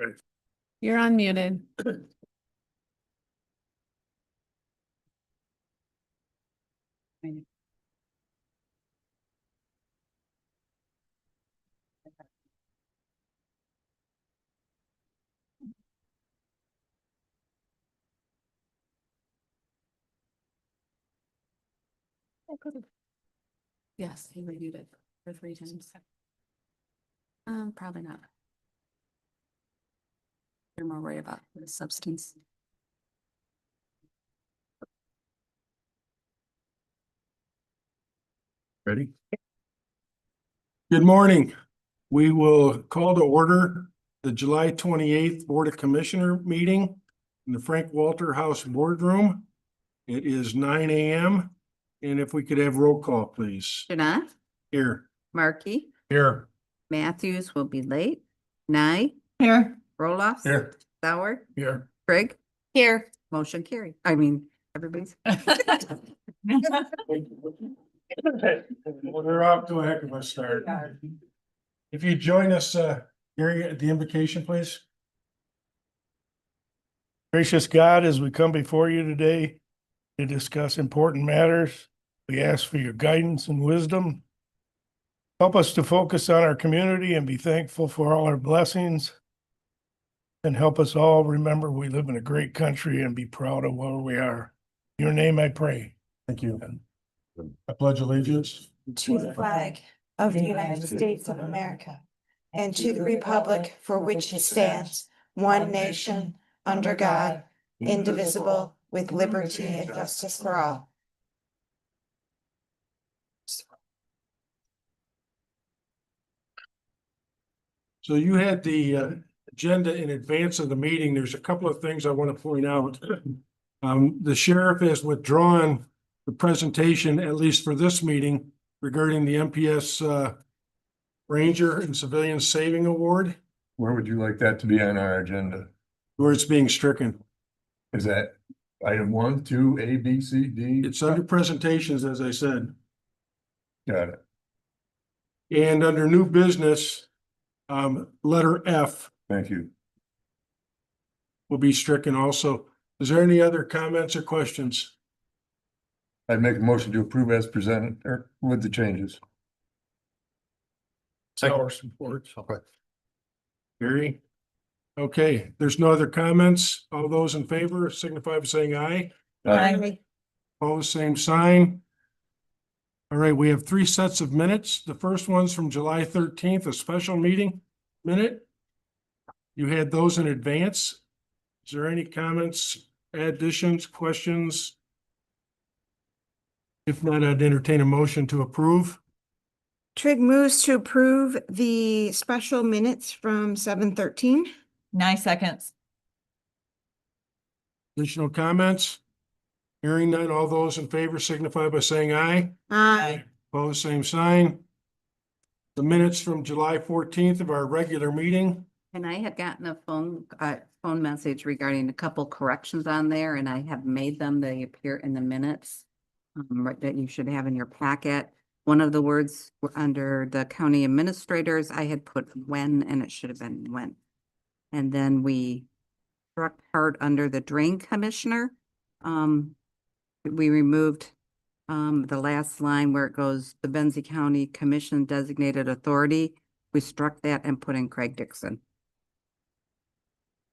Okay. You're unmuted. Yes, he reviewed it for 3 times. Probably not. You're more worried about the substance. Ready? Good morning. We will call to order the July 28th Board of Commissioner meeting in the Frank Walter House Boardroom. It is 9 a.m. And if we could have roll call, please. Janai, Here. Markey, Here. Matthews will be late. Nye, Here. Roloffs. Here. Sauer, Here. Craig, Here. motion carried. I mean, everybody's. We're off to a heck of a start. If you join us, Gary, at the invocation, please. Gracious God, as we come before you today to discuss important matters, we ask for your guidance and wisdom. Help us to focus on our community and be thankful for all our blessings. And help us all remember we live in a great country and be proud of where we are. In your name I pray. Thank you. I pledge allegiance to the flag of the United States of America and to the republic for which it stands, one nation, under God, indivisible, with liberty and justice for all. So you had the agenda in advance of the meeting. There's a couple of things I want to point out. The sheriff has withdrawn the presentation, at least for this meeting, regarding the MPS Ranger and Civilian Saving Award, Where would you like that to be on our agenda? where it's being stricken. Is that item 1, 2, A, B, C, D? It's under presentations, as I said, Got it. and under new business, letter F Thank you. will be stricken also. Is there any other comments or questions? I'd make a motion to approve as presented or with the changes. Our support. Gary? Okay, there's no other comments. All those in favor signify by saying aye. Opposed, same sign. All right, we have 3 sets of minutes. The first one's from July 13th, a special meeting minute. You had those in advance. Is there any comments, additions, questions? If not, I'd entertain a motion to approve. Trigg moves to approve the special minutes from 7/13. 9 seconds. Additional comments? Hearing none, all those in favor signify by saying aye. Aye. Opposed, same sign. The minutes from July 14th of our regular meeting. And I had gotten a phone message regarding a couple corrections on there, and I have made them. They appear in the minutes that you should have in your packet. One of the words were under the county administrators. I had put when, and it should have been when. And then we struck part under the drain commissioner. We removed the last line where it goes, the Benzie County Commission designated authority. We struck that and put in Craig Dixon.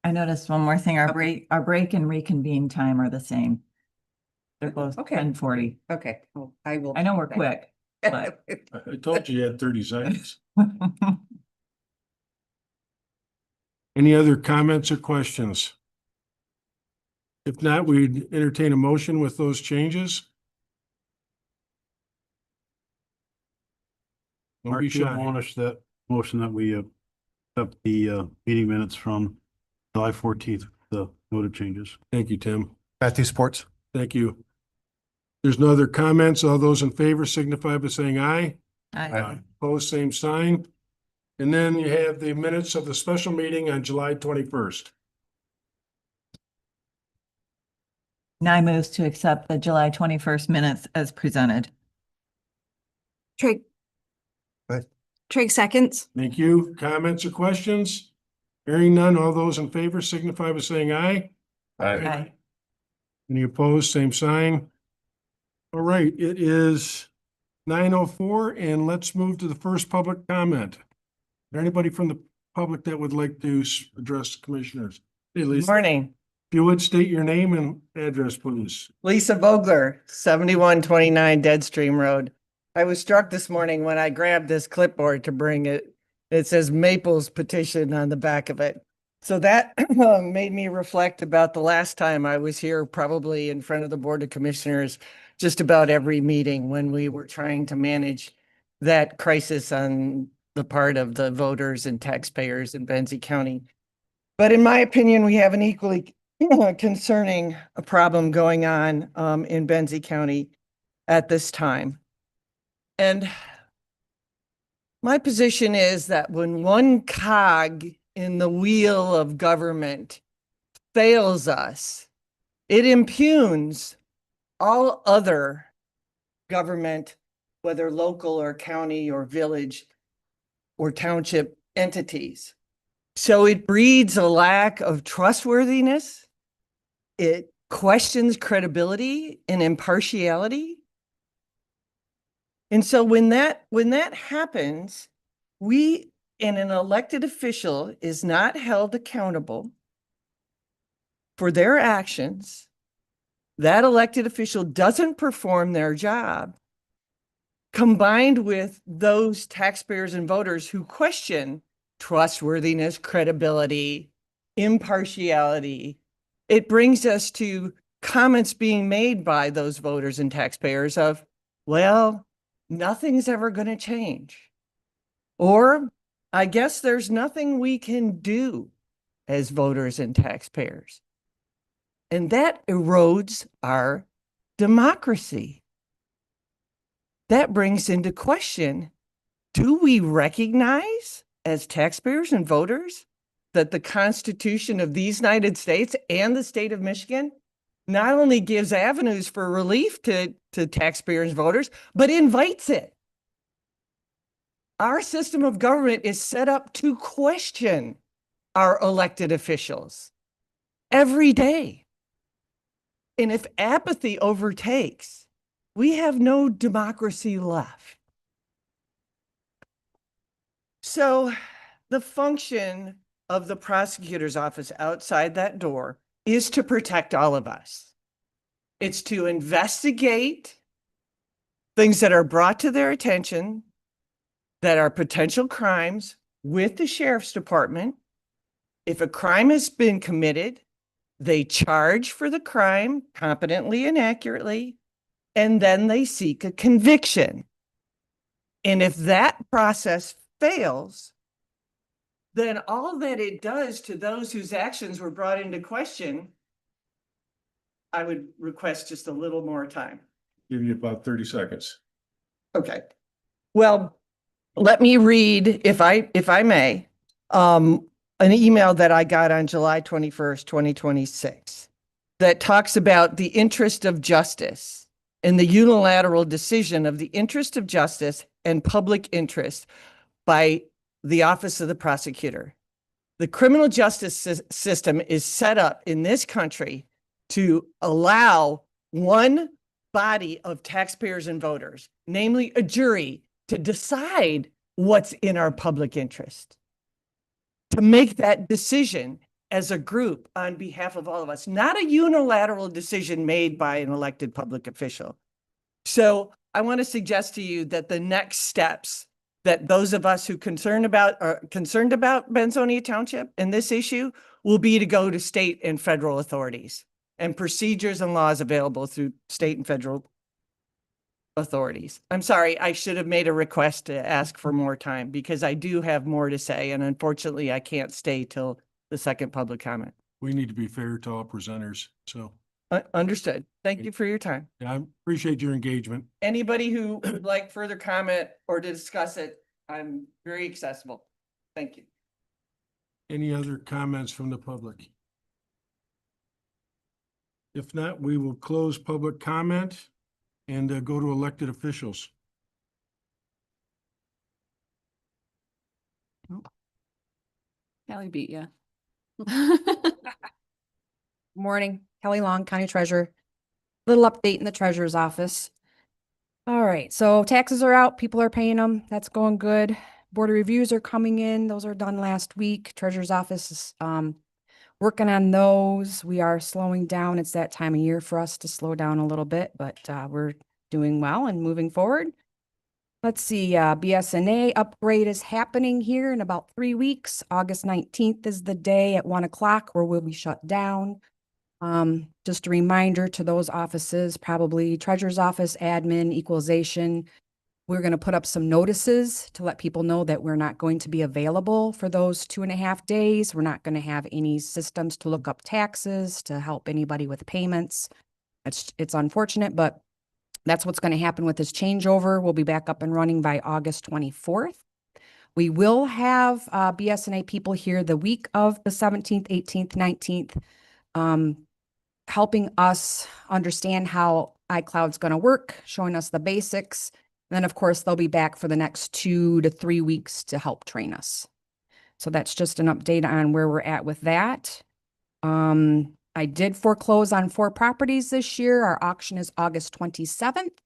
I noticed one more thing. Our break and reconvene time are the same. They're both Okay. 10:40. Okay, well, I will. I know we're quick, but. I told you you had 30 seconds. Any other comments or questions? If not, we'd entertain a motion with those changes. Don't Mark, be you shy. admonish that motion that we accept the meeting minutes from July 14th, the noted changes. Thank you, Tim. Matthew Sports. Thank you. There's no other comments. All those in favor signify by saying aye. Aye. Opposed, same sign. And then you have the minutes of the special meeting on July 21st. Nye moves to accept the July 21st minutes as presented. Trigg. Aye. Trigg seconds. Thank you. Comments or questions? Hearing none, all those in favor signify by saying aye. Aye. Any opposed, same sign. All right, it is 9:04, and let's move to the first public comment. Is there anybody from the public that would like to address the commissioners? Hey, Lisa, if Morning, you would state your name and address, please. Lisa Vogler, 7129 Deadstream Road. I was struck this morning when I grabbed this clipboard to bring it. It says Maples petition on the back of it. So that made me reflect about the last time I was here, probably in front of the Board of Commissioners, just about every meeting when we were trying to manage that crisis on the part of the voters and taxpayers in Benzie County. But in my opinion, we have an equally concerning problem going on in Benzie County at this time. And my position is that when one cog in the wheel of government fails us, it impugns all other government, whether local or county or village or township entities. So it breeds a lack of trustworthiness. It questions credibility and impartiality. And so when that happens, and an elected official is not held accountable for their actions, that elected official doesn't perform their job, combined with those taxpayers and voters who question trustworthiness, credibility, impartiality, it brings us to comments being made by those voters and taxpayers of, well, nothing's ever going to change. Or I guess there's nothing we can do as voters and taxpayers. And that erodes our democracy. That brings into question, do we recognize as taxpayers and voters that the Constitution of these United States and the state of Michigan not only gives avenues for relief to taxpayers and voters, but invites it? Our system of government is set up to question our elected officials every day. And if apathy overtakes, we have no democracy left. So the function of the prosecutor's office outside that door is to protect all of us. It's to investigate things that are brought to their attention that are potential crimes with the sheriff's department. If a crime has been committed, they charge for the crime competently and accurately, and then they seek a conviction. And if that process fails, then all that it does to those whose actions were brought into question, I would request just a little more time. Give you about 30 seconds. Okay. Well, let me read, if I may, an email that I got on July 21st, 2026, that talks about the interest of justice and the unilateral decision of the interest of justice and public interest by the Office of the Prosecutor. The criminal justice system is set up in this country to allow one body of taxpayers and voters, namely a jury, to decide what's in our public interest, to make that decision as a group on behalf of all of us, not a unilateral decision made by an elected public official. So I want to suggest to you that the next steps that those of us who are concerned about Benzonia Township and this issue will be to go to state and federal authorities and procedures and laws available through state and federal authorities. I'm sorry, I should have made a request to ask for more time because I do have more to say, and unfortunately I can't stay till the second public comment. We need to be fair to all presenters, so Understood. Thank you for your time. yeah, I appreciate your engagement. Anybody who would like further comment or to discuss it, I'm very accessible. Thank you. Any other comments from the public? If not, we will close public comment and go to elected officials. Callie beat you. Morning, Kelly Long, County Treasurer. Little update in the treasurer's office. All right, so taxes are out, people are paying them. That's going good. Board of reviews are coming in. Those are done last week. Treasurer's office is working on those. We are slowing down. It's that time of year for us to slow down a little bit, but we're doing well and moving forward. Let's see, BSNA upgrade is happening here in about 3 weeks. August 19th is the day at 1 o'clock where we'll be shut down. Just a reminder to those offices, probably treasurer's office, admin, equalization. We're going to put up some notices to let people know that we're not going to be available for those 2.5 days. We're not going to have any systems to look up taxes, to help anybody with payments. It's unfortunate, but that's what's going to happen with this changeover. We'll be back up and running by August 24th. We will have BSNA people here the week of the 17th, 18th, 19th, helping us understand how iCloud's going to work, showing us the basics. And then, of course, they'll be back for the next 2 to 3 weeks to help train us. So that's just an update on where we're at with that. I did foreclose on 4 properties this year. Our auction is August 27th,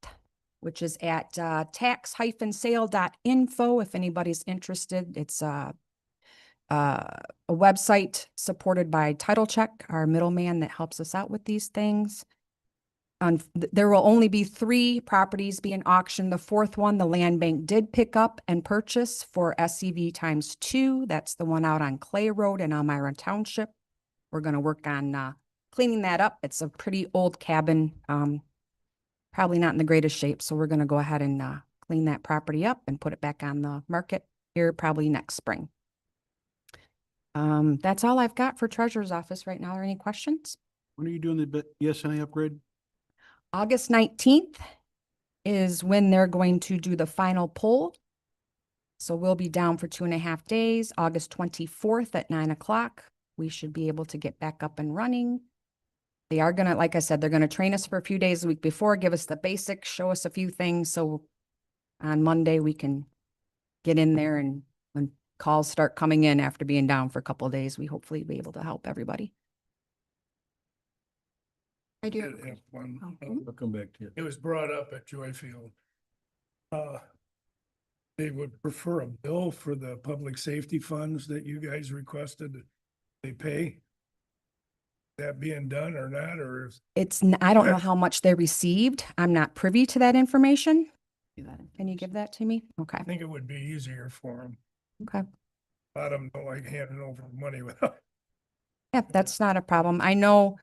which is at tax-sale.info if anybody's interested. It's a website supported by Title Check, our middleman that helps us out with these things. There will only be 3 properties being auctioned. The 4th one, the land bank did pick up and purchase for SCV ×2. That's the one out on Clay Road in Elmira Township. We're going to work on cleaning that up. It's a pretty old cabin, probably not in the greatest shape. So we're going to go ahead and clean that property up and put it back on the market here probably next spring. That's all I've got for treasurer's office right now. Are there any questions? When are you doing the BSNA upgrade? August 19th is when they're going to do the final poll. So we'll be down for 2.5 days. August 24th at 9 o'clock. We should be able to get back up and running. They are going to, like I said, they're going to train us for a few days a week before, give us the basics, show us a few things. So on Monday, we can get in there, and when calls start coming in after being down for a couple of days, we hopefully be able to help everybody. I Did do. have one. I'll come back to you. It was brought up at Joyfield. They would prefer a bill for the public safety funds that you guys requested. They pay. That being done or not, or is I don't know how much they received. I'm not privy to that information. Can you give that to me? Okay. I think it would be easier for them. Okay. A lot of them don't like handing over money without. Yeah, that's not a problem. I know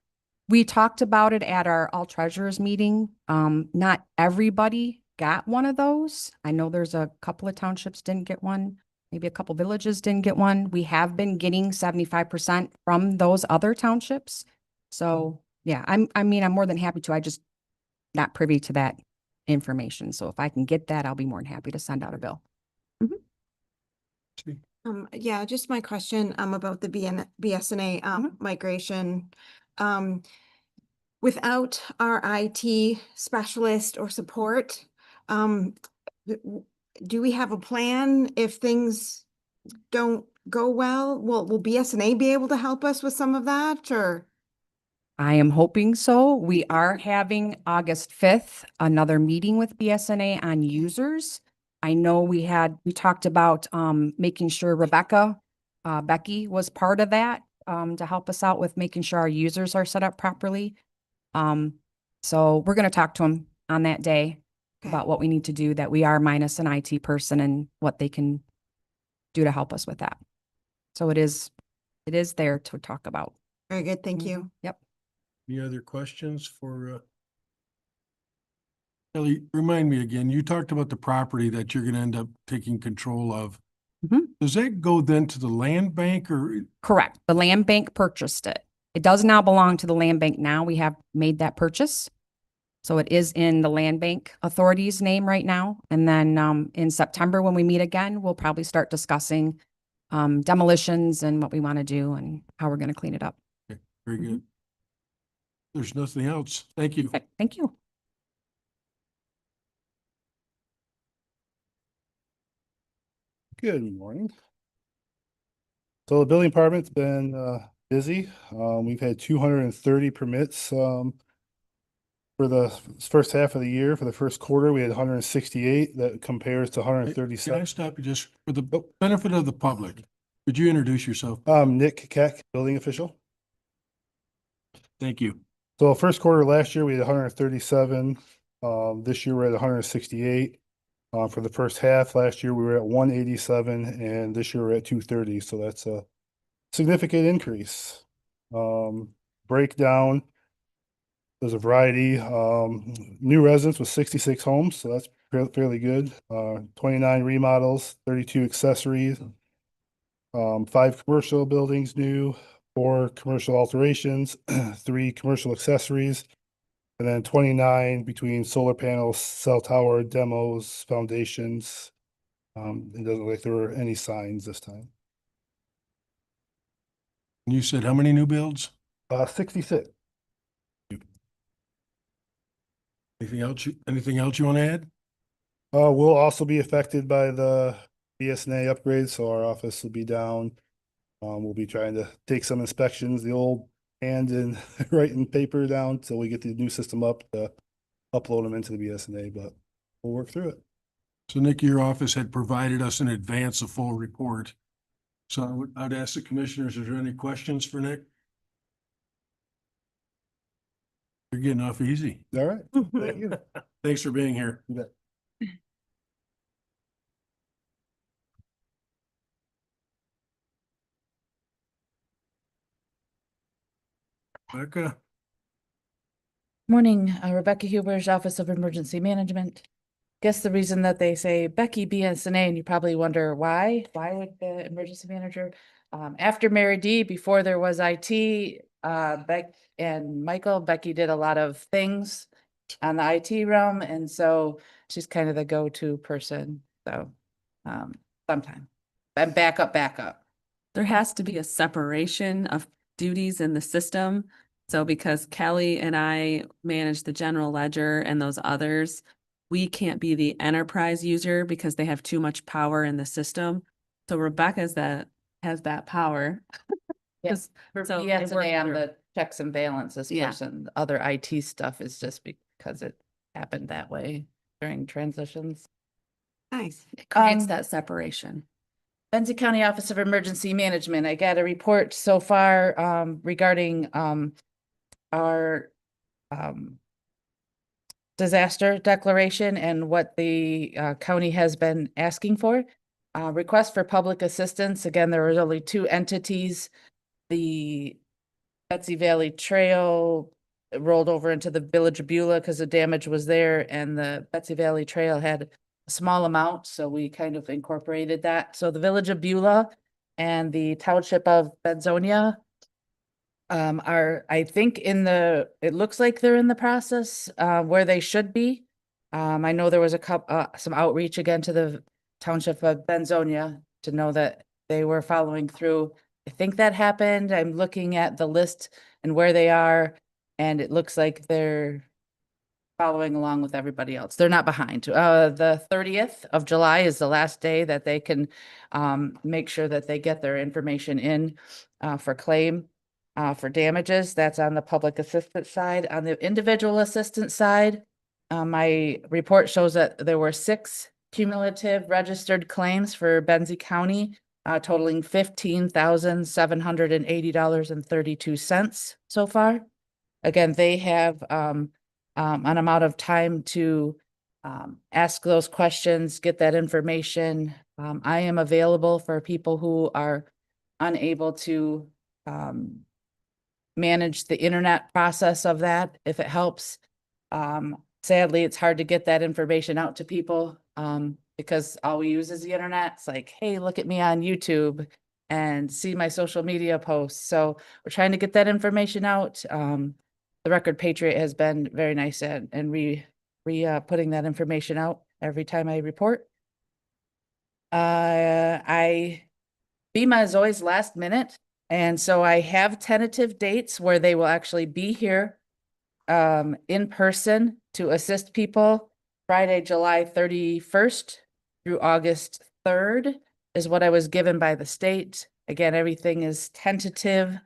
we talked about it at our all treasurers meeting. Not everybody got one of those. I know there's a couple of townships didn't get one. Maybe a couple villages didn't get one. We have been getting 75% from those other townships. So yeah, I'm more than happy to. I just not privy to that information. So if I can get that, I'll be more than happy to send out a bill. Yeah, just my question, about the BSNA, migration. Without our IT specialist or support, do we have a plan if things don't go well? Will BSNA be able to help us with some of that, or? I am hoping so. We are having August 5th, another meeting with BSNA on users. I know we talked about making sure Becky was part of that to help us out with making sure our users are set up properly. So we're going to talk to them on that day about what we need to do, that we are minus an IT person and what they can do to help us with that. So it is there to talk about. Very good, thank you. Yep. Any other questions for Kelly? Remind me again, you talked about the property that you're gonna end up taking control of. Mhm. Does that go then to the land bank, or? Correct. The land bank purchased it. It does now belong to the land bank now. We have made that purchase. So it is in the land bank authority's name right now. And then in September, when we meet again, we'll probably start discussing demolitions and what we want to do and how we're going to clean it up. Okay, very good. There's nothing else. Thank you. Perfect. Thank you. Good morning. So the building department's been busy. We've had 230 permits, for the first half of the year. For the first quarter, we had 168. That compares to Can I 137. stop you just for the benefit of the public? Could you introduce yourself? Nick Keck, building official. Thank you. So first quarter last year, we had 137. This year we're at 168. For the first half last year, we were at 187, and this year we're at 230. So that's a significant increase. Breakdown. There's a variety. New residents with 66 homes, so that's fairly good. 29 remodels, 32 accessories. 5 commercial buildings new, 4 commercial alterations, 3 commercial accessories, and then 29 between solar panels, cell tower demos, foundations. It doesn't look like there were any signs this time. You said how many new builds? 66. Anything else you want to add? We'll also be affected by the BSNA upgrade, so our office will be down. We'll be trying to take some inspections, the old hand and writing paper down till we get the new system up to upload them into the BSNA, but we'll work through it. So Nick, your office had provided us in advance a full report. So I'd ask the commissioners, is there any questions for Nick? You're getting off easy. All right. Thank you. Thanks for being here. You bet. Becca, Morning, Rebecca Huber's Office of Emergency Management. Guess the reason that they say Becky BSNA, and you probably wonder why would the emergency manager? After Mary D, before there was IT, Beck and Michael, Becky did a lot of things on the IT realm, and so she's kind of the go-to person, so, sometime. And backup. There has to be a separation of duties in the system. So because Kelly and I manage the general ledger and those others, we can't be the enterprise user because they have too much power in the system. So Rebecca's has that power. Yes, for So it BSNA, worked I'm through. the checks and balances Yeah. person. The other IT stuff is just because it happened that way during transitions. Nice. It creates Um, that separation. Benson County Office of Emergency Management, I got a report so far regarding our disaster declaration and what the county has been asking for. Request for public assistance, again, there was only 2 entities. The Betsy Valley Trail rolled over into the Village of Beulah because the damage was there, and the Betsy Valley Trail had a small amount, so we kind of incorporated that. So the Village of Beulah and the Township of Benzonia are, I think, it looks like they're in the process where they should be. I know there was some outreach again to the Township of Benzonia to know that they were following through. I think that happened. I'm looking at the list and where they are, and it looks like they're following along with everybody else. They're not behind. The 30th of July is the last day that they can make sure that they get their information in for claim for damages. That's on the public assistance side. On the individual assistance side, my report shows that there were 6 cumulative registered claims for Benzie County, totaling $15,780.32 so far. Again, they have an amount of time to ask those questions, get that information. I am available for people who are unable to manage the internet process of that, if it helps. Sadly, it's hard to get that information out to people because all we use is the internet. It's like, hey, look at me on YouTube and see my social media posts. So we're trying to get that information out. The Record Patriot has been very nice at and putting that information out every time I report. FEMA is always last minute. And so I have tentative dates where they will actually be here in person to assist people. Friday, July 31st through August 3rd is what I was given by the state. Again, everything is tentative.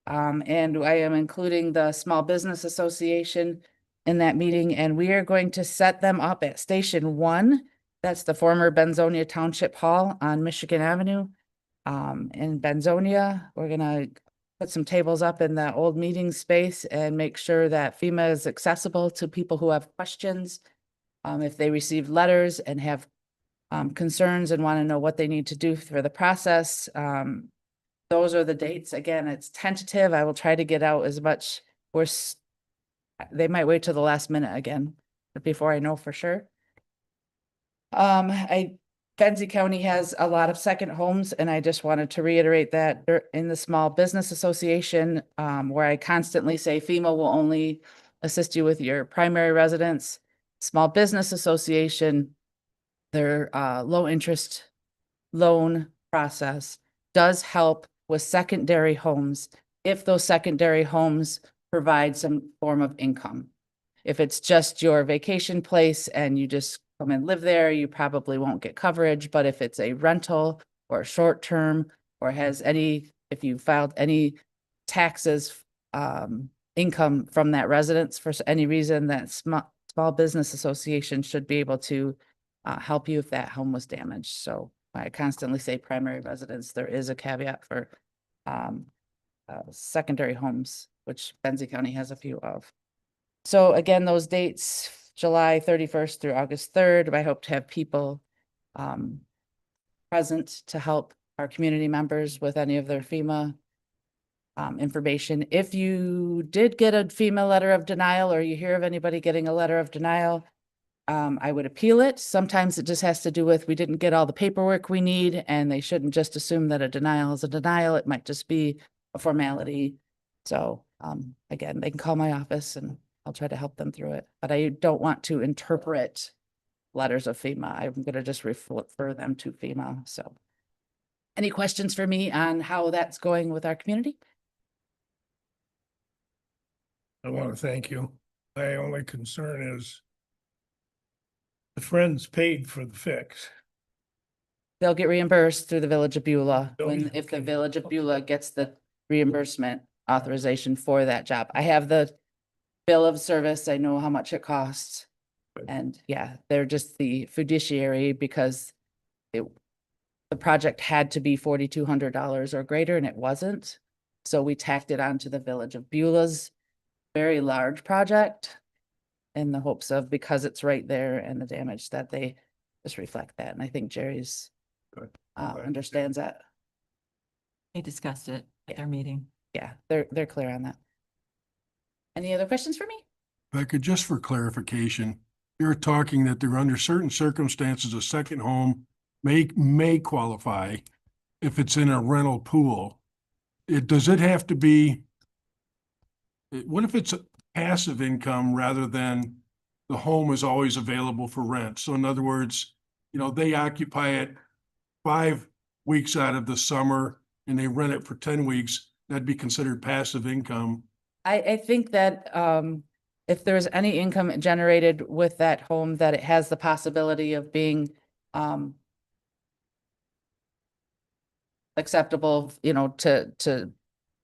And I am including the Small Business Association in that meeting, and we are going to set them up at Station 1. That's the former Benzonia Township Hall on Michigan Avenue. In Benzonia, we're gonna put some tables up in the old meeting space and make sure that FEMA is accessible to people who have questions. If they receive letters and have concerns and want to know what they need to do for the process. Those are the dates. Again, it's tentative. I will try to get out as much. They might wait till the last minute again before I know for sure. Benzie County has a lot of second homes, and I just wanted to reiterate that in the Small Business Association, where I constantly say FEMA will only assist you with your primary residence. Small Business Association, their low interest loan process does help with secondary homes if those secondary homes provide some form of income. If it's just your vacation place and you just come and live there, you probably won't get coverage. But if it's a rental or short term or if you filed any taxes, income from that residence for any reason, that small business association should be able to help you if that home was damaged. So I constantly say primary residence. There is a caveat for secondary homes, which Benzie County has a few of. So again, those dates, July 31st through August 3rd, I hope to have people present to help our community members with any of their FEMA information. If you did get a FEMA letter of denial, or you hear of anybody getting a letter of denial, I would appeal it. Sometimes it just has to do with we didn't get all the paperwork we need, and they shouldn't just assume that a denial is a denial. It might just be a formality. So again, they can call my office and I'll try to help them through it. But I don't want to interpret letters of FEMA. I'm going to just refer them to FEMA. So any questions for me on how that's going with our community? I want to thank you. My only concern is the Friends paid for the fix. They'll get reimbursed through the Village of Beulah if the Okay. Village of Beulah gets the reimbursement authorization for that job. I have the bill of service. I know how much it costs. And yeah, they're just the fiduciary because the project had to be $4,200 or greater, and it wasn't. So we tacked it onto the Village of Beulah's very large project in the hopes of, because it's right there and the damage, that they just reflect that. And I think Jerry's understands that. We discussed it at our meeting. Yeah, they're clear on that. Any other questions for me? Becca, just for clarification, you're talking that there under certain circumstances, a second home may qualify if it's in a rental pool. Does it have to be, what if it's a passive income rather than the home is always available for rent? So in other words, they occupy it 5 weeks out of the summer and they rent it for 10 weeks, that'd be considered passive income. I think that if there's any income generated with that home, that it has the possibility of being acceptable, to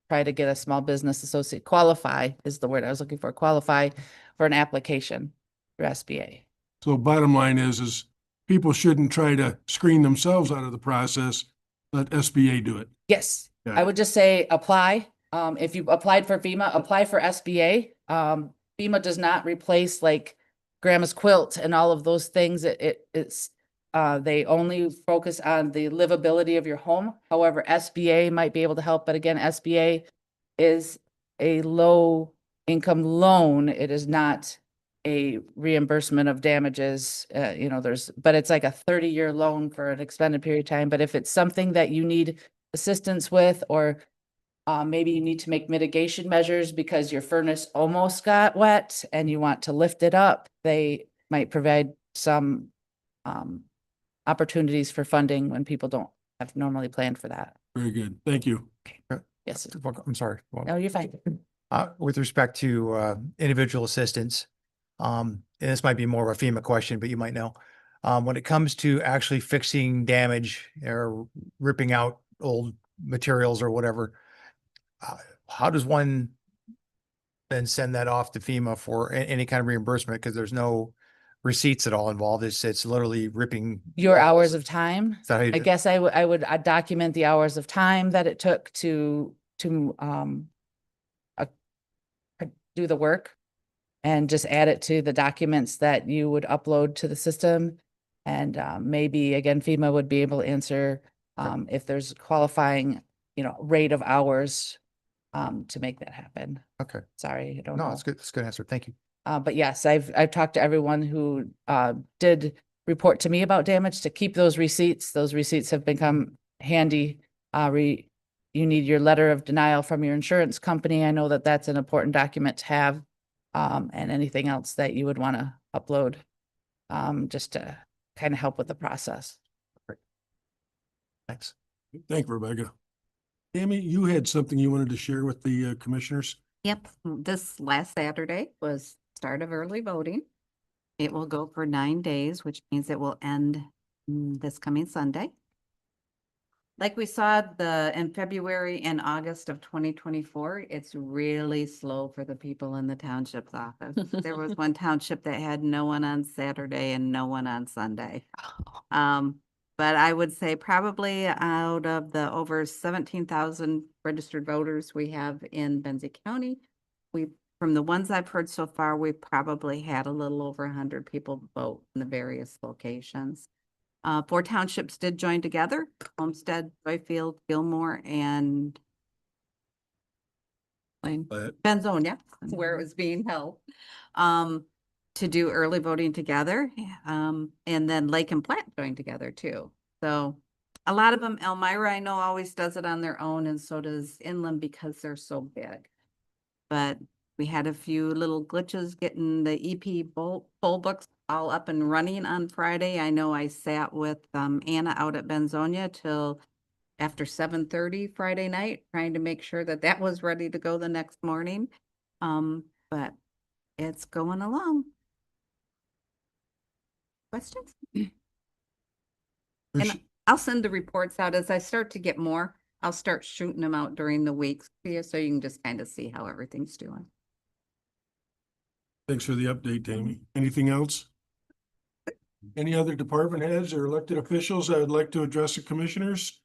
try to get a small business associate, qualify is the word I was looking for, qualify for an application for SBA. So bottom line is people shouldn't try to screen themselves out of the process. Let SBA do it. Yes, Yeah. I would just say apply. If you applied for FEMA, apply for SBA. FEMA does not replace like grandma's quilt and all of those things. It's they only focus on the livability of your home. However, SBA might be able to help, but again, SBA is a low income loan. It is not a reimbursement of damages. But it's like a 30-year loan for an extended period of time. But if it's something that you need assistance with, or maybe you need to make mitigation measures because your furnace almost got wet and you want to lift it up, they might provide some opportunities for funding when people don't have normally planned for that. Very good. Thank you. Yes. I'm sorry. No, you're fine. With respect to individual assistance, and this might be more of a FEMA question, but you might know. When it comes to actually fixing damage or ripping out old materials or whatever, how does one then send that off to FEMA for any kind of reimbursement? Because there's no receipts at all involved. It's literally ripping. Your walls. hours of time. Is that how you I do it? guess I would document the hours of time that it took to uh, do the work and just add it to the documents that you would upload to the system. And maybe again, FEMA would be able to answer if there's qualifying, rate of hours to make that happen. Okay. Sorry, I don't No, know. that's good. That's a good answer. Thank you. But yes, I've talked to everyone who did report to me about damage to keep those receipts. Those receipts have become handy. You need your letter of denial from your insurance company. I know that that's an important document to have. And anything else that you would want to upload, just to kind of help with the process. Thanks. Thank you, Rebecca. Tammy, you had something you wanted to share with the commissioners? Yep, this last Saturday was start of early voting. It will go for 9 days, which means it will end this coming Sunday. Like we saw in February and August of 2024, it's really slow for the people in the township's office. There was one township that had no one on Saturday and no one on Sunday. But I would say probably out of the over 17,000 registered voters we have in Benzie County, from the ones I've heard so far, we probably had a little over 100 people vote in the various locations. 4 townships did join together: Homestead, Joyfield, Gilmore, and Benzonia, where it was being held, to do early voting together. And then Lake and Platte joined together too. So a lot of them, Elmira, I know, always does it on their own, and so does Inland because they're so big. But we had a few little glitches getting the EP poll books all up and running on Friday. I know I sat with Anna out at Benzonia till after 7:30 Friday night, trying to make sure that that was ready to go the next morning. But it's going along. Questions? And I'll send the reports out as I start to get more. I'll start shooting them out during the weeks for you, so you can just kind of see how everything's doing. Thanks for the update, Tammy. Anything else? Any other department heads or elected officials that would like to address the commissioners?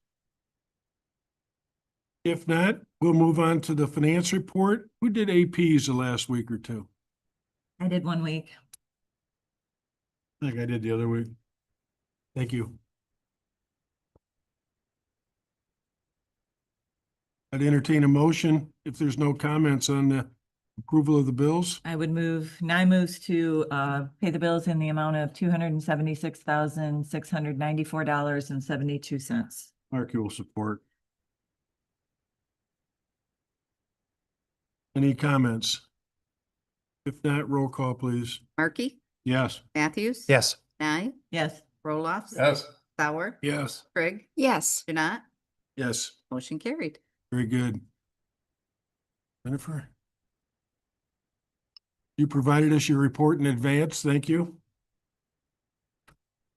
If not, we'll move on to the finance report. Who did APs the last week or two? I did 1 week. I think I did the other week. Thank you. I'd entertain a motion if there's no comments on the approval of the bills. I moves to pay the bills in the amount of $276,694.72. Mark, you will support. Any comments? If not, roll call, please. Markey, Yes. Matthews? Yes. Nye, Yes. Roloffs? Yes. Sauer? Yes. Craig? Yes. Janat? Yes. Motion carried. Very good. Jennifer? You provided us your report in advance. Thank you.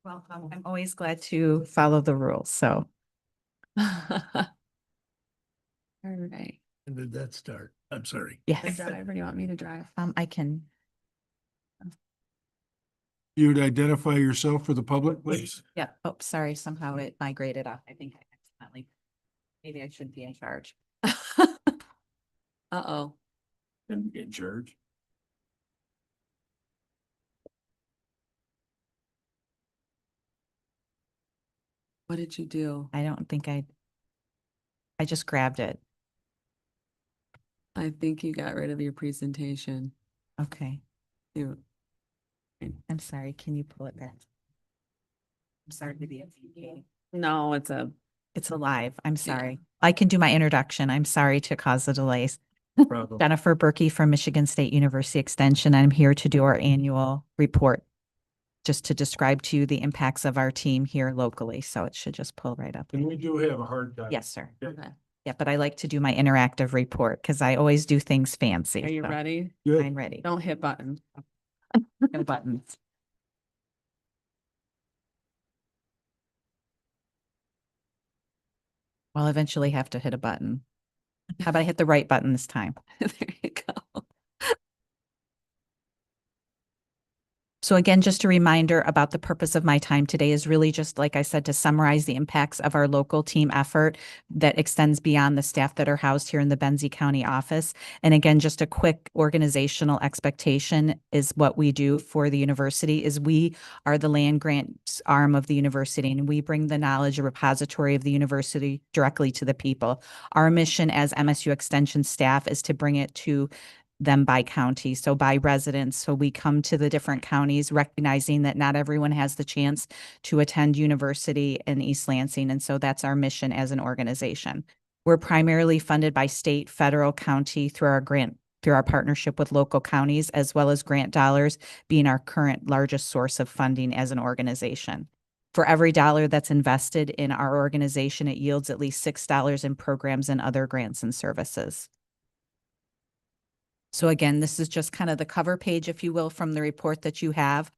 Welcome. I'm always glad to follow the rules, so. All right. When did that start? I'm sorry. Yes. Driver, do you want me to drive? I can. You'd identify yourself for the public, please? Yeah. Oh, sorry. Somehow it migrated up. I think I accidentally. Maybe I should be in charge. Uh-oh. Didn't get in charge. What did you do? I don't think I just grabbed it. I think you got rid of your presentation. Okay. You, I'm sorry. Can you pull it back? I'm sorry to be a TK. no, it's It's alive. I'm sorry. I can do my introduction. I'm sorry to cause the delays. Problem. Jennifer Berkey from Michigan State University Extension. I'm here to do our annual report, just to describe to you the impacts of our team here locally. So it should just pull right up. And we do have a hard time. Yes, sir. okay. Yeah, but I like to do my interactive report because I always do things fancy. Are you so ready? Good. I'm ready. Don't hit buttons. No buttons. I'll eventually have to hit a button. How about I hit the right button this time? There you go. So again, just a reminder about the purpose of my time today is really just, like I said, to summarize the impacts of our local team effort that extends beyond the staff that are housed here in the Benzie County office. And again, just a quick organizational expectation is what we do for the university is we are the land grants arm of the university, and we bring the knowledge repository of the university directly to the people. Our mission as MSU Extension staff is to bring it to them by county, so by residents. So we come to the different counties, recognizing that not everyone has the chance to attend university in East Lansing. And so that's our mission as an organization. We're primarily funded by state, federal, county through our partnership with local counties, as well as grant dollars being our current largest source of funding as an organization. For every dollar that's invested in our organization, it yields at least $6 in programs and other grants and services. So again, this is just kind of the cover page, if you will, from the report that you have.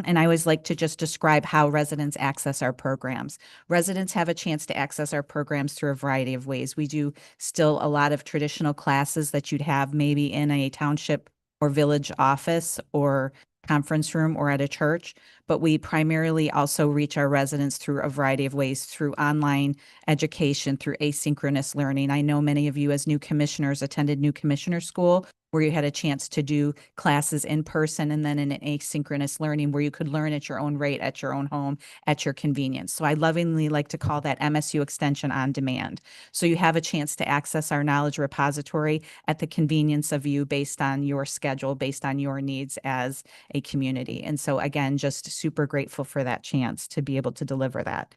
And I always like to just describe how residents access our programs. Residents have a chance to access our programs through a variety of ways. We do still a lot of traditional classes that you'd have maybe in a township or village office or conference room or at a church, but we primarily also reach our residents through a variety of ways, through online education, through asynchronous learning. I know many of you as new commissioners attended new commissioner school, where you had a chance to do classes in person and then in an asynchronous learning where you could learn at your own rate, at your own home, at your convenience. So I lovingly like to call that MSU Extension on Demand. So you have a chance to access our knowledge repository at the convenience of you based on your schedule, based on your needs as a community. And so again, just super grateful for that chance to be able to deliver that.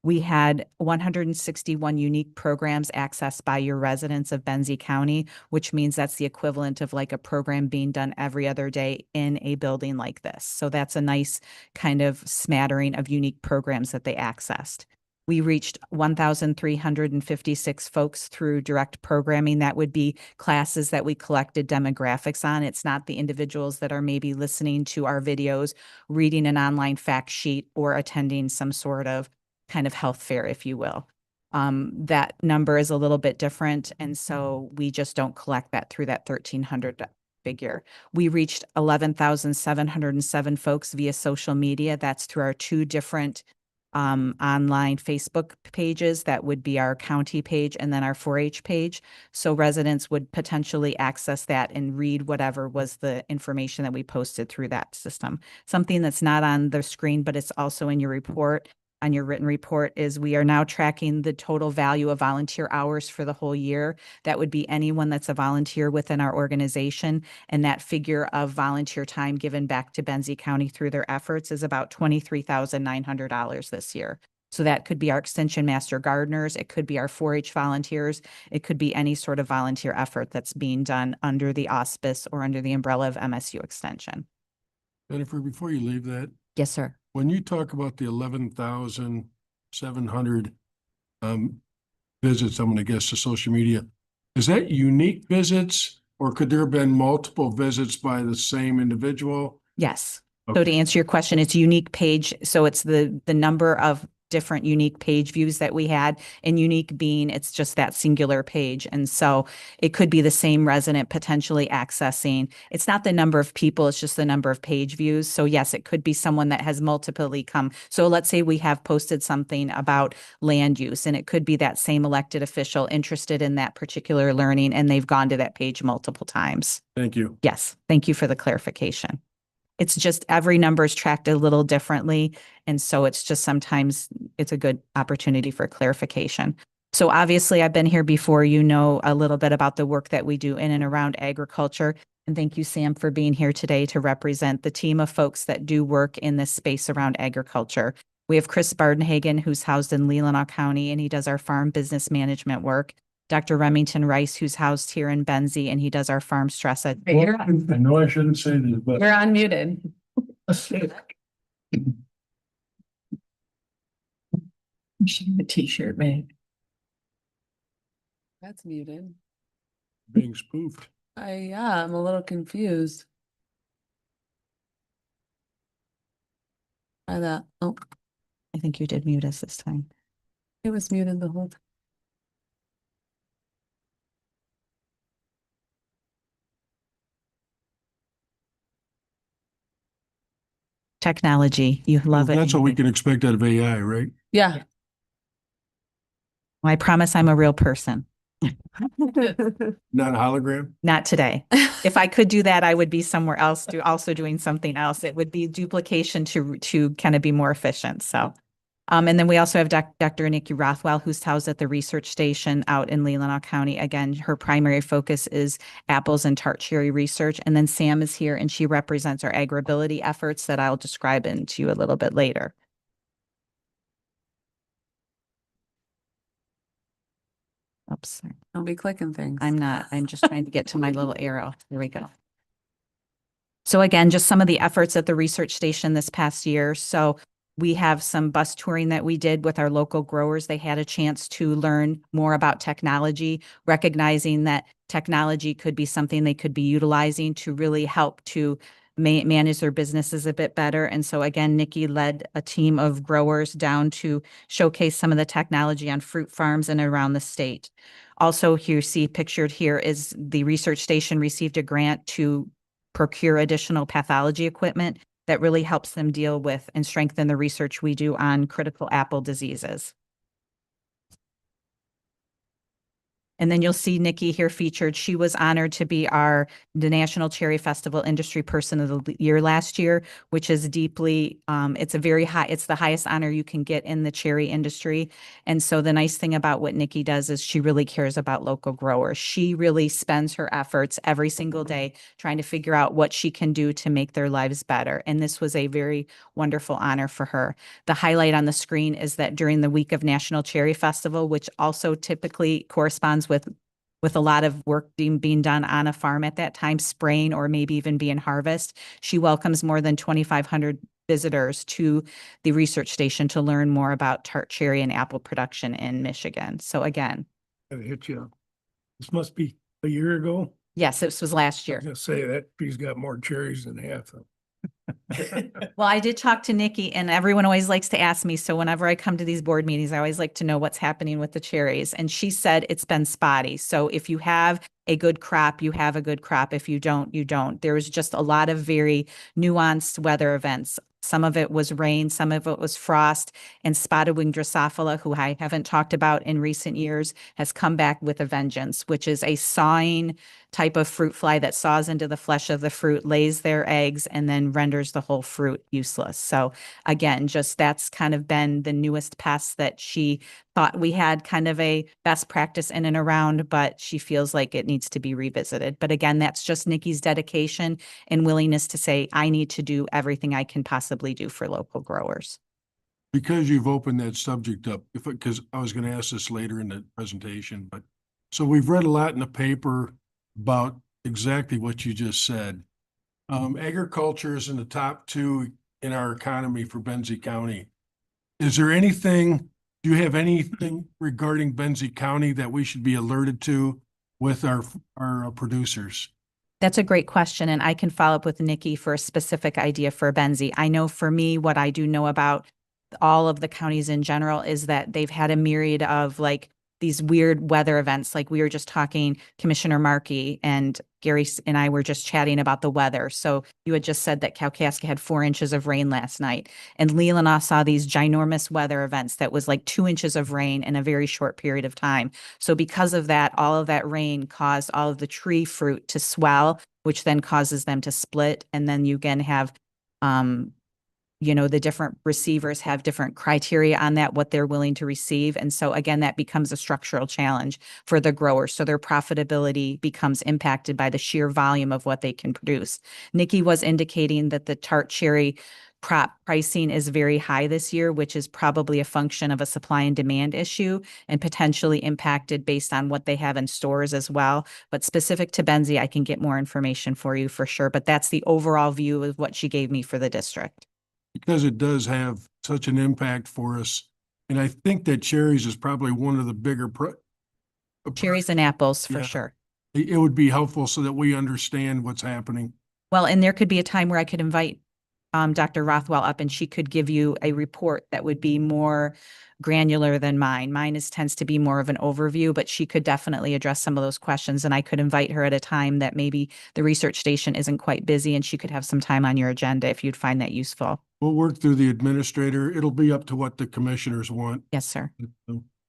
We had 161 unique programs accessed by your residents of Benzie County, which means that's the equivalent of like a program being done every other day in a building like this. So that's a nice kind of smattering of unique programs that they accessed. We reached 1,356 folks through direct programming. That would be classes that we collected demographics on. It's not the individuals that are maybe listening to our videos, reading an online fact sheet, or attending some sort of kind of health fair, if you will. That number is a little bit different. And so we just don't collect that through that 1,300 figure. We reached 11,707 folks via social media. That's through our two different online Facebook pages. That would be our county page and then our 4-H page. So residents would potentially access that and read whatever was the information that we posted through that system. Something that's not on the screen, but it's also in your report, on your written report, is we are now tracking the total value of volunteer hours for the whole year. That would be anyone that's a volunteer within our organization. And that figure of volunteer time given back to Benzie County through their efforts is about $23,900 this year. So that could be our extension master gardeners. It could be our 4-H volunteers. It could be any sort of volunteer effort that's being done under the auspice or under the umbrella of MSU Extension. Jennifer, before you leave that, Yes, sir. when you talk about the 11,700 visits, I'm going to guess to social media, is that unique visits or could there have been multiple visits by the same individual? Yes. So Okay. to answer your question, it's a unique page. So it's the number of different unique page views that we had, and unique being it's just that singular page. And so it could be the same resident potentially accessing. It's not the number of people, it's just the number of page views. So yes, it could be someone that has multiply come. So let's say we have posted something about land use, and it could be that same elected official interested in that particular learning, and they've gone to that page multiple times. Thank you. Yes, thank you for the clarification. It's just every number is tracked a little differently. And so it's just sometimes it's a good opportunity for clarification. So obviously I've been here before, you know a little bit about the work that we do in and around agriculture. And thank you, Sam, for being here today to represent the team of folks that do work in this space around agriculture. We have Chris Bardenhagen, who's housed in Leelanau County, and he does our farm business management work. Dr. Remington Rice, who's housed here in Benzie, and he does our farm stress ed. I know I shouldn't say this, but You're unmuted. A t-shirt made. That's muted. being spoofed. Yeah, I'm a little confused. By that. Oh, I think you did mute us this time. it was muted the whole time. Technology, you love it. That's what we can expect out of AI, right? Yeah. I promise I'm a real person. Not a hologram? Not today. If I could do that, I would be somewhere else also doing something else. It would be duplication to kind of be more efficient. So, and then we also have Dr. Nikki Rothwell, who's housed at the research station out in Leelanau County. Again, her primary focus is apples and tart cherry research. And then Sam is here and she represents our agribility efforts that I'll describe into you a little bit later. Oops, sorry. Don't be clicking things. I'm not. I'm just trying to get to my little arrow. There we go. So again, just some of the efforts at the research station this past year. So we have some bus touring that we did with our local growers. They had a chance to learn more about technology, recognizing that technology could be something they could be utilizing to really help to manage their businesses a bit better. And so again, Nikki led a team of growers down to showcase some of the technology on fruit farms and around the state. Also, here you see pictured here is the research station received a grant to procure additional pathology equipment that really helps them deal with and strengthen the research we do on critical apple diseases. And then you'll see Nikki here featured. She was honored to be the National Cherry Festival Industry Person of the Year last year, which is deeply, it's the highest honor you can get in the cherry industry. And so the nice thing about what Nikki does is she really cares about local growers. She really spends her efforts every single day trying to figure out what she can do to make their lives better. And this was a very wonderful honor for her. The highlight on the screen is that during the week of National Cherry Festival, which also typically corresponds with a lot of work being done on a farm at that time, spraying or maybe even being harvest, she welcomes more than 2,500 visitors to the research station to learn more about tart cherry and apple production in Michigan. So again, Gotta hit you. This must be a year ago. yes, this was last I year. was gonna say that tree's got more cherries than half of. Well, I did talk to Nikki and everyone always likes to ask me. So whenever I come to these board meetings, I always like to know what's happening with the cherries. And she said it's been spotty. So if you have a good crop, you have a good crop. If you don't, you don't. There was just a lot of very nuanced weather events. Some of it was rain, some of it was frost, and spotted wing Drosophila, who I haven't talked about in recent years, has come back with a vengeance, which is a sawing type of fruit fly that saws into the flesh of the fruit, lays their eggs, and then renders the whole fruit useless. So again, just that's kind of been the newest pest that she thought we had kind of a best practice in and around, but she feels like it needs to be revisited. But again, that's just Nikki's dedication and willingness to say, I need to do everything I can possibly do for local growers. Because you've opened that subject up, because I was going to ask this later in the presentation, but so we've read a lot in the paper about exactly what you just said. Agriculture is in the top 2 in our economy for Benzie County. Is there anything, do you have anything regarding Benzie County that we should be alerted to with our producers? That's a great question. And I can follow up with Nikki for a specific idea for Benzie. I know for me, what I do know about all of the counties in general is that they've had a myriad of like these weird weather events. Like we were just talking, Commissioner Markey and Gary and I were just chatting about the weather. So you had just said that Kalkaska had 4 inches of rain last night, and Leelanau saw these ginormous weather events that was like 2 inches of rain in a very short period of time. So because of that, all of that rain caused all of the tree fruit to swell, which then causes them to split. And then you again have, the different receivers have different criteria on that, what they're willing to receive. And so again, that becomes a structural challenge for the growers. So their profitability becomes impacted by the sheer volume of what they can produce. Nikki was indicating that the tart cherry crop pricing is very high this year, which is probably a function of a supply and demand issue and potentially impacted based on what they have in stores as well. But specific to Benzie, I can get more information for you for sure. But that's the overall view of what she gave me for the district. Because it does have such an impact for us. And I think that cherries is probably one of the bigger cherries and apples for sure. It would be helpful so that we understand what's happening. Well, and there could be a time where I could invite Dr. Rothwell up and she could give you a report that would be more granular than mine. Mine tends to be more of an overview, but she could definitely address some of those questions. And I could invite her at a time that maybe the research station isn't quite busy and she could have some time on your agenda if you'd find that useful. We'll work through the administrator. It'll be up to what the commissioners want. Yes, sir.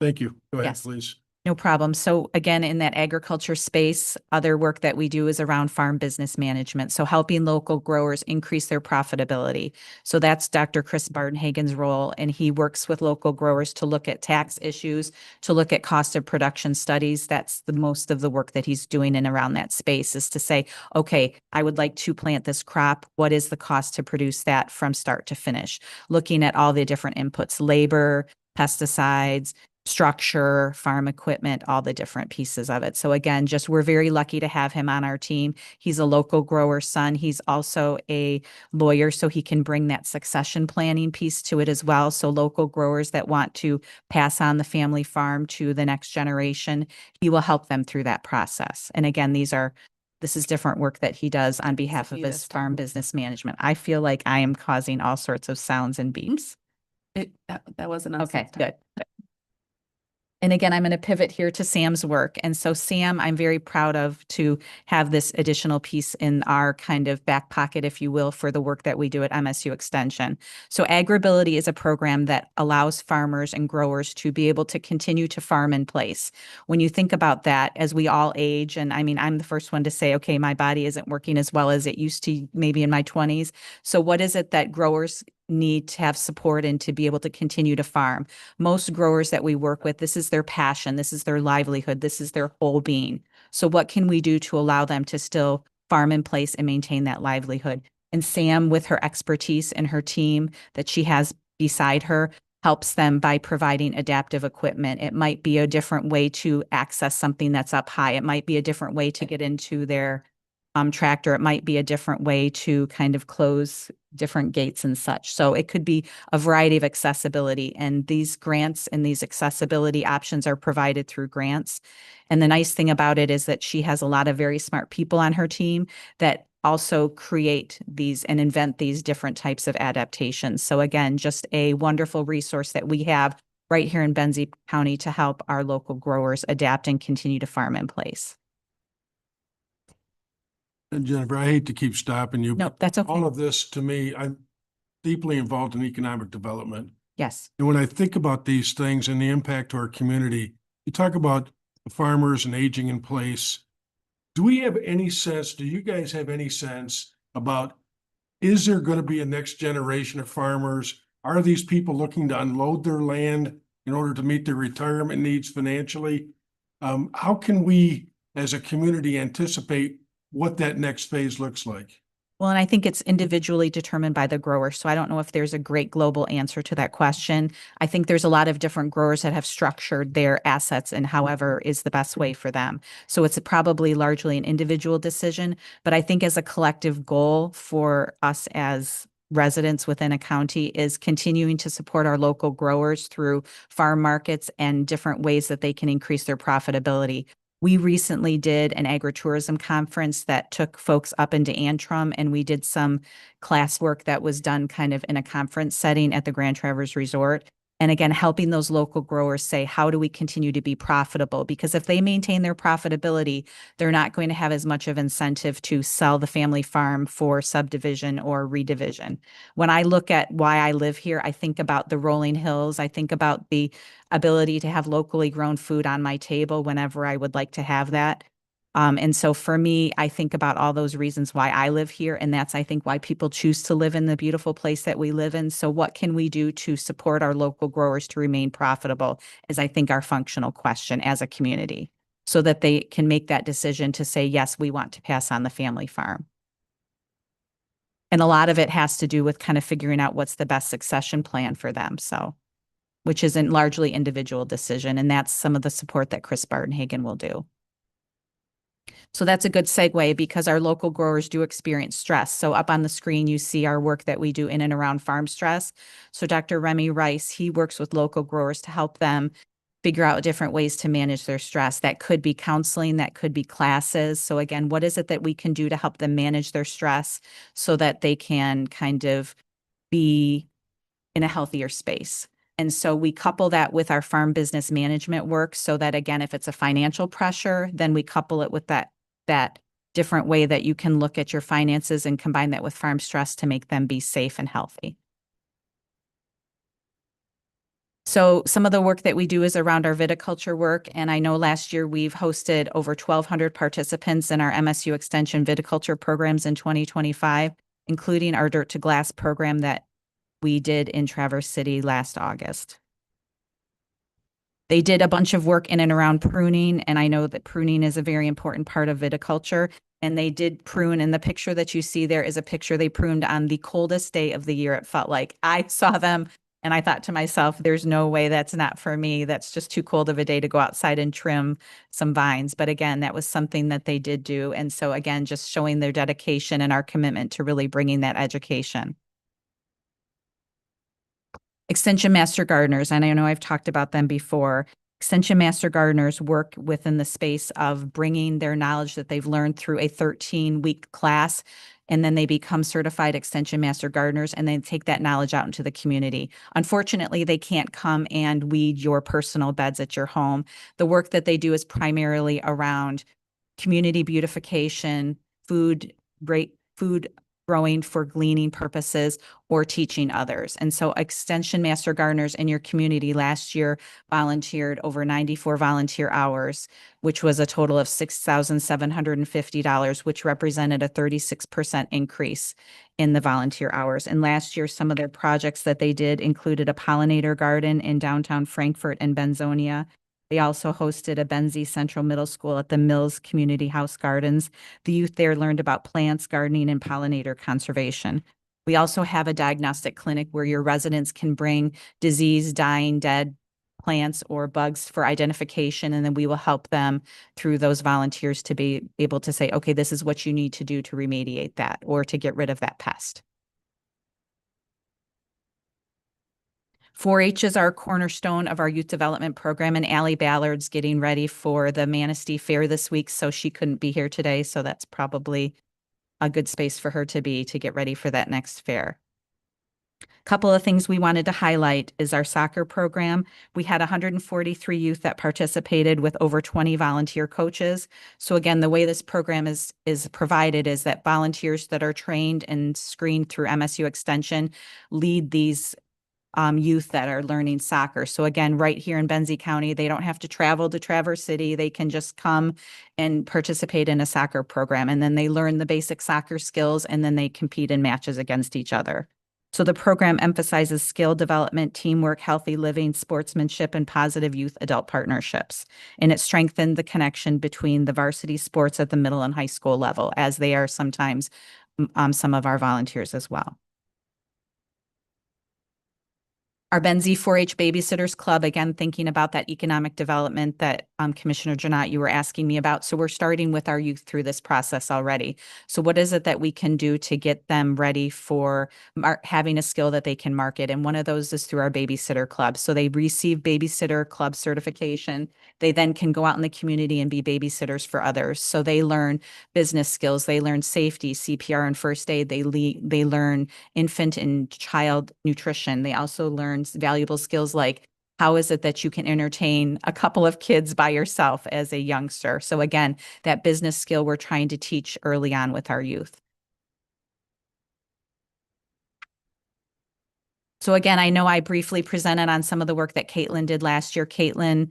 Thank you. Go ahead, Yes. please. No problem. So again, in that agriculture space, other work that we do is around farm business management. So helping local growers increase their profitability. So that's Dr. Chris Bardenhagen's role. And he works with local growers to look at tax issues, to look at cost of production studies. That's the most of the work that he's doing in around that space, is to say, okay, I would like to plant this crop. What is the cost to produce that from start to finish? Looking at all the different inputs, labor, pesticides, structure, farm equipment, all the different pieces of it. So again, just we're very lucky to have him on our team. He's a local grower's son. He's also a lawyer, so he can bring that succession planning piece to it as well. So local growers that want to pass on the family farm to the next generation, he will help them through that process. And again, this is different work that he does on behalf of his farm business management. I feel like I am causing all sorts of sounds and beeps. That wasn't us. Okay, good. And again, I'm going to pivot here to Sam's work. And so Sam, I'm very proud of to have this additional piece in our kind of back pocket, if you will, for the work that we do at MSU Extension. So AgriBility is a program that allows farmers and growers to be able to continue to farm in place. When you think about that, as we all age, and I mean, I'm the first one to say, okay, my body isn't working as well as it used to maybe in my 20s. So what is it that growers need to have support and to be able to continue to farm? Most growers that we work with, this is their passion, this is their livelihood, this is their whole being. So what can we do to allow them to still farm in place and maintain that livelihood? And Sam, with her expertise and her team that she has beside her, helps them by providing adaptive equipment. It might be a different way to access something that's up high. It might be a different way to get into their tractor. It might be a different way to kind of close different gates and such. So it could be a variety of accessibility, and these grants and these accessibility options are provided through grants. And the nice thing about it is that she has a lot of very smart people on her team that also create these and invent these different types of adaptations. So again, just a wonderful resource that we have right here in Benzie County to help our local growers adapt and continue to farm in place. And Jennifer, I hate to keep stopping you. No, but that's okay. all of this, to me, I'm deeply involved in economic development. Yes. And when I think about these things and the impact to our community, you talk about the farmers and aging in place. Do we have any sense, do you guys have any sense about, is there going to be a next generation of farmers? Are these people looking to unload their land in order to meet their retirement needs financially? How can we, as a community, anticipate what that next phase looks like? Well, and I think it's individually determined by the grower. So I don't know if there's a great global answer to that question. I think there's a lot of different growers that have structured their assets and however is the best way for them. So it's probably largely an individual decision, but I think as a collective goal for us as residents within a county is continuing to support our local growers through farm markets and different ways that they can increase their profitability. We recently did an agritourism conference that took folks up into Antrim, and we did some classwork that was done kind of in a conference setting at the Grand Traverse Resort. And again, helping those local growers say, how do we continue to be profitable? Because if they maintain their profitability, they're not going to have as much of incentive to sell the family farm for subdivision or redivision. When I look at why I live here, I think about the rolling hills. I think about the ability to have locally grown food on my table whenever I would like to have that. And so for me, I think about all those reasons why I live here. And that's, I think, why people choose to live in the beautiful place that we live in. So what can we do to support our local growers to remain profitable is, I think, our functional question as a community, so that they can make that decision to say, yes, we want to pass on the family farm. And a lot of it has to do with kind of figuring out what's the best succession plan for them. So, which is a largely individual decision. And that's some of the support that Chris Bardenhagen will do. So that's a good segue, because our local growers do experience stress. So up on the screen, you see our work that we do in and around farm stress. So Dr. Remy Rice, he works with local growers to help them figure out different ways to manage their stress. That could be counseling, that could be classes. So again, what is it that we can do to help them manage their stress so that they can kind of be in a healthier space? And so we couple that with our farm business management work so that, again, if it's a financial pressure, then we couple it with that different way that you can look at your finances and combine that with farm stress to make them be safe and healthy. So some of the work that we do is around our viticulture work. And I know last year we've hosted over 1,200 participants in our MSU Extension viticulture programs in 2025, including our Dirt to Glass program that we did in Traverse City last August. They did a bunch of work in and around pruning, and I know that pruning is a very important part of viticulture. And they did prune, and the picture that you see there is a picture they pruned on the coldest day of the year. It felt like I saw them and I thought to myself, there's no way that's not for me. That's just too cold of a day to go outside and trim some vines. But again, that was something that they did do. And so again, just showing their dedication and our commitment to really bringing that education. Extension Master Gardeners, and I know I've talked about them before. Extension Master Gardeners work within the space of bringing their knowledge that they've learned through a 13-week class, and then they become certified Extension Master Gardeners, and then take that knowledge out into the community. Unfortunately, they can't come and weed your personal beds at your home. The work that they do is primarily around community beautification, food growing for gleaning purposes, or teaching others. And so Extension Master Gardeners in your community last year volunteered over 94 volunteer hours, which was a total of $6,750, which represented a 36% increase in the volunteer hours. And last year, some of their projects that they did included a pollinator garden in downtown Frankfort and Benzonia. They also hosted a Benzie Central Middle School at the Mills Community House Gardens. The youth there learned about plants, gardening, and pollinator conservation. We also have a diagnostic clinic where your residents can bring diseased, dying, dead plants or bugs for identification, and then we will help them through those volunteers to be able to say, okay, this is what you need to do to remediate that or to get rid of that pest. 4-H is our cornerstone of our youth development program, and Allie Ballard's getting ready for the Manistee Fair this week, so she couldn't be here today. So that's probably a good space for her to be to get ready for that next fair. A couple of things we wanted to highlight is our soccer program. We had 143 youth that participated with over 20 volunteer coaches. So again, the way this program is provided is that volunteers that are trained and screened through MSU Extension lead these youth that are learning soccer. So again, right here in Benzie County, they don't have to travel to Traverse City. They can just come and participate in a soccer program. And then they learn the basic soccer skills, and then they compete in matches against each other. So the program emphasizes skill development, teamwork, healthy living, sportsmanship, and positive youth adult partnerships. And it strengthened the connection between the varsity sports at the middle and high school level, as they are sometimes some of our volunteers as well. Our Benzie 4-H Babysitters Club, again, thinking about that economic development that Commissioner Janot, you were asking me about. So we're starting with our youth through this process already. So what is it that we can do to get them ready for having a skill that they can market? And one of those is through our Babysitter Club. So they receive Babysitter Club certification. They then can go out in the community and be babysitters for others. So they learn business skills, they learn safety, CPR and first aid, they learn infant and child nutrition. They also learn valuable skills like how is it that you can entertain a couple of kids by yourself as a youngster? So again, that business skill we're trying to teach early on with our youth. So again, I know I briefly presented on some of the work that Caitlin did last year. Caitlin,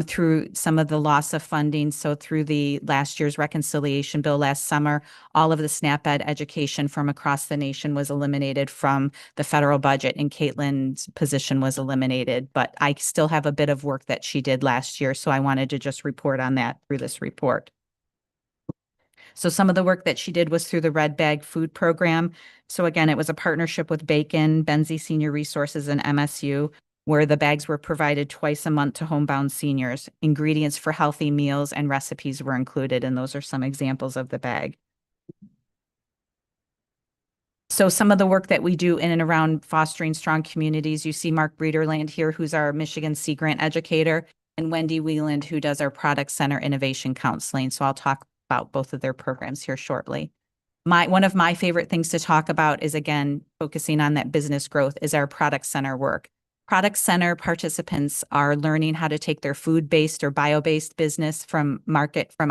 through some of the loss of funding, so through the last year's reconciliation bill last summer, all of the SNAP Ed education from across the nation was eliminated from the federal budget, and Caitlin's position was eliminated. But I still have a bit of work that she did last year, so I wanted to just report on that through this report. So some of the work that she did was through the Red Bag Food Program. So again, it was a partnership with Bacon, Benzie Senior Resources, and MSU, where the bags were provided twice a month to homebound seniors. Ingredients for healthy meals and recipes were included, and those are some examples of the bag. So some of the work that we do in and around fostering strong communities, you see Mark Breederland here, who's our Michigan Sea Grant educator. and Wendy Wieland, who does our Product Center Innovation Counseling. So I'll talk about both of their programs here shortly. One of my favorite things to talk about is, again, focusing on that business growth, is our Product Center work. Product Center participants are learning how to take their food-based or bio-based business from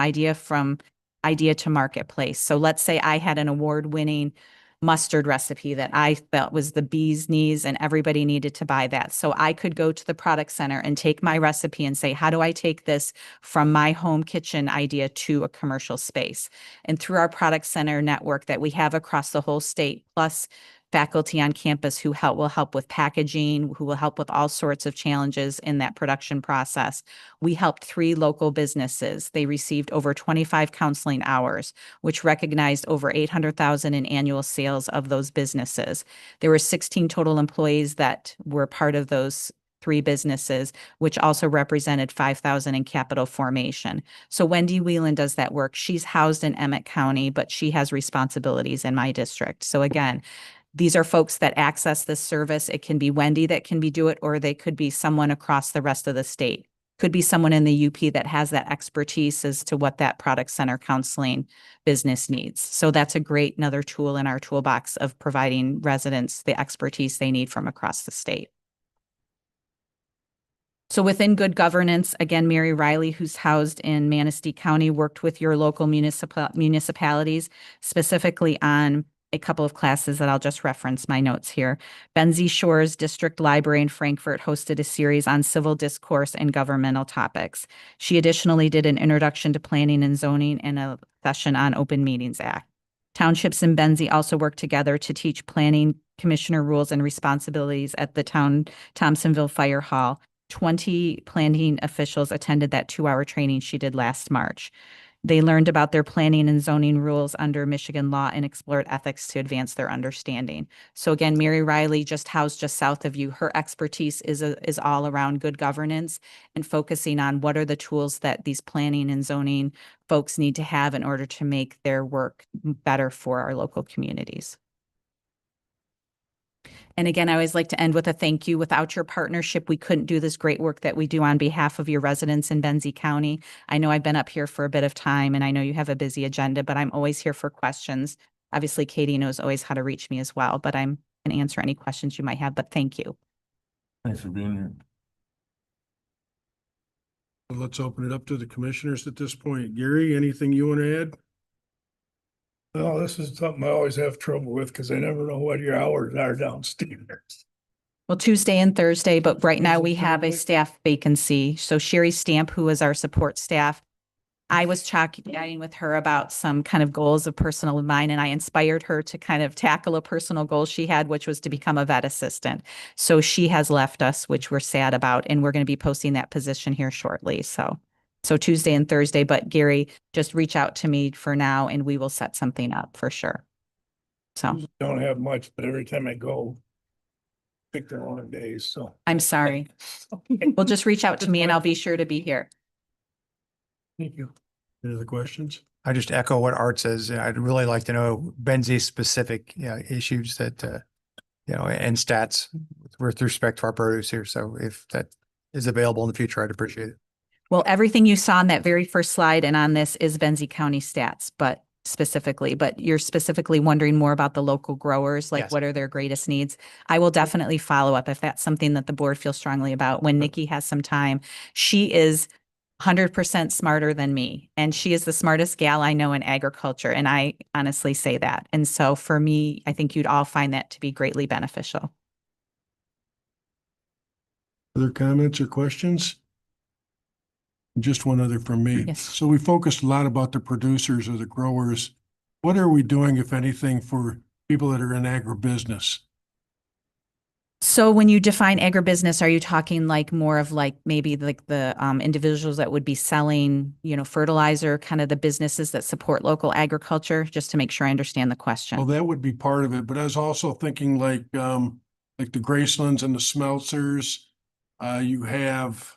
idea to marketplace. So let's say I had an award-winning mustard recipe that I felt was the bee's knees and everybody needed to buy that. So I could go to the Product Center and take my recipe and say, how do I take this from my home kitchen idea to a commercial space? And through our Product Center network that we have across the whole state, plus faculty on campus who will help with packaging, who will help with all sorts of challenges in that production process. We helped 3 local businesses. They received over 25 counseling hours, which recognized over 800,000 in annual sales of those businesses. There were 16 total employees that were part of those 3 businesses, which also represented 5,000 in capital formation. So Wendy Wieland does that work. She's housed in Emmett County, but she has responsibilities in my district. So again, these are folks that access this service. It can be Wendy that can do it, or they could be someone across the rest of the state. Could be someone in the UP that has that expertise as to what that Product Center counseling business needs. So that's another tool in our toolbox of providing residents the expertise they need from across the state. So within good governance, again, Mary Riley, who's housed in Manistee County, worked with your local municipalities, specifically on a couple of classes that I'll just reference my notes here. Benzie Shores District Library in Frankfort hosted a series on civil discourse and governmental topics. She additionally did an introduction to planning and zoning and a session on Open Meetings Act. Townships in Benzie also worked together to teach planning commissioner rules and responsibilities at the Thompsonville Fire Hall. 20 planning officials attended that 2-hour training she did last March. They learned about their planning and zoning rules under Michigan law and explored ethics to advance their understanding. So again, Mary Riley, just housed just south of you, her expertise is all around good governance and focusing on what are the tools that these planning and zoning folks need to have in order to make their work better for our local communities. And again, I always like to end with a thank you. Without your partnership, we couldn't do this great work that we do on behalf of your residents in Benzie County. I know I've been up here for a bit of time and I know you have a busy agenda, but I'm always here for questions. Obviously, Katie knows always how to reach me as well, but I'm going to answer any questions you might have, but thank you. Thanks for being here. Let's open it up to the commissioners at this point. Gary, anything you want to add? Well, this is something I always have trouble with because I never know what your hours are downstairs. Well, Tuesday and Thursday, but right now we have a staff vacancy. So Sherry Stamp, who is our support staff, I was chatting with her about some kind of goals of personal of mine, and I inspired her to kind of tackle a personal goal she had, which was to become a vet assistant. So she has left us, which we're sad about, and we're going to be posting that position here shortly. So Tuesday and Thursday, but Gary, just reach out to me for now and we will set something up for sure. So Don't have much, but every time I go, pick the wrong days, so. I'm sorry. Well, just reach out to me and I'll be sure to be here. Thank you. Any other questions? I just echo what Art says. I'd really like to know Benzie specific, issues that, and stats with respect to our produce here. So if that is available in the future, I'd appreciate it. Well, everything you saw on that very first slide and on this is Benzie County stats, but you're specifically wondering more about the local growers, like Yes. what are their greatest needs? I will definitely follow up if that's something that the board feels strongly about. When Nikki has some time, she is 100% smarter than me, and she is the smartest gal I know in agriculture. And I honestly say that. And so for me, I think you'd all find that to be greatly beneficial. Other comments or questions? Just one other from me. Yes. So we focused a lot about the producers or the growers. What are we doing, if anything, for people that are in agribusiness? So when you define agribusiness, are you talking like more of like maybe like the individuals that would be selling, fertilizer, kind of the businesses that support local agriculture, just to make sure I understand the question? Well, that would be part of it, but I was also thinking like the Gracelands and the Smeltzers. You have,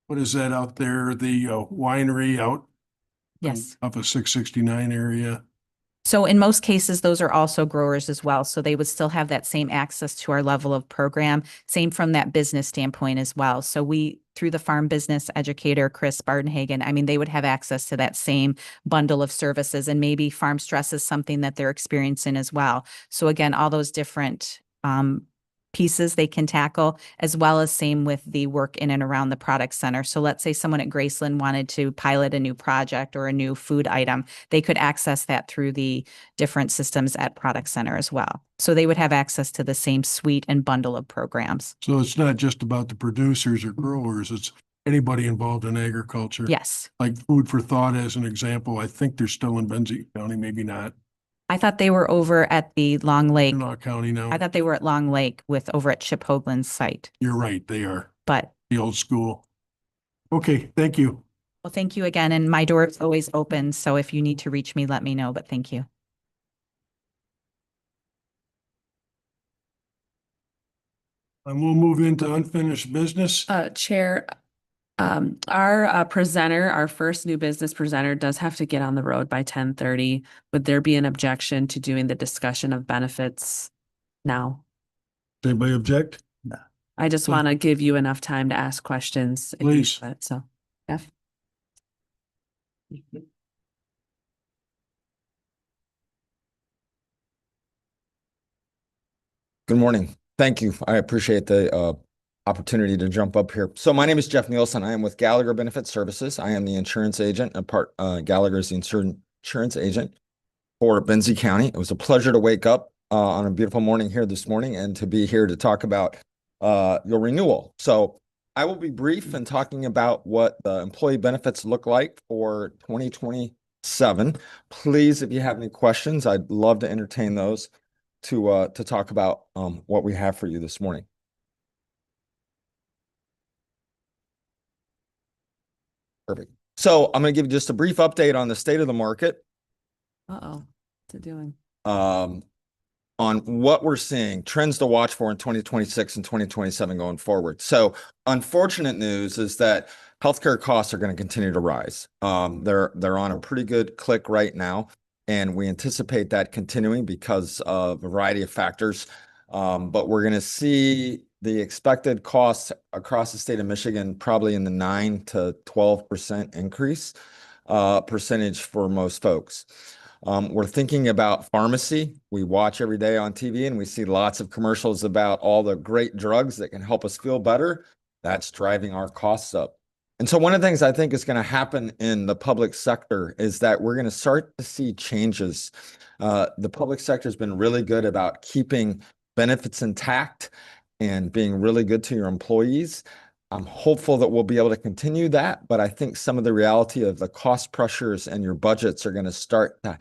what is that out there? The winery out Yes. of a 669 area. So in most cases, those are also growers as well. So they would still have that same access to our level of program, same from that business standpoint as well. So we, through the farm business educator, Chris Bardenhagen, I mean, they would have access to that same bundle of services, and maybe farm stress is something that they're experiencing as well. So again, all those different pieces they can tackle, as well as same with the work in and around the product center. So let's say someone at Graceland wanted to pilot a new project or a new food item, they could access that through the different systems at product center as well. So they would have access to the same suite and bundle of programs. So it's not just about the producers or growers, it's anybody involved in agriculture. Yes. Like Food for Thought as an example, I think they're still in Benzie County, maybe not. I thought they were over at the Long Lake. Kinloch County now. I thought they were at Long Lake with over at Chip Hoagland's site, You're right, they are, but the old school. Okay, thank you. well, thank you again. And my door is always open. So if you need to reach me, let me know, but thank you. And we'll move into unfinished business. Chair, our presenter, our first new business presenter does have to get on the road by 10:30. Would there be an objection to doing the discussion of benefits now? Does anybody object? I just Please. want to give you enough time to ask questions. if you Please. want, So, Jeff. Good morning. Thank you. I appreciate the opportunity to jump up here. So my name is Jeff Nielsen. I am with Gallagher Benefit Services. I am the insurance agent. Gallagher is the insurance agent for Benzie County. It was a pleasure to wake up on a beautiful morning here this morning and to be here to talk about your renewal. So I will be brief in talking about what the employee benefits look like for 2027. Please, if you have any questions, I'd love to entertain those to talk about what we have for you this morning. Perfect. So I'm going to give you just a brief update on the state of the market. What's it doing? On what we're seeing, trends to watch for in 2026 and 2027 going forward. So unfortunate news is that healthcare costs are going to continue to rise. They're on a pretty good click right now, and we anticipate that continuing because of a variety of factors. But we're going to see the expected costs across the state of Michigan probably in the 9 to 12% increase percentage for most folks. We're thinking about pharmacy. We watch every day on TV and we see lots of commercials about all the great drugs that can help us feel better. That's driving our costs up. And so one of the things I think is going to happen in the public sector is that we're going to start to see changes. The public sector has been really good about keeping benefits intact and being really good to your employees. I'm hopeful that we'll be able to continue that, but I think some of the reality of the cost pressures and your budgets are going to start to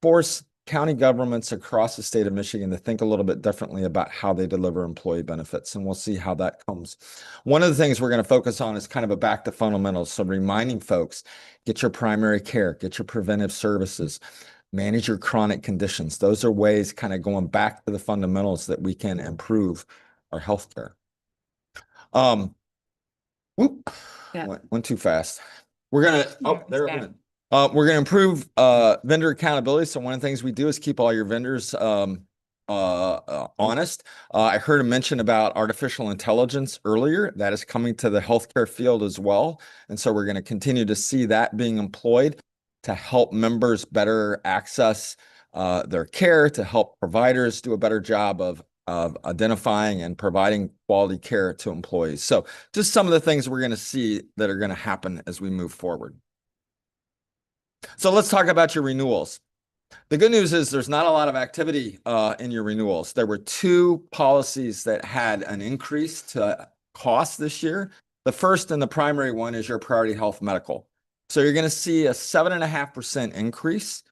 force county governments across the state of Michigan to think a little bit differently about how they deliver employee benefits, and we'll see how that comes. One of the things we're going to focus on is kind of a back to fundamentals. So reminding folks, get your primary care, get your preventive services, manage your chronic conditions. Those are ways kind of going back to the fundamentals that we can improve our healthcare. Went too fast. We're gonna we're gonna improve vendor accountability. So one of the things we do is keep all your vendors honest. I heard a mention about artificial intelligence earlier. That is coming to the healthcare field as well, and so we're going to continue to see that being employed to help members better access their care, to help providers do a better job of identifying and providing quality care to employees. So just some of the things we're going to see that are going to happen as we move forward. So let's talk about your renewals. The good news is there's not a lot of activity in your renewals. There were 2 policies that had an increase to cost this year. The first and the primary one is your Priority Health Medical. So you're going to see a 7.5% increase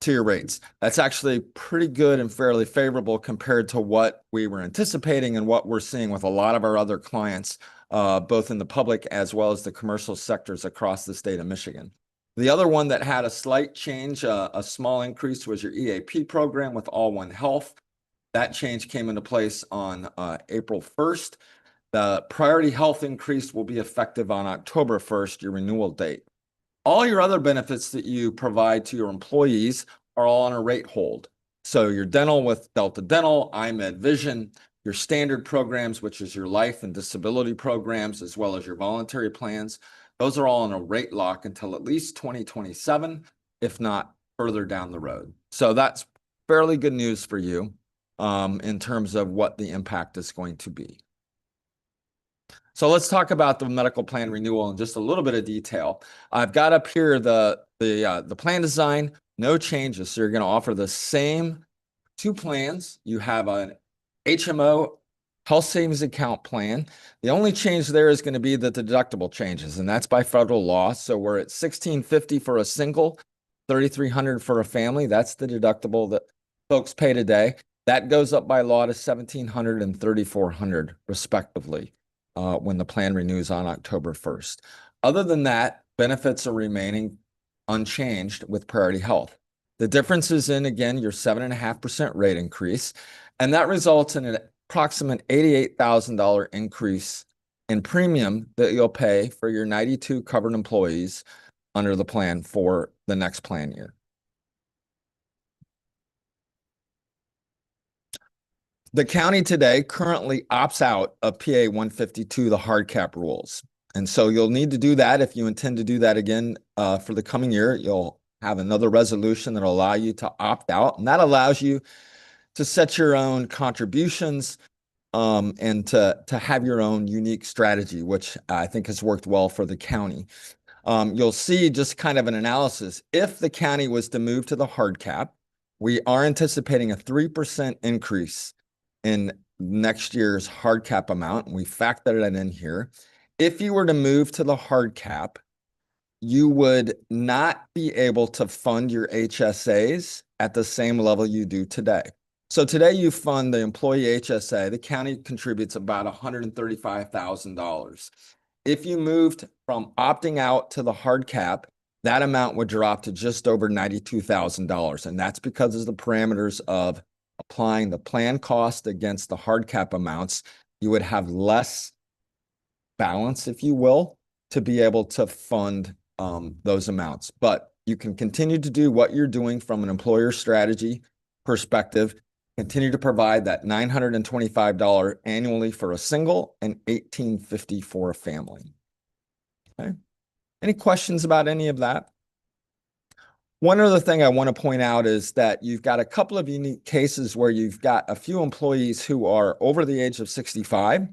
to your rates. That's actually pretty good and fairly favorable compared to what we were anticipating and what we're seeing with a lot of our other clients, both in the public as well as the commercial sectors across the state of Michigan. The other one that had a slight change, a small increase, was your EAP program with All One Health. That change came into place on April 1st. The Priority Health increase will be effective on October 1st, your renewal date. All your other benefits that you provide to your employees are all on a rate hold. So your dental with Delta Dental, iMed Vision, your standard programs, which is your life and disability programs, as well as your voluntary plans, those are all on a rate lock until at least 2027, if not further down the road. So that's fairly good news for you in terms of what the impact is going to be. So let's talk about the medical plan renewal in just a little bit of detail. I've got up here the plan design, no changes. So you're going to offer the same two plans. You have an HMO health savings account plan. The only change there is going to be the deductible changes, and that's by federal law. So we're at $1,650 for a single, $3,300 for a family. That's the deductible that folks pay today. That goes up by law to $1,700 and $3,400 respectively when the plan renews on October 1st. Other than that, benefits are remaining unchanged with Priority Health. The difference is in, again, your 7.5% rate increase, and that results in an approximate $88,000 increase in premium that you'll pay for your 92 covered employees under the plan for the next plan year. The county today currently opts out of PA 152, the hard cap rules. And so you'll need to do that if you intend to do that again for the coming year. You'll have another resolution that will allow you to opt out. And that allows you to set your own contributions and to have your own unique strategy, which I think has worked well for the county. You'll see just kind of an analysis. If the county was to move to the hard cap, we are anticipating a 3% increase in next year's hard cap amount. And we factored it in here. If you were to move to the hard cap, you would not be able to fund your HSAs at the same level you do today. So today you fund the employee HSA, the county contributes about $135,000. If you moved from opting out to the hard cap, that amount would drop to just over $92,000. And that's because of the parameters of applying the plan cost against the hard cap amounts. You would have less balance, if you will, to be able to fund those amounts. But you can continue to do what you're doing from an employer strategy perspective, continue to provide that $925 annually for a single and $1,850 for a family. Okay. Any questions about any of that? One other thing I want to point out is that you've got a couple of unique cases where you've got a few employees who are over the age of 65.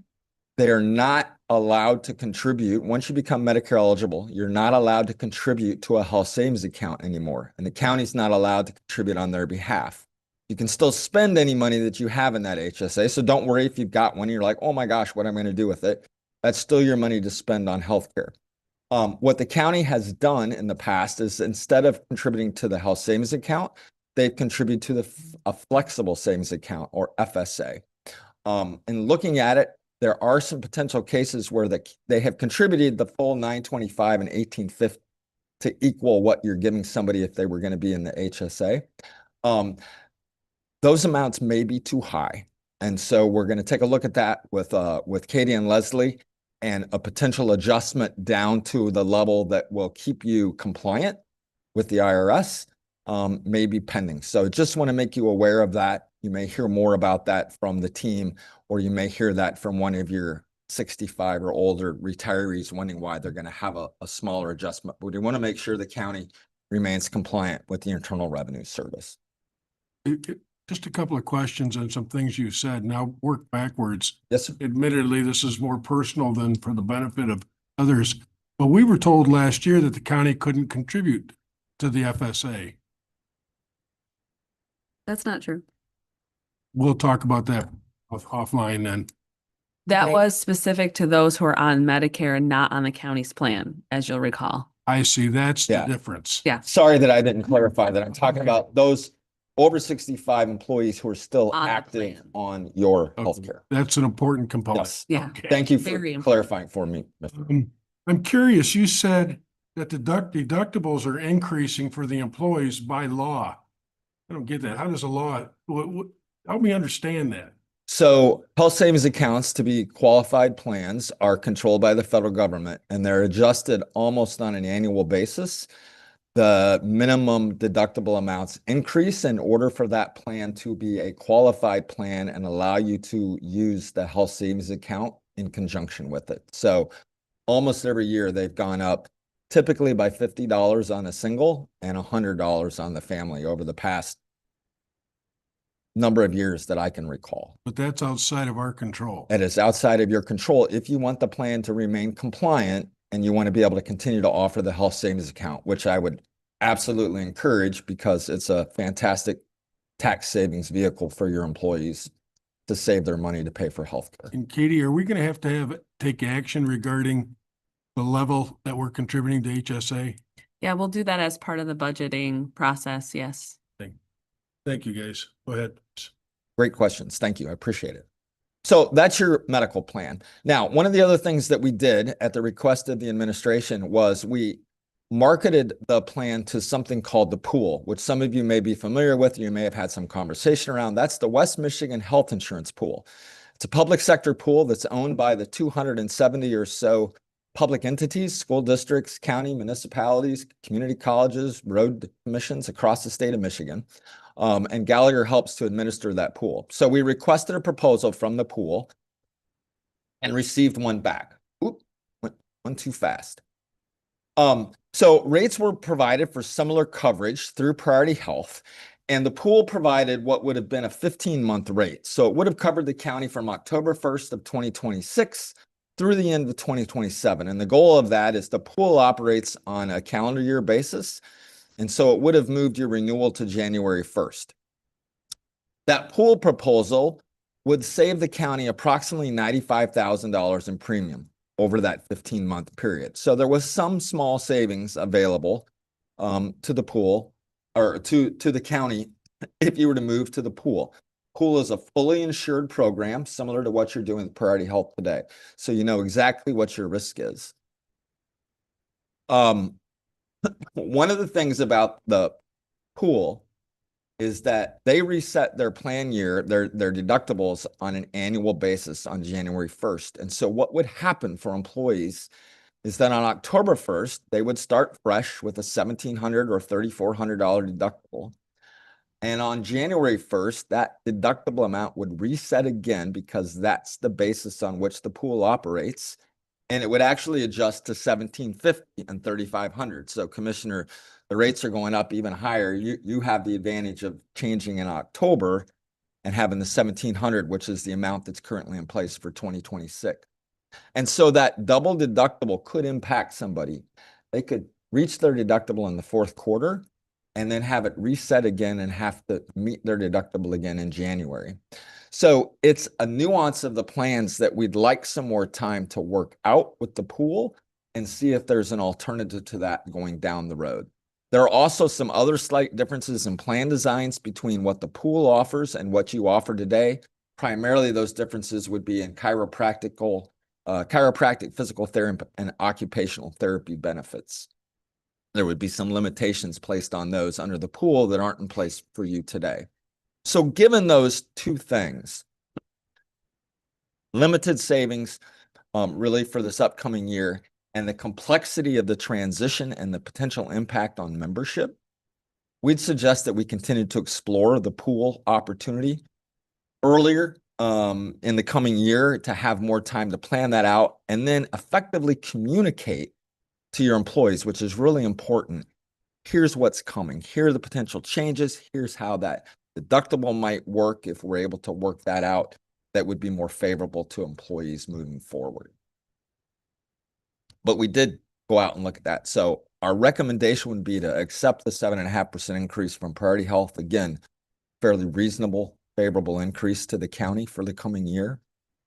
They are not allowed to contribute. Once you become Medicare eligible, you're not allowed to contribute to a health savings account anymore. And the county's not allowed to contribute on their behalf. You can still spend any money that you have in that HSA. So don't worry if you've got one, you're like, oh my gosh, what am I going to do with it? That's still your money to spend on healthcare. What the county has done in the past is instead of contributing to the health savings account, they've contributed to a flexible savings account or FSA. And looking at it, there are some potential cases where they have contributed the full $925 and $1,850 to equal what you're giving somebody if they were going to be in the HSA. Those amounts may be too high. And so we're going to take a look at that with Katie and Leslie, and a potential adjustment down to the level that will keep you compliant with the IRS may be pending. So just want to make you aware of that. You may hear more about that from the team, or you may hear that from one of your 65 or older retirees wondering why they're going to have a smaller adjustment. But we want to make sure the county remains compliant with the Internal Revenue Service. Just a couple of questions on some things you said. Now work backwards. Yes, sir. Admittedly, this is more personal than for the benefit of others. But we were told last year that the county couldn't contribute to the FSA. That's not true. We'll talk about that offline then. That Right. was specific to those who are on Medicare and not on the county's plan, as you'll recall. I see. That's the Yeah. difference. Yeah. Sorry that I didn't clarify that. I'm talking about those over 65 employees who are still On the active plan. on your Okay. healthcare. That's an important component. Yes. Yeah. Okay. Thank you for Very important. clarifying for me. Mr. I'm curious, you said that the deductibles are increasing for the employees by law. I don't get that. How does a law, help me understand that? So health savings accounts, to be qualified plans, are controlled by the federal government, and they're adjusted almost on an annual basis. the minimum deductible amounts increase in order for that plan to be a qualified plan and allow you to use the health savings account in conjunction with it. So almost every year they've gone up, typically by $50 on a single and $100 on the family over the past number of years that I can recall. But that's outside of our control. It is outside of your control if you want the plan to remain compliant and you want to be able to continue to offer the health savings account, which I would absolutely encourage because it's a fantastic tax savings vehicle for your employees to save their money to pay for healthcare. And Katie, are we gonna have to take action regarding the level that we're contributing to HSA? Yeah, we'll do that as part of the budgeting process. Yes. Thank you, guys. Go ahead. Great questions. Thank you. I appreciate it. So that's your medical plan. Now, one of the other things that we did at the request of the administration was we marketed the plan to something called the pool, which some of you may be familiar with. You may have had some conversation around. That's the West Michigan Health Insurance Pool. It's a public sector pool that's owned by the 270 or so public entities, school districts, county, municipalities, community colleges, road commissions across the state of Michigan. And Gallagher helps to administer that pool. So we requested a proposal from the pool and received one back. Oop, went too fast. So rates were provided for similar coverage through Priority Health, and the pool provided what would have been a 15-month rate. So it would have covered the county from October 1st of 2026 through the end of 2027. And the goal of that is the pool operates on a calendar year basis. And so it would have moved your renewal to January 1st. That pool proposal would save the county approximately $95,000 in premium over that 15-month period. So there was some small savings available to the pool or to the county if you were to move to the pool. Pool is a fully insured program, similar to what you're doing with Priority Health today. So you know exactly what your risk is. One of the things about the pool is that they reset their plan year, their deductibles on an annual basis on January 1st. And so what would happen for employees is that on October 1st, they would start fresh with a $1,700 or $3,400 deductible. And on January 1st, that deductible amount would reset again because that's the basis on which the pool operates. And it would actually adjust to $1,750 and $3,500. So Commissioner, the rates are going up even higher. You have the advantage of changing in October and having the $1,700, which is the amount that's currently in place for 2026. And so that double deductible could impact somebody. They could reach their deductible in the fourth quarter and then have it reset again and have to meet their deductible again in January. So it's a nuance of the plans that we'd like some more time to work out with the pool and see if there's an alternative to that going down the road. There are also some other slight differences in plan designs between what the pool offers and what you offer today. Primarily, those differences would be in chiropractic, physical therapy, and occupational therapy benefits. There would be some limitations placed on those under the pool that aren't in place for you today. So given those two things, limited savings really for this upcoming year and the complexity of the transition and the potential impact on membership, we'd suggest that we continue to explore the pool opportunity earlier in the coming year to have more time to plan that out and then effectively communicate to your employees, which is really important. Here's what's coming. Here are the potential changes. Here's how that deductible might work if we're able to work that out. That would be more favorable to employees moving forward. But we did go out and look at that. So our recommendation would be to accept the 7.5% increase from Priority Health. Again, fairly reasonable, favorable increase to the county for the coming year.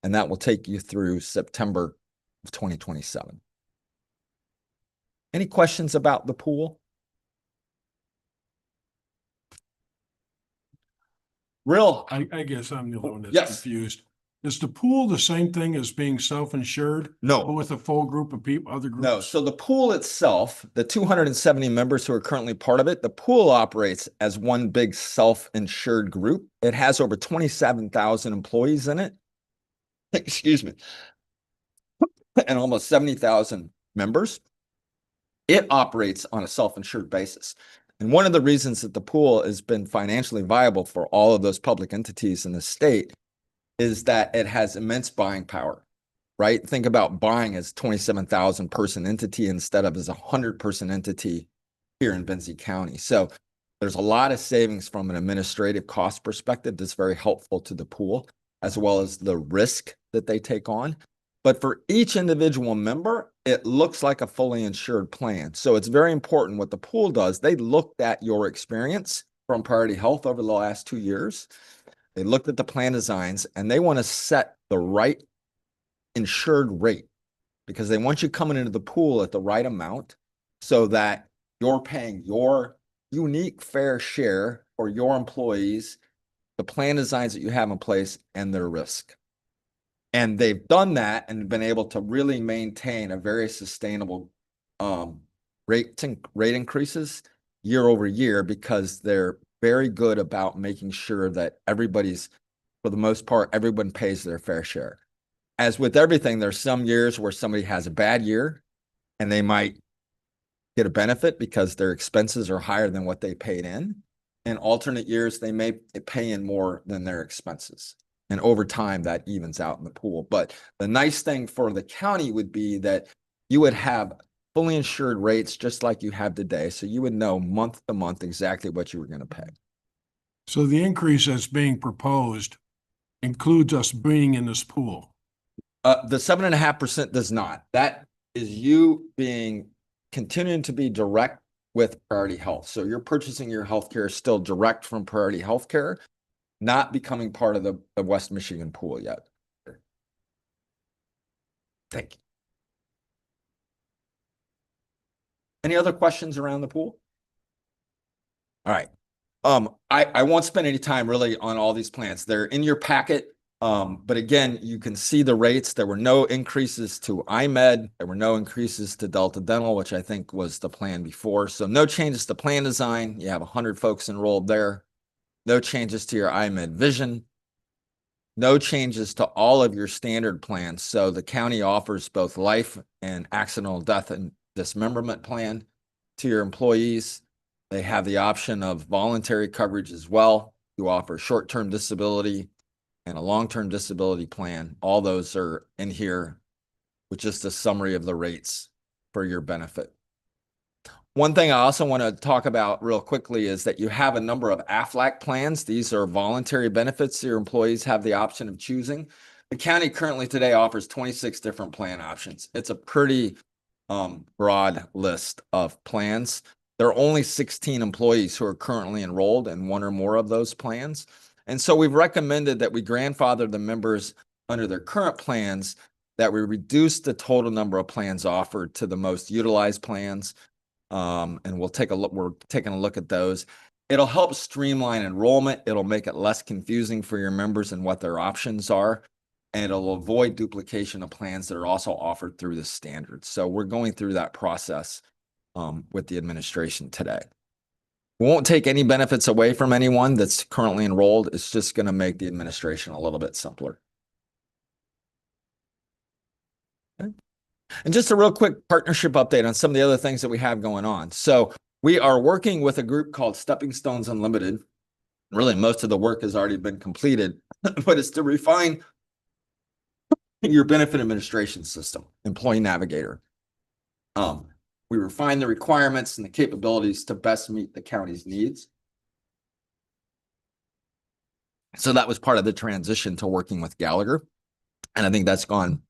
And that will take you through September of 2027. Any questions about the pool? I guess I'm the one that's confused. Is the pool the same thing as being self-insured? No. But with a full group of people, other groups? No. So the pool itself, the 270 members who are currently part of it, the pool operates as one big self-insured group. It has over 27,000 employees in it. Excuse me. And almost 70,000 members. it operates on a self-insured basis. And one of the reasons that the pool has been financially viable for all of those public entities in the state is that it has immense buying power, right? Think about buying as 27,000 person entity instead of as a 100-person entity here in Benzie County. So there's a lot of savings from an administrative cost perspective that's very helpful to the pool, as well as the risk that they take on. But for each individual member, it looks like a fully insured plan. So it's very important what the pool does. They looked at your experience from Priority Health over the last 2 years. They looked at the plan designs and they want to set the right insured rate because they want you coming into the pool at the right amount so that you're paying your unique fair share for your employees, the plan designs that you have in place, and their risk. And they've done that and been able to really maintain a very sustainable rate increases year over year because they're very good about making sure that everybody's, for the most part, everyone pays their fair share. As with everything, there's some years where somebody has a bad year and they might get a benefit because their expenses are higher than what they paid in. In alternate years, they may pay in more than their expenses. And over time, that evens out in the pool. But the nice thing for the county would be that you would have fully insured rates just like you have today. So you would know month to month exactly what you were going to pay. So the increase that's being proposed includes us being in this pool. The 7.5% does not. That is you continuing to be direct with Priority Health. So you're purchasing your healthcare still direct from Priority Healthcare, not becoming part of the West Michigan pool yet. Thank you. Any other questions around the pool? All right. I won't spend any time really on all these plans. They're in your packet. But again, you can see the rates. There were no increases to IMED. There were no increases to Delta Dental, which I think was the plan before. So no changes to plan design. You have 100 folks enrolled there. No changes to your IMED vision. No changes to all of your standard plans. So the county offers both life and accidental death and dismemberment plan to your employees. They have the option of voluntary coverage as well. You offer short-term disability and a long-term disability plan. All those are in here with just a summary of the rates for your benefit. One thing I also want to talk about real quickly is that you have a number of AFLAC plans. These are voluntary benefits your employees have the option of choosing. The county currently today offers 26 different plan options. It's a pretty broad list of plans. There are only 16 employees who are currently enrolled in one or more of those plans. And so we've recommended that we grandfather the members under their current plans, that we reduce the total number of plans offered to the most utilized plans. And we're taking a look at those. It'll help streamline enrollment. It'll make it less confusing for your members and what their options are. And it'll avoid duplication of plans that are also offered through the standards. So we're going through that process with the administration today. We won't take any benefits away from anyone that's currently enrolled. It's just going to make the administration a little bit simpler. Okay. And just a real quick partnership update on some of the other things that we have going on. So we are working with a group called Stepping Stones Unlimited. Really, most of the work has already been completed, but it's to refine your benefit administration system, Employee Navigator. We refine the requirements and the capabilities to best meet the county's needs. So that was part of the transition to working with Gallagher. And I think that's gone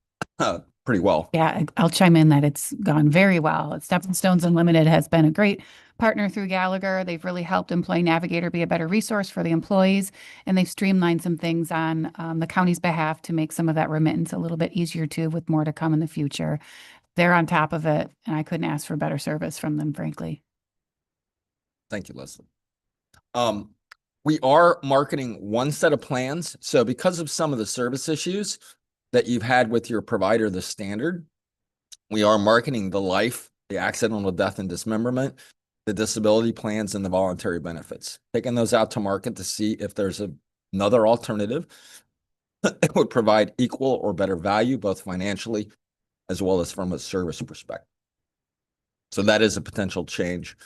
pretty well. Yeah, I'll chime in that it's gone very well. Stepping Stones Unlimited has been a great partner through Gallagher. They've really helped Employee Navigator be a better resource for the employees, and they've streamlined some things on the county's behalf to make some of that remittance a little bit easier too, with more to come in the future. They're on top of it, and I couldn't ask for better service from them, frankly. Thank you, Leslie. We are marketing one set of plans. So because of some of the service issues that you've had with your provider, the standard, we are marketing the life, the accidental death and dismemberment, the disability plans, and the voluntary benefits. Taking those out to market to see if there's another alternative that would provide equal or better value, both financially as well as from a service perspective. So that is a potential change.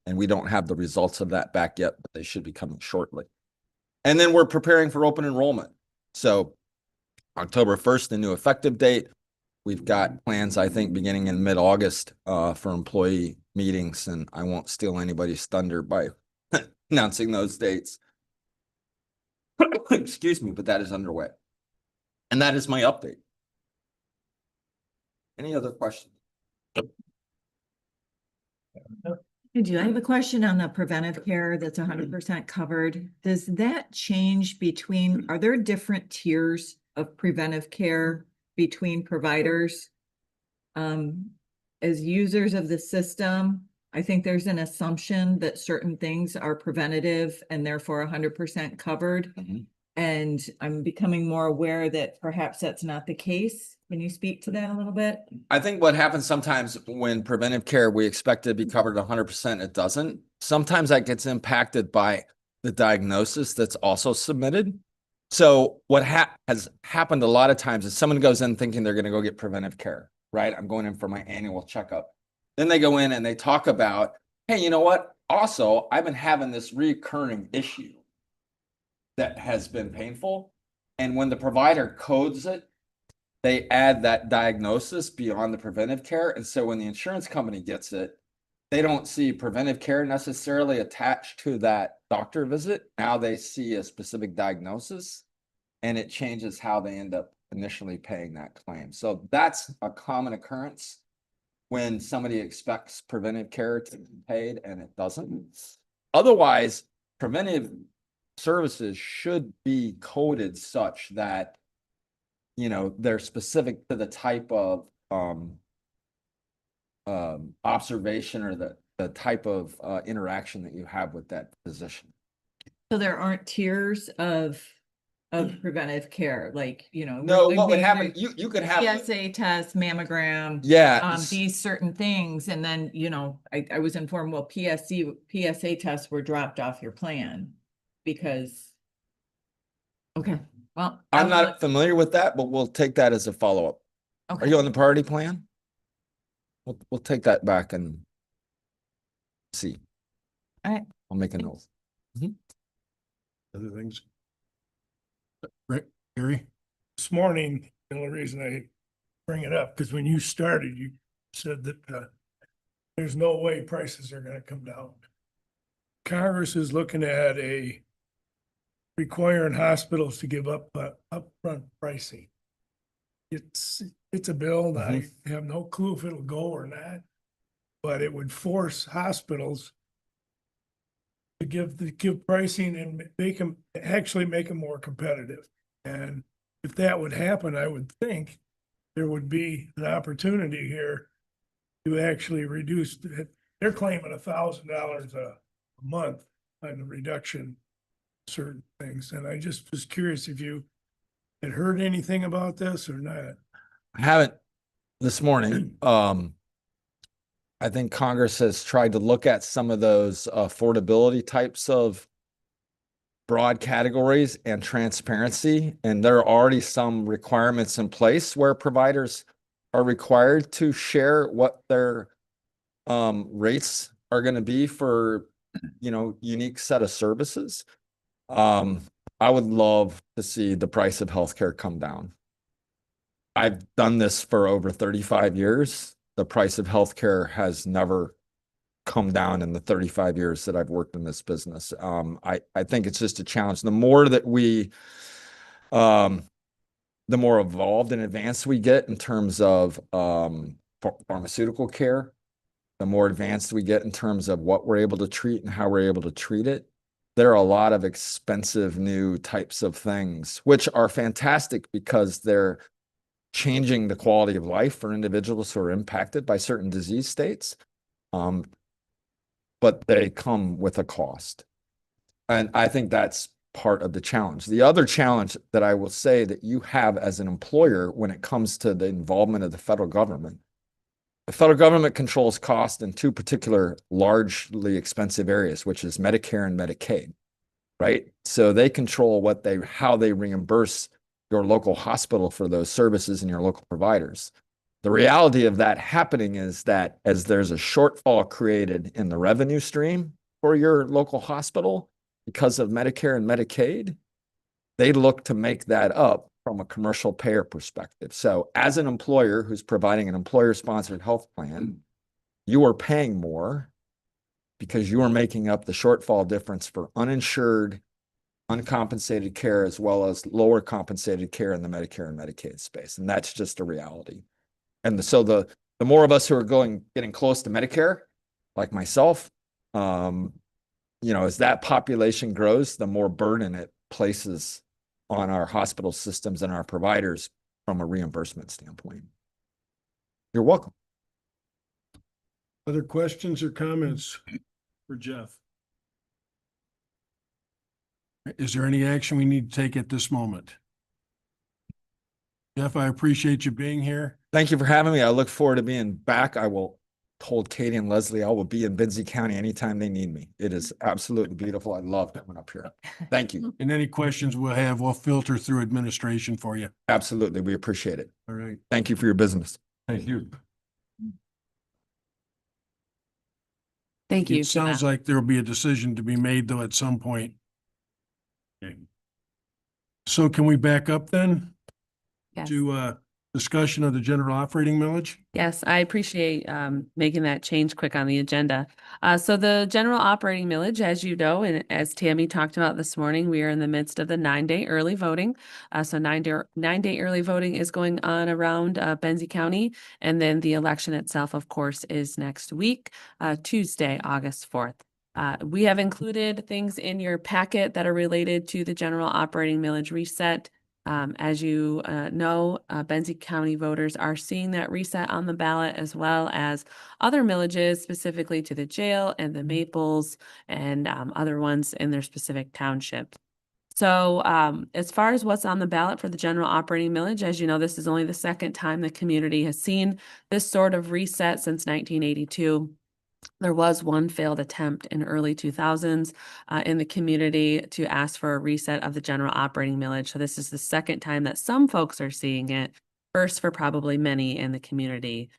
And we don't have the results of that back yet, but they should be coming shortly. And then we're preparing for open enrollment. So October 1st, the new effective date. We've got plans, I think, beginning in mid-August for employee meetings, and I won't steal anybody's thunder by announcing those dates. Excuse me, but that is underway. And that is my update. Any other questions? I do. I have a question on the preventive care that's 100% covered. Does that change between, are there different tiers of preventive care between providers? As users of the system, I think there's an assumption that certain things are preventative and therefore 100% covered. And I'm becoming more aware that perhaps that's not the case. Can you speak to that a little bit? I think what happens sometimes when preventive care, we expect it to be covered 100%, it doesn't. Sometimes that gets impacted by the diagnosis that's also submitted. So what has happened a lot of times is someone goes in thinking they're going to go get preventive care, right? I'm going in for my annual checkup. Then they go in and they talk about, hey, you know what? Also, I've been having this recurring issue that has been painful. And when the provider codes it, they add that diagnosis beyond the preventive care. And so when the insurance company gets it, they don't see preventive care necessarily attached to that doctor visit. Now they see a specific diagnosis, and it changes how they end up initially paying that claim. So that's a common occurrence when somebody expects preventive care to be paid and it doesn't. Otherwise, preventive services should be coded such that, you know, they're specific to the type of observation or the type of interaction that you have with that physician. So there aren't tiers of preventive care, like, you know. No, like what would maybe happen, you could have. PSA test, mammogram. Yeah. These certain things, and then, you know, I was informed, well, PSA tests were dropped off your plan because. Okay, well. I'm not familiar with that, but we'll take that as a follow-up. Okay. Are you on the priority plan? We'll take that back and see. All right. I'll make a note. Other things? Rick, Gary? This morning, the only reason I bring it up, because when you started, you said that there's no way prices are gonna come down. Congress is looking at requiring hospitals to give up upfront pricing. It's a bill that I have no clue if it'll go or not, but it would force hospitals to give pricing and make them more competitive. And if that would happen, I would think there would be an opportunity here to actually reduce. They're claiming $1,000 a month on the reduction of certain things. And I just was curious if you had heard anything about this or not. I haven't this morning. I think Congress has tried to look at some of those affordability types of broad categories and transparency. And there are already some requirements in place where providers are required to share what their rates are going to be for, you know, unique set of services. I would love to see the price of healthcare come down. I've done this for over 35 years. The price of healthcare has never come down in the 35 years that I've worked in this business. I think it's just a challenge. The more that the more evolved and advanced we get in terms of pharmaceutical care, the more advanced we get in terms of what we're able to treat and how we're able to treat it. There are a lot of expensive new types of things, which are fantastic because they're changing the quality of life for individuals who are impacted by certain disease states. But they come with a cost. And I think that's part of the challenge. The other challenge that I will say that you have as an employer when it comes to the involvement of the federal government, the federal government controls cost in two particular largely expensive areas, which is Medicare and Medicaid, right? So they control how they reimburse your local hospital for those services and your local providers. The reality of that happening is that as there's a shortfall created in the revenue stream for your local hospital because of Medicare and Medicaid, they look to make that up from a commercial payer perspective. So as an employer who's providing an employer-sponsored health plan, you are paying more because you are making up the shortfall difference for uninsured, uncompensated care, as well as lower compensated care in the Medicare and Medicaid space. And that's just a reality. And so the more of us who are getting close to Medicare, like myself, as that population grows, the more burden it places on our hospital systems and our providers from a reimbursement standpoint. You're welcome. Other questions or comments for Jeff? Is there any action we need to take at this moment? Jeff, I appreciate you being here. Thank you for having me. I look forward to being back. I will told Katie and Leslie I will be in Benzie County anytime they need me. It is absolutely beautiful. I love coming up here. Thank you. And any questions we'll filter through administration for you. Absolutely. We appreciate it. All right. Thank you for your business. Thank you. Thank you. It sounds like there'll be a decision to be made though at some point. Okay. So can we back up then Yes. to discussion of the general operating millage? Yes, I appreciate making that change quick on the agenda. So the general operating millage, as you know, and as Tammy talked about this morning, we are in the midst of the 9-day early voting. So 9-day early voting is going on around Benzie County. And then the election itself, of course, is next week, Tuesday, August 4th. We have included things in your packet that are related to the general operating millage reset. As you know, Benzie County voters are seeing that reset on the ballot, as well as other millages specifically to the jail and the Maples and other ones in their specific townships. So as far as what's on the ballot for the general operating millage, as you know, this is only the second time the community has seen this sort of reset since 1982. There was one failed attempt in early 2000s in the community to ask for a reset of the general operating millage. So this is the second time that some folks are seeing it, first for probably many in the community.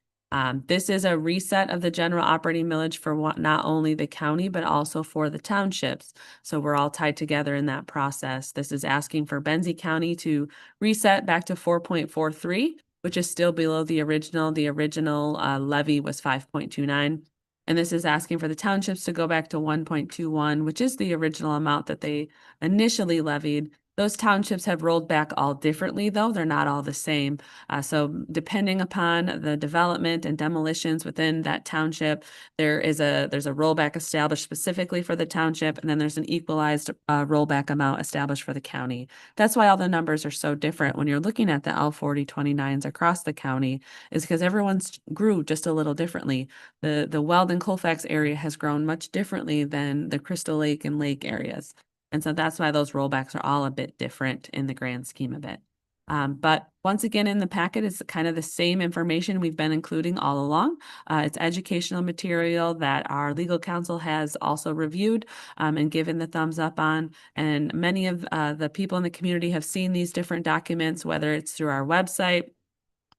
This is a reset of the general operating millage for not only the county, but also for the townships. So we're all tied together in that process. This is asking for Benzie County to reset back to 4.43, which is still below the original. The original levy was 5.29. And this is asking for the townships to go back to 1.21, which is the original amount that they initially levied. Those townships have rolled back all differently, though. They're not all the same. So depending upon the development and demolitions within that township, there's a rollback established specifically for the township, and then there's an equalized rollback amount established for the county. That's why all the numbers are so different when you're looking at the L4029s across the county, is because everyone's grew just a little differently. The Weldon Colfax area has grown much differently than the Crystal Lake and Lake areas. And so that's why those rollbacks are all a bit different in the grand scheme of it. But once again, in the packet is kind of the same information we've been including all along. It's educational material that our legal counsel has also reviewed and given the thumbs up on. And many of the people in the community have seen these different documents, whether it's through our website,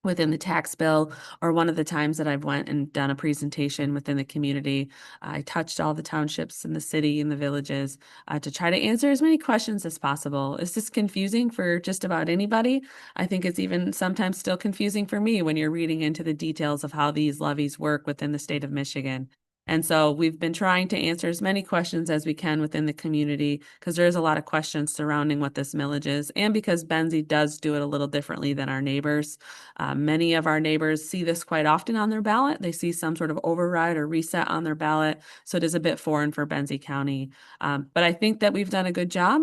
within the tax bill, or one of the times that I've went and done a presentation within the community. I touched all the townships in the city and the villages to try to answer as many questions as possible. Is this confusing for just about anybody? I think it's even sometimes still confusing for me when you're reading into the details of how these levies work within the state of Michigan. And so we've been trying to answer as many questions as we can within the community, because there is a lot of questions surrounding what this millage is, and because Benzie does do it a little differently than our neighbors. Many of our neighbors see this quite often on their ballot. They see some sort of override or reset on their ballot. So it is a bit foreign for Benzie County. But I think that we've done a good job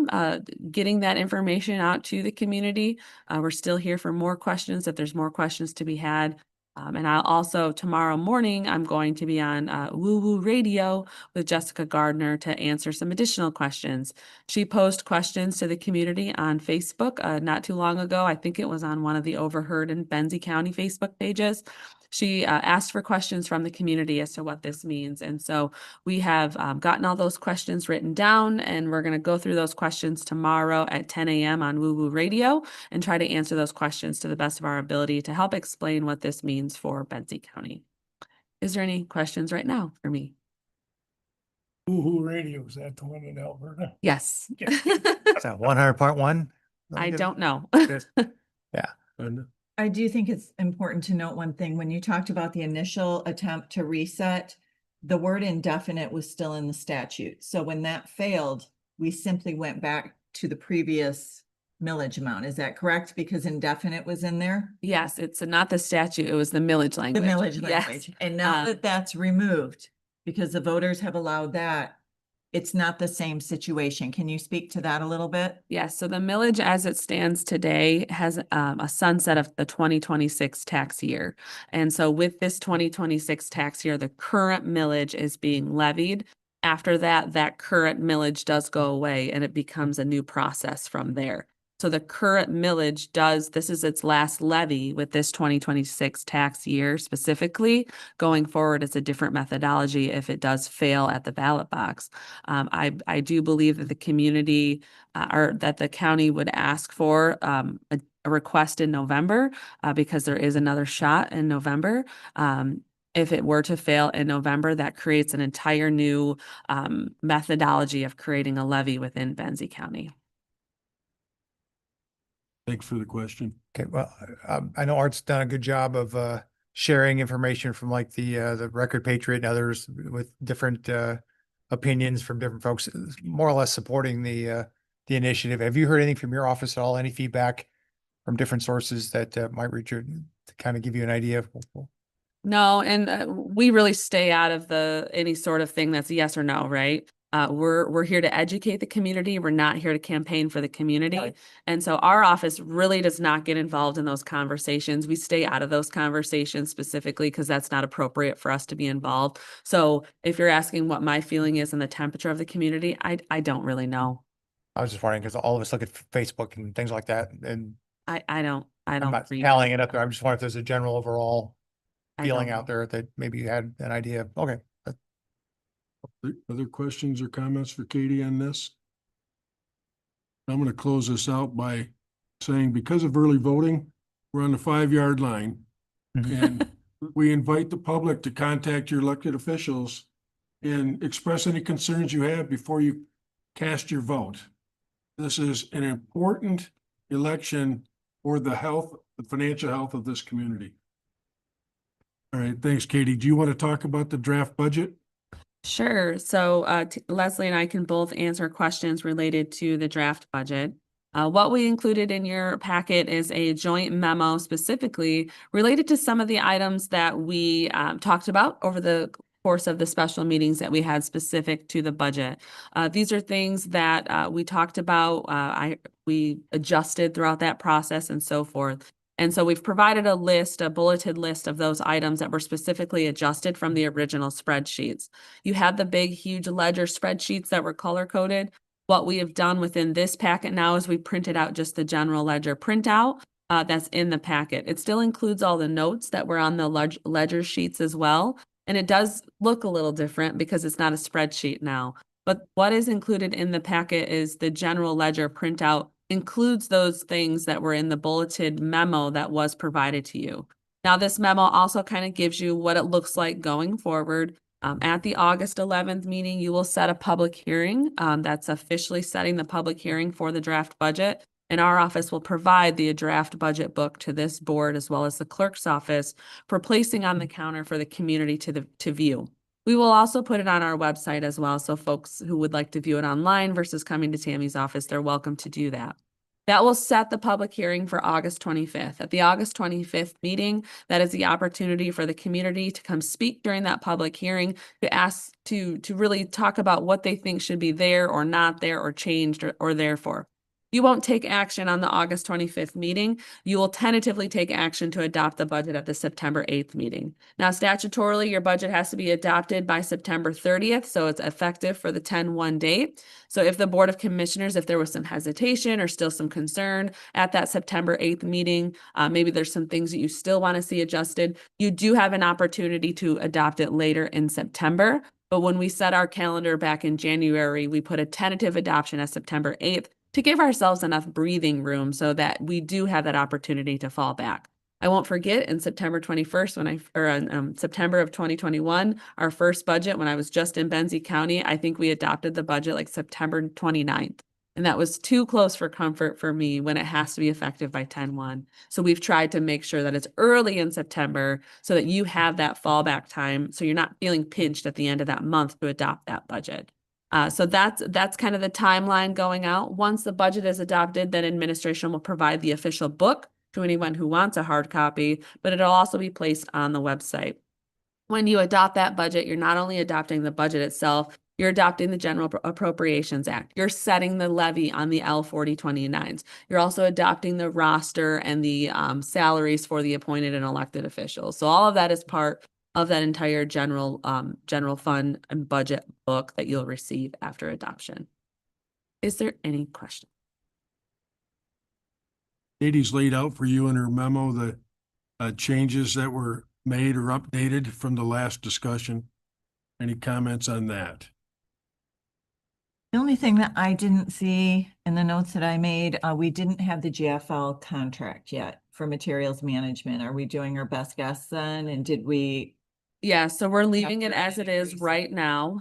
getting that information out to the community. We're still here for more questions if there's more questions to be had. And I'll also, tomorrow morning, I'm going to be on Woo Woo Radio with Jessica Gardner to answer some additional questions. She posed questions to the community on Facebook not too long ago. I think it was on one of the Overheard and Benzie County Facebook pages. she asked for questions from the community as to what this means. And so we have gotten all those questions written down, and we're going to go through those questions tomorrow at 10 a.m. on Woo Woo Radio and try to answer those questions to the best of our ability to help explain what this means for Benzie County. Is there any questions right now for me? Woo-hoo Radio, is that the one in Alberta? Yes. So 100.1? I don't know. Yeah. I do think it's important to note one thing. When you talked about the initial attempt to reset, the word indefinite was still in the statute. So when that failed, we simply went back to the previous millage amount. Is that correct? Because indefinite was in there? Yes, it's not the statute, it was the millage The language. millage Yes. language. And now that that's removed, because the voters have allowed that, it's not the same situation. Can you speak to that a little bit? Yes, so the millage as it stands today has a sunset of the 2026 tax year. And so with this 2026 tax year, the current millage is being levied. After that, that current millage does go away and it becomes a new process from there. So the current millage this is its last levy with this 2026 tax year specifically. Going forward, it's a different methodology if it does fail at the ballot box. I do believe that the community or that the county would ask for a request in November because there is another shot in November. If it were to fail in November, that creates an entire new methodology of creating a levy within Benzie County. Thanks for the question. Okay, well, I know Art's done a good job of sharing information from like the Record Patriot and others with different opinions from different folks, more or less supporting the initiative. Have you heard anything from your office at all? Any feedback from different sources that might reach you to kind of give you an idea of? No, and we really stay out of any sort of thing that's a yes or no, right? We're here to educate the community. We're not here to campaign for the community. Right. And so our office really does not get involved in those conversations. We stay out of those conversations specifically because that's not appropriate for us to be involved. So if you're asking what my feeling is in the temperature of the community, I don't really know. I was just wondering because all of us look at Facebook and things like that, and I don't I'm not read. tallying it up there. I'm just wondering if there's a general overall I feeling don't out there that maybe you had an idea of. Okay. Other questions or comments for Katie on this? I'm going to close this out by saying because of early voting, we're on the 5-yard line. And we invite the public to contact your elected officials and express any concerns you have before you cast your vote. This is an important election for the financial health of this community. All right, thanks, Katie. Do you want to talk about the draft budget? Sure. So Leslie and I can both answer questions related to the draft budget. What we included in your packet is a joint memo specifically related to some of the items that we talked about over the course of the special meetings that we had specific to the budget. These are things that we talked about, we adjusted throughout that process and so forth. And so we've provided a bulleted list of those items that were specifically adjusted from the original spreadsheets. You have the big, huge ledger spreadsheets that were color coded. What we have done within this packet now is we printed out just the general ledger printout that's in the packet. It still includes all the notes that were on the ledger sheets as well. And it does look a little different because it's not a spreadsheet now. But what is included in the packet is the general ledger printout includes those things that were in the bulleted memo that was provided to you. Now, this memo also kind of gives you what it looks like going forward. At the August 11th meeting, you will set a public hearing. That's officially setting the public hearing for the draft budget. And our office will provide the draft budget book to this board as well as the clerk's office for placing on the counter for the community to view. We will also put it on our website as well. So folks who would like to view it online versus coming to Tammy's office, they're welcome to do that. That will set the public hearing for August 25th. At the August 25th meeting, that is the opportunity for the community to come speak during that public hearing, to ask to really talk about what they think should be there or not there or changed or therefore. You won't take action on the August 25th meeting. You will tentatively take action to adopt the budget at the September 8th meeting. Now, statutorily, your budget has to be adopted by September 30th, so it's effective for the 10/1 date. So if the Board of Commissioners, if there was some hesitation or still some concern at that September 8th meeting, maybe there's some things that you still want to see adjusted, you do have an opportunity to adopt it later in September. But when we set our calendar back in January, we put a tentative adoption as September 8th to give ourselves enough breathing room so that we do have that opportunity to fall back. I won't forget in September 21st, September of 2021, our first budget, when I was just in Benzie County, I think we adopted the budget like September 29th. And that was too close for comfort for me when it has to be effective by 10/1. So we've tried to make sure that it's early in September so that you have that fallback time. So you're not feeling pinched at the end of that month to adopt that budget. So that's kind of the timeline going out. Once the budget is adopted, then administration will provide the official book to anyone who wants a hard copy, but it'll also be placed on the website. When you adopt that budget, you're not only adopting the budget itself, you're adopting the General Appropriations Act. You're setting the levy on the L4029s. You're also adopting the roster and the salaries for the appointed and elected officials. So all of that is part of that entire general fund and budget book that you'll receive after adoption. Is there any question? Katie's laid out for you in her memo the changes that were made or updated from the last discussion. Any comments on that? The only thing that I didn't see in the notes that I made, we didn't have the GFL contract yet for materials management. Are we doing our best guess then? And did we? Yeah, so we're leaving it as it is right now.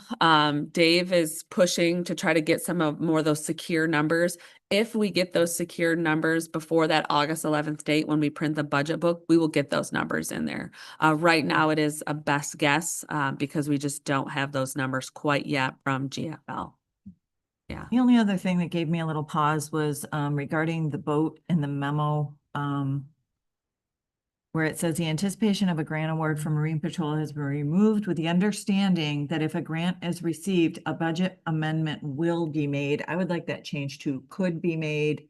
Dave is pushing to try to get more of those secure numbers. If we get those secure numbers before that August 11th date, when we print the budget book, we will get those numbers in there. Right now it is a best guess because we just don't have those numbers quite yet from GFL. Yeah. The only other thing that gave me a little pause was regarding the boat in the memo, where it says the anticipation of a grant award from Marine Patrol has been removed with the understanding that if a grant is received, a budget amendment will be made. I would like that changed to could be made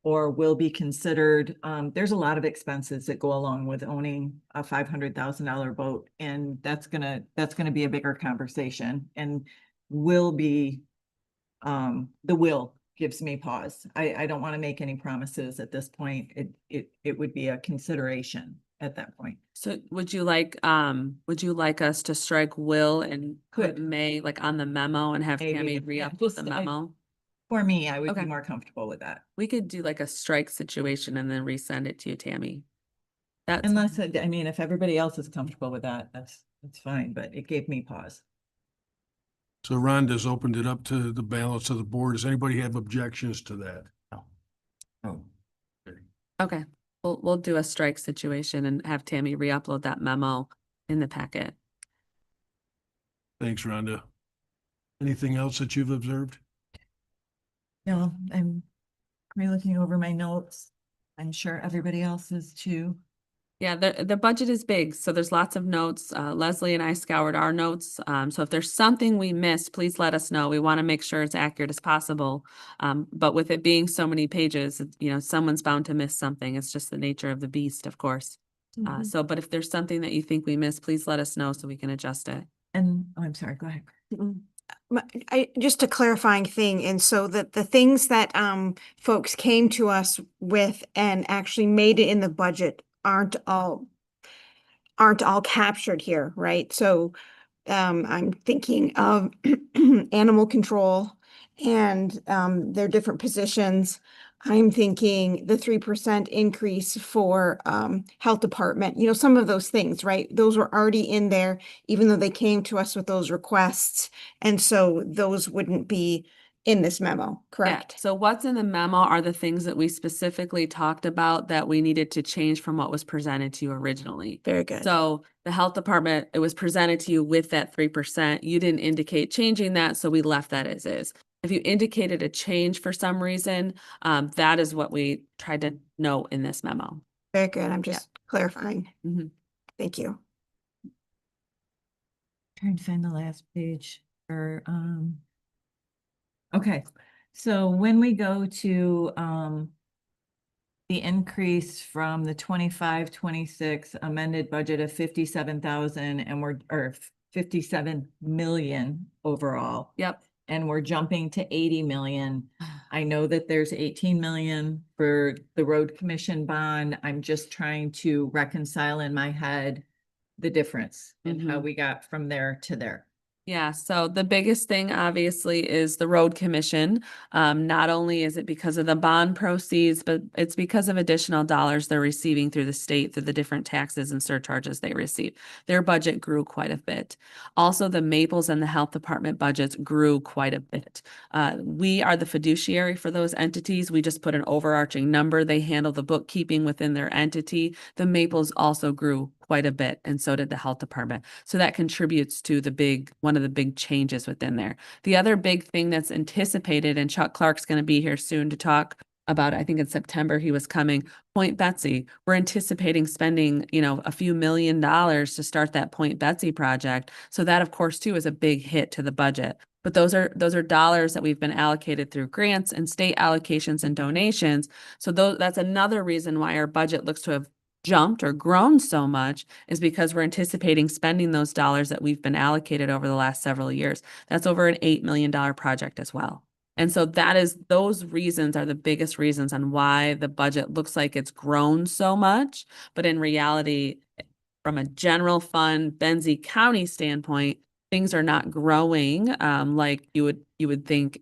or will be considered. There's a lot of expenses that go along with owning a $500,000 boat, and that's gonna be a bigger conversation, and will be. The will gives me pause. I don't want to make any promises at this point. It would be a consideration at that point. So would you like us to strike will and put may like on the memo and have Maybe, Tammy yeah, re-up the memo? For me, I would Okay. be more comfortable with that. We could do like a strike situation and then resend it to you, Tammy. That's Unless, I mean, if everybody else is comfortable with that, that's fine, but it gave me pause. So Rhonda's opened it up to the balance of the board. Does anybody have objections to that? Oh. okay. We'll do a strike situation and have Tammy re-upload that memo in the packet. Thanks, Rhonda. Anything else that you've observed? No, I'm re-looking over my notes. I'm sure everybody else is too. Yeah, the budget is big, so there's lots of notes. Leslie and I scoured our notes. So if there's something we missed, please let us know. We want to make sure it's accurate as possible. But with it being so many pages, someone's bound to miss something. It's just the nature of the beast, of course. But if there's something that you think we missed, please let us know so we can adjust it. And I'm sorry, go ahead. Just a clarifying thing, and so that the things that folks came to us with and actually made it in the budget aren't all captured here, right? So I'm thinking of animal control and their different positions. I'm thinking the 3% increase for health department, some of those things, right? Those were already in there, even though they came to us with those requests. And so those wouldn't be in this memo, correct? Yeah. So what's in the memo are the things that we specifically talked about that we needed to change from what was presented to you originally. Very good. So the health department, it was presented to you with that 3%. You didn't indicate changing that, so we left that as is. If you indicated a change for some reason, that is what we tried to note in this memo. Very good. I'm just clarifying. Mm-hmm. Thank you. Trying to find the last page for, okay. So when we go to, the increase from the 25-26 amended budget of 57,000 and or 57 million overall. Yep. And we're jumping to 80 million. I know that there's 18 million for the road commission bond. I'm just trying to reconcile in my head the difference and how Mhm. we got from there to there. Yeah, so the biggest thing obviously is the road commission. Not only is it because of the bond proceeds, but it's because of additional dollars they're receiving through the state, through the different taxes and surcharges they receive. Their budget grew quite a bit. Also, the Maples and the health department budgets grew quite a bit. We are the fiduciary for those entities. We just put an overarching number. They handle the bookkeeping within their entity. The Maples also grew quite a bit, and so did the health department. So that contributes to one of the big changes within there. The other big thing that's anticipated, and Chuck Clark's going to be here soon to talk about, I think in September he was coming, Point Betsy. We're anticipating spending, a few $1,000,000 to start that Point Betsy project. So that, of course, too, is a big hit to the budget. But those are dollars that we've been allocated through grants and state allocations and donations. So that's another reason why our budget looks to have jumped or grown so much, is because we're anticipating spending those dollars that we've been allocated over the last several years. That's over an $8 million project as well. And so those reasons are the biggest reasons on why the budget looks like it's grown so much. But in reality, from a general fund Benzie County standpoint, things are not growing like you would think,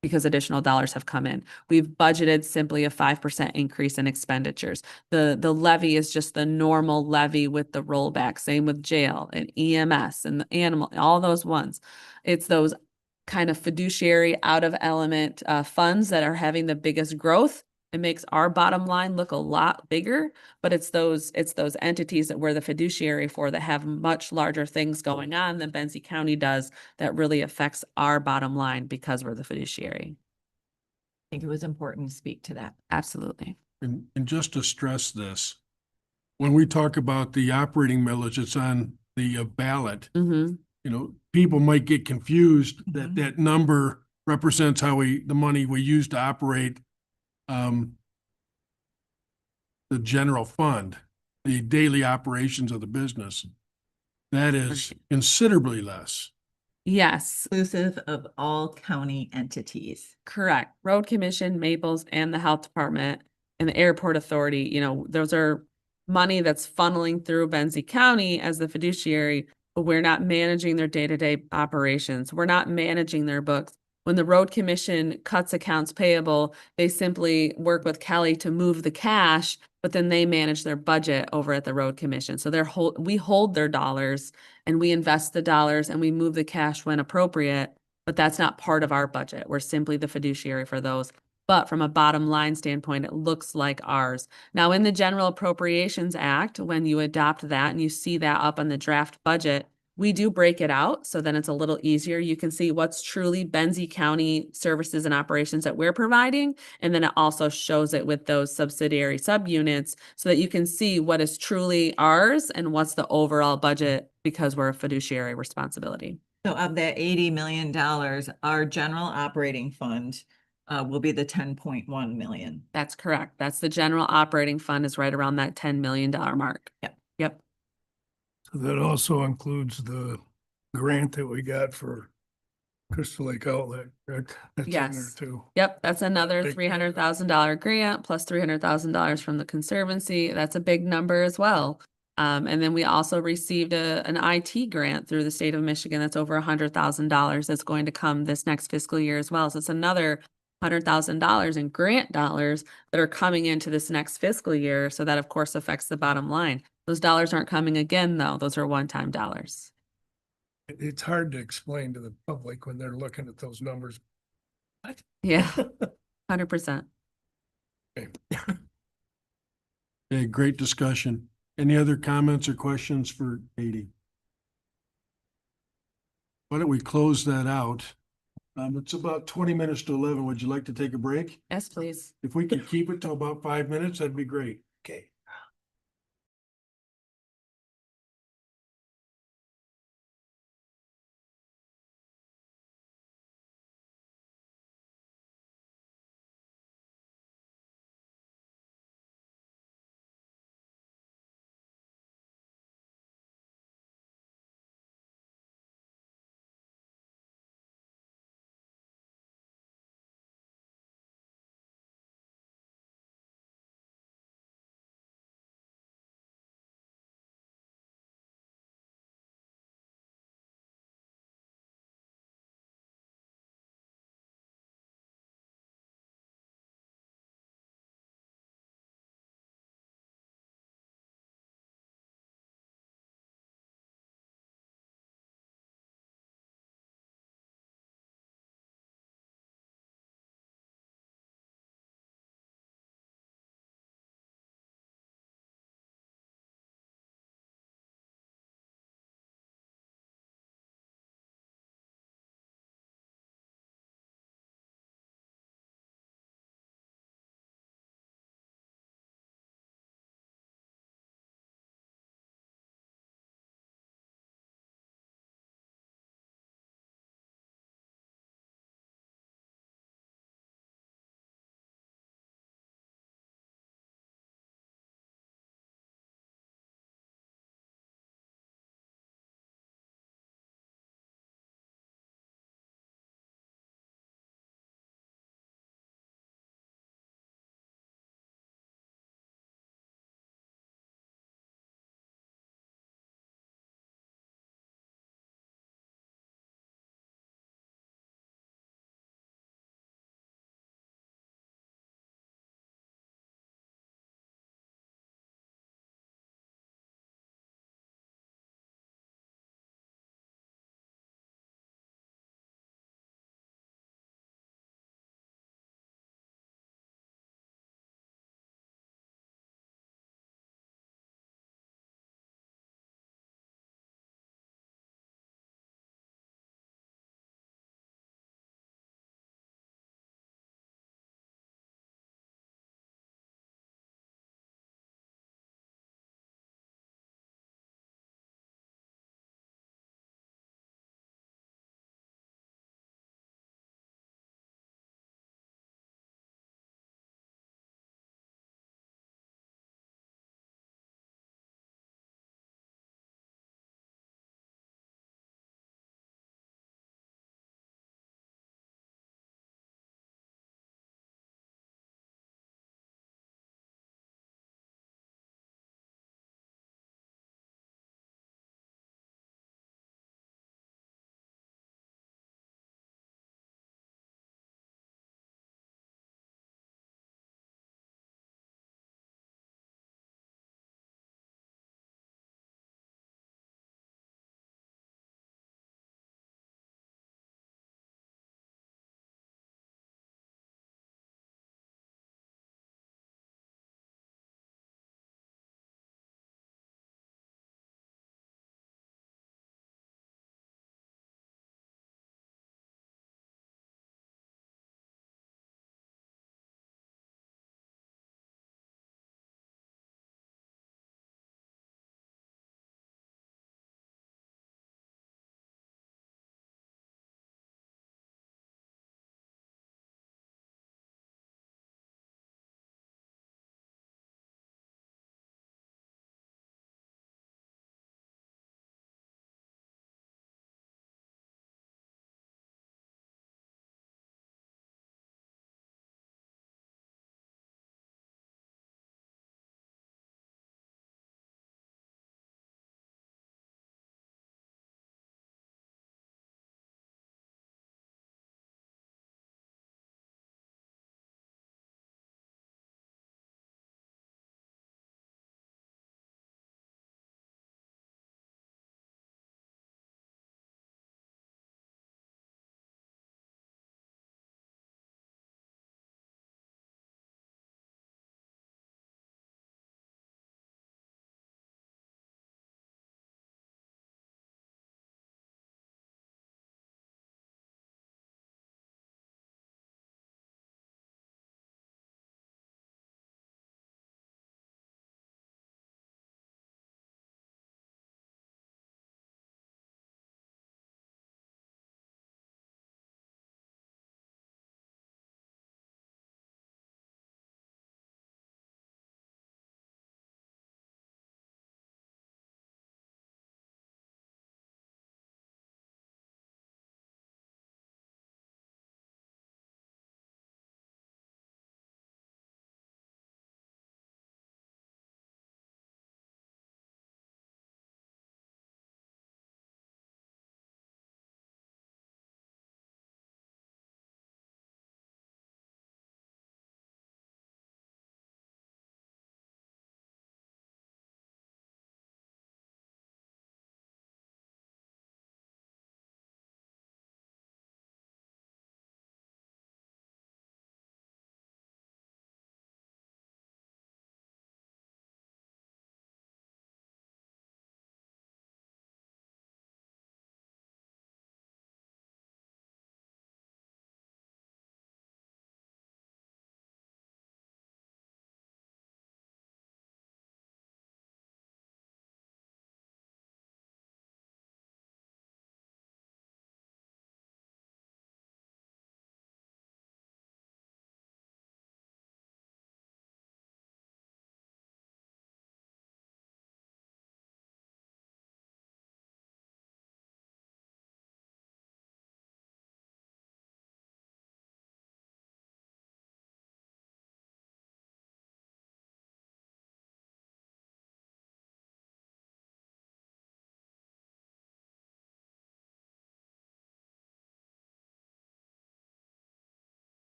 because additional dollars have come in. We've budgeted simply a 5% increase in expenditures. The levy is just the normal levy with the rollback. Same with jail and EMS and the animal, all those ones. It's those kind of fiduciary out of element funds that are having the biggest growth. It makes our bottom line look a lot bigger, but it's those entities that we're the fiduciary for that have much larger things going on than Benzie County does that really affects our bottom line because we're the fiduciary. I think it was important to speak to that. Absolutely. And just to stress this, when we talk about the operating millage, it's on the ballot. Mm-hmm. People might get confused that that number represents the money we use to operate the general fund, the daily operations of the business. That is considerably less. Yes. Inclusive of all county entities. Correct. Road Commission, Maples, and the Health Department and the Airport Authority, those are money that's funneling through Benzie County as the fiduciary, but we're not managing their day-to-day operations. We're not managing their books. When the Road Commission cuts accounts payable, they simply work with Kelly to move the cash, but then they manage their budget over at the Road Commission. So we hold their dollars and we invest the dollars and we move the cash when appropriate, but that's not part of our budget. We're simply the fiduciary for those. But from a bottom line standpoint, it looks like ours. Now, in the General Appropriations Act, when you adopt that and you see that up on the draft budget, we do break it out, so then it's a little easier. You can see what's truly Benzie County services and operations that we're providing, and then it also shows it with those subsidiary subunits so that you can see what is truly ours and what's the overall budget because we're a fiduciary responsibility. So of that $80 million, our general operating fund will be the 10.1 million. That's correct. That's the general operating fund is right around that $10 million mark. Yep. So that also includes the grant that we got for Crystal Lake Outlet, correct? That's in there Yes. too. Yep. That's another Big- $300,000 grant plus $300,000 from the Conservancy. That's a big number as well. And then we also received an IT grant through the state of Michigan. That's over $100,000 that's going to come this next fiscal year as well. So it's another $100,000 in grant dollars that are coming into this next fiscal year. So that of course affects the bottom line. Those dollars aren't coming again though. Those are one-time dollars. It's hard to explain to the public when they're looking at those numbers. Yeah, 100%. Okay, great discussion. Any other comments or questions for Katie? Why don't we close that out? It's about 20 minutes to 11. Would you like to take a break? Yes, please. If we could keep it to about 5 minutes, that'd be great. Okay.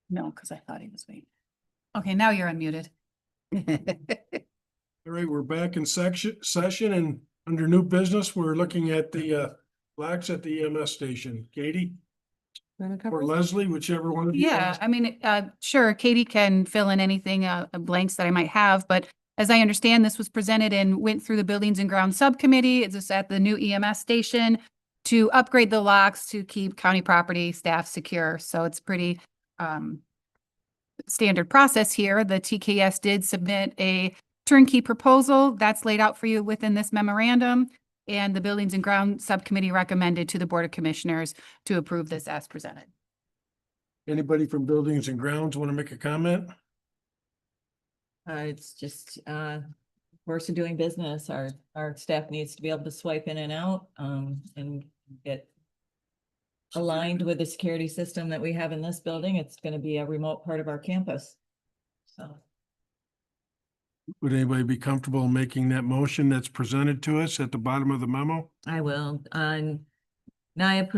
No, because I thought he was waiting. Okay, now you're unmuted. All right, we're back in session and under new business, we're looking at the blacks at the EMS station. Katie or Leslie, whichever one of you. Yeah, I mean, sure, Katie can fill in anything, blanks that I might have, but as I understand, this was presented and went through the Buildings and Grounds Subcommittee. It's just at the new EMS station to upgrade the locks to keep county property staff secure. So it's pretty standard process here. The TKS did submit a turnkey proposal that's laid out for you within this memorandum. And the Buildings and Grounds Subcommittee recommended to the Board of Commissioners to approve this as presented. Anybody from Buildings and Grounds want to make a comment? It's just, course of doing business. Our staff needs to be able to swipe in and out, and get aligned with the security system that we have in this building. It's going to be a remote part of our campus. So. Would anybody be comfortable making that motion that's presented to us at the bottom of the memo? I will. NIA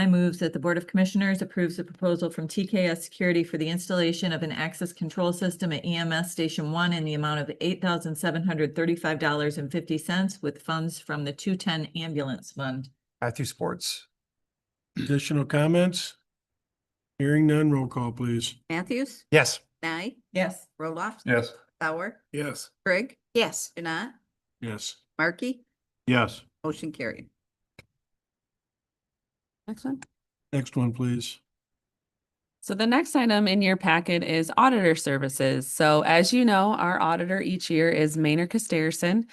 moves that the Board of Commissioners approves the proposal from TKS Security for the installation of an access control system at EMS Station 1 in the amount of $8,735.50 with funds from the 210 Ambulance Fund. Matthew Sports. Additional comments? Hearing none, roll call, please. Matthews, Yes. Nye, Yes. Roloff, Yes. Sauer, Yes. Greg, Yes. Janat, Yes. Markey, Yes. motion carried. Next one. Next one, please. So the next item in your packet is auditor services. So as you know, our auditor each year is Maynard Casterson.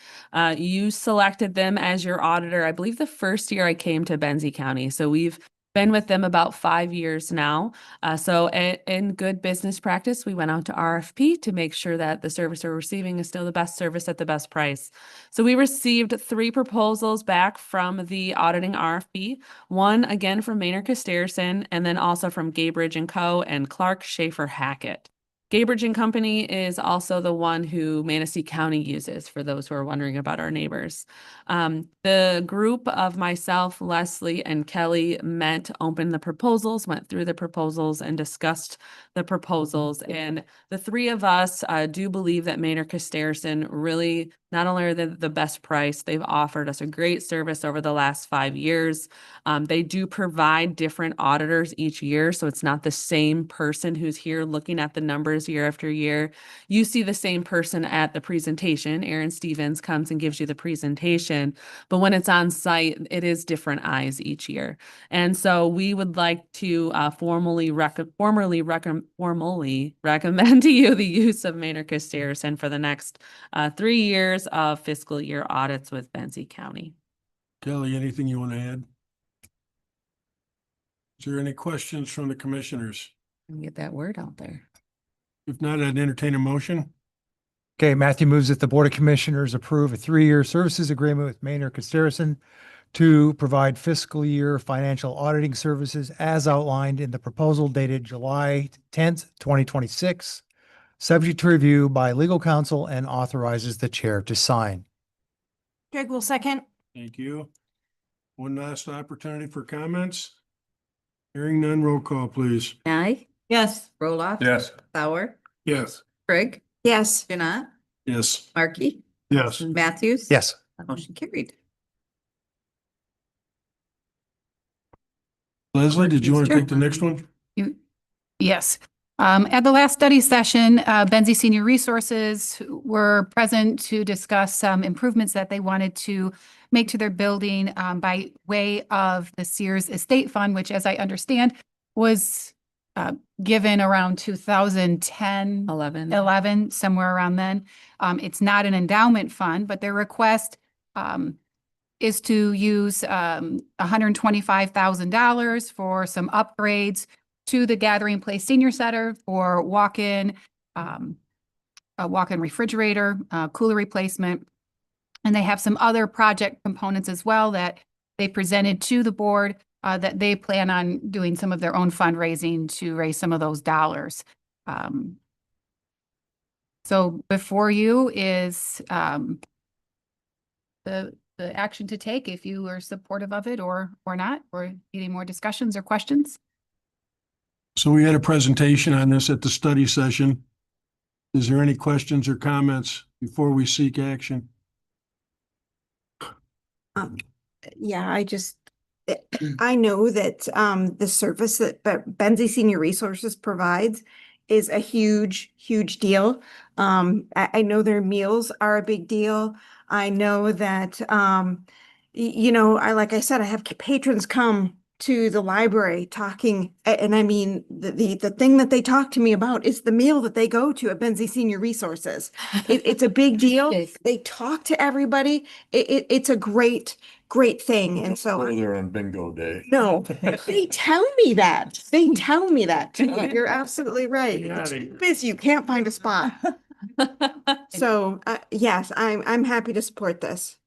You selected them as your auditor, I believe the first year I came to Benzie County. So we've been with them about 5 years now. So in good business practice, we went out to RFP to make sure that the service we're receiving is still the best service at the best price. So we received 3 proposals back from the auditing RFP. One again from Maynard Casterson, and then also from Gaybridge and Co. and Clark Schaefer Hackett. Gaybridge and Company is also the one who Manistee County uses, for those who are wondering about our neighbors. The group of myself, Leslie, and Kelly met, opened the proposals, went through the proposals, and discussed the proposals. And the 3 of us do believe that Maynard Casterson really, not only are they the best price, they've offered us a great service over the last 5 years. They do provide different auditors each year, so it's not the same person who's here looking at the numbers year after year. You see the same person at the presentation. Aaron Stevens comes and gives you the presentation, but when it's on site, it is different eyes each year. And so we would like to formally recommend to you the use of Maynard Casterson for the next 3 years of fiscal year audits with Benzie County. Kelly, anything you want to add? Is there any questions from the commissioners? Get that word out there. If not, I'd entertain a motion. Okay, Matthew moves that the Board of Commissioners approve a 3-year services agreement with Maynard Casterson to provide fiscal year financial auditing services as outlined in the proposal dated July 10th, 2026, subject to review by legal counsel and authorizes the chair to sign. Greg will second. Thank you. One last opportunity for comments. Hearing none, roll call, please. Nye, Yes. Roloff. Yes. Sauer, Yes. Greg, Yes. Janat, Yes. Markey, Yes. Matthews. Yes. Motion carried. Leslie, did you want to take the next one? Yes. At the last study session, Benzie Senior Resources were present to discuss some improvements that they wanted to make to their building by way of the Sears Estate Fund, which, as I understand, was given around 2010, 11, somewhere around then. It's not an endowment fund, but their request is to use $125,000 for some upgrades to the Gathering Place Senior Center for a walk-in refrigerator, cooler replacement. And they have some other project components as well that they presented to the board that they plan on doing some of their own fundraising to raise some of those dollars. So before you is the action to take if you are supportive of it or not, or any more discussions or questions. So we had a presentation on this at the study session. Is there any questions or comments before we seek action? Yeah, I know that the service that Benzie Senior Resources provides is a huge, huge deal. I know their meals are a big deal. I know that like I said, I have patrons come to the library talking, and I mean the thing that they talk to me about is the meal that they go to at Benzie Senior Resources. It's a big deal. They talk to everybody. It's a great thing. And so Go there on bingo day. no, they tell me that. They tell me that. You're absolutely right. It's busy. You can't find a spot. So yes, I'm happy to support this.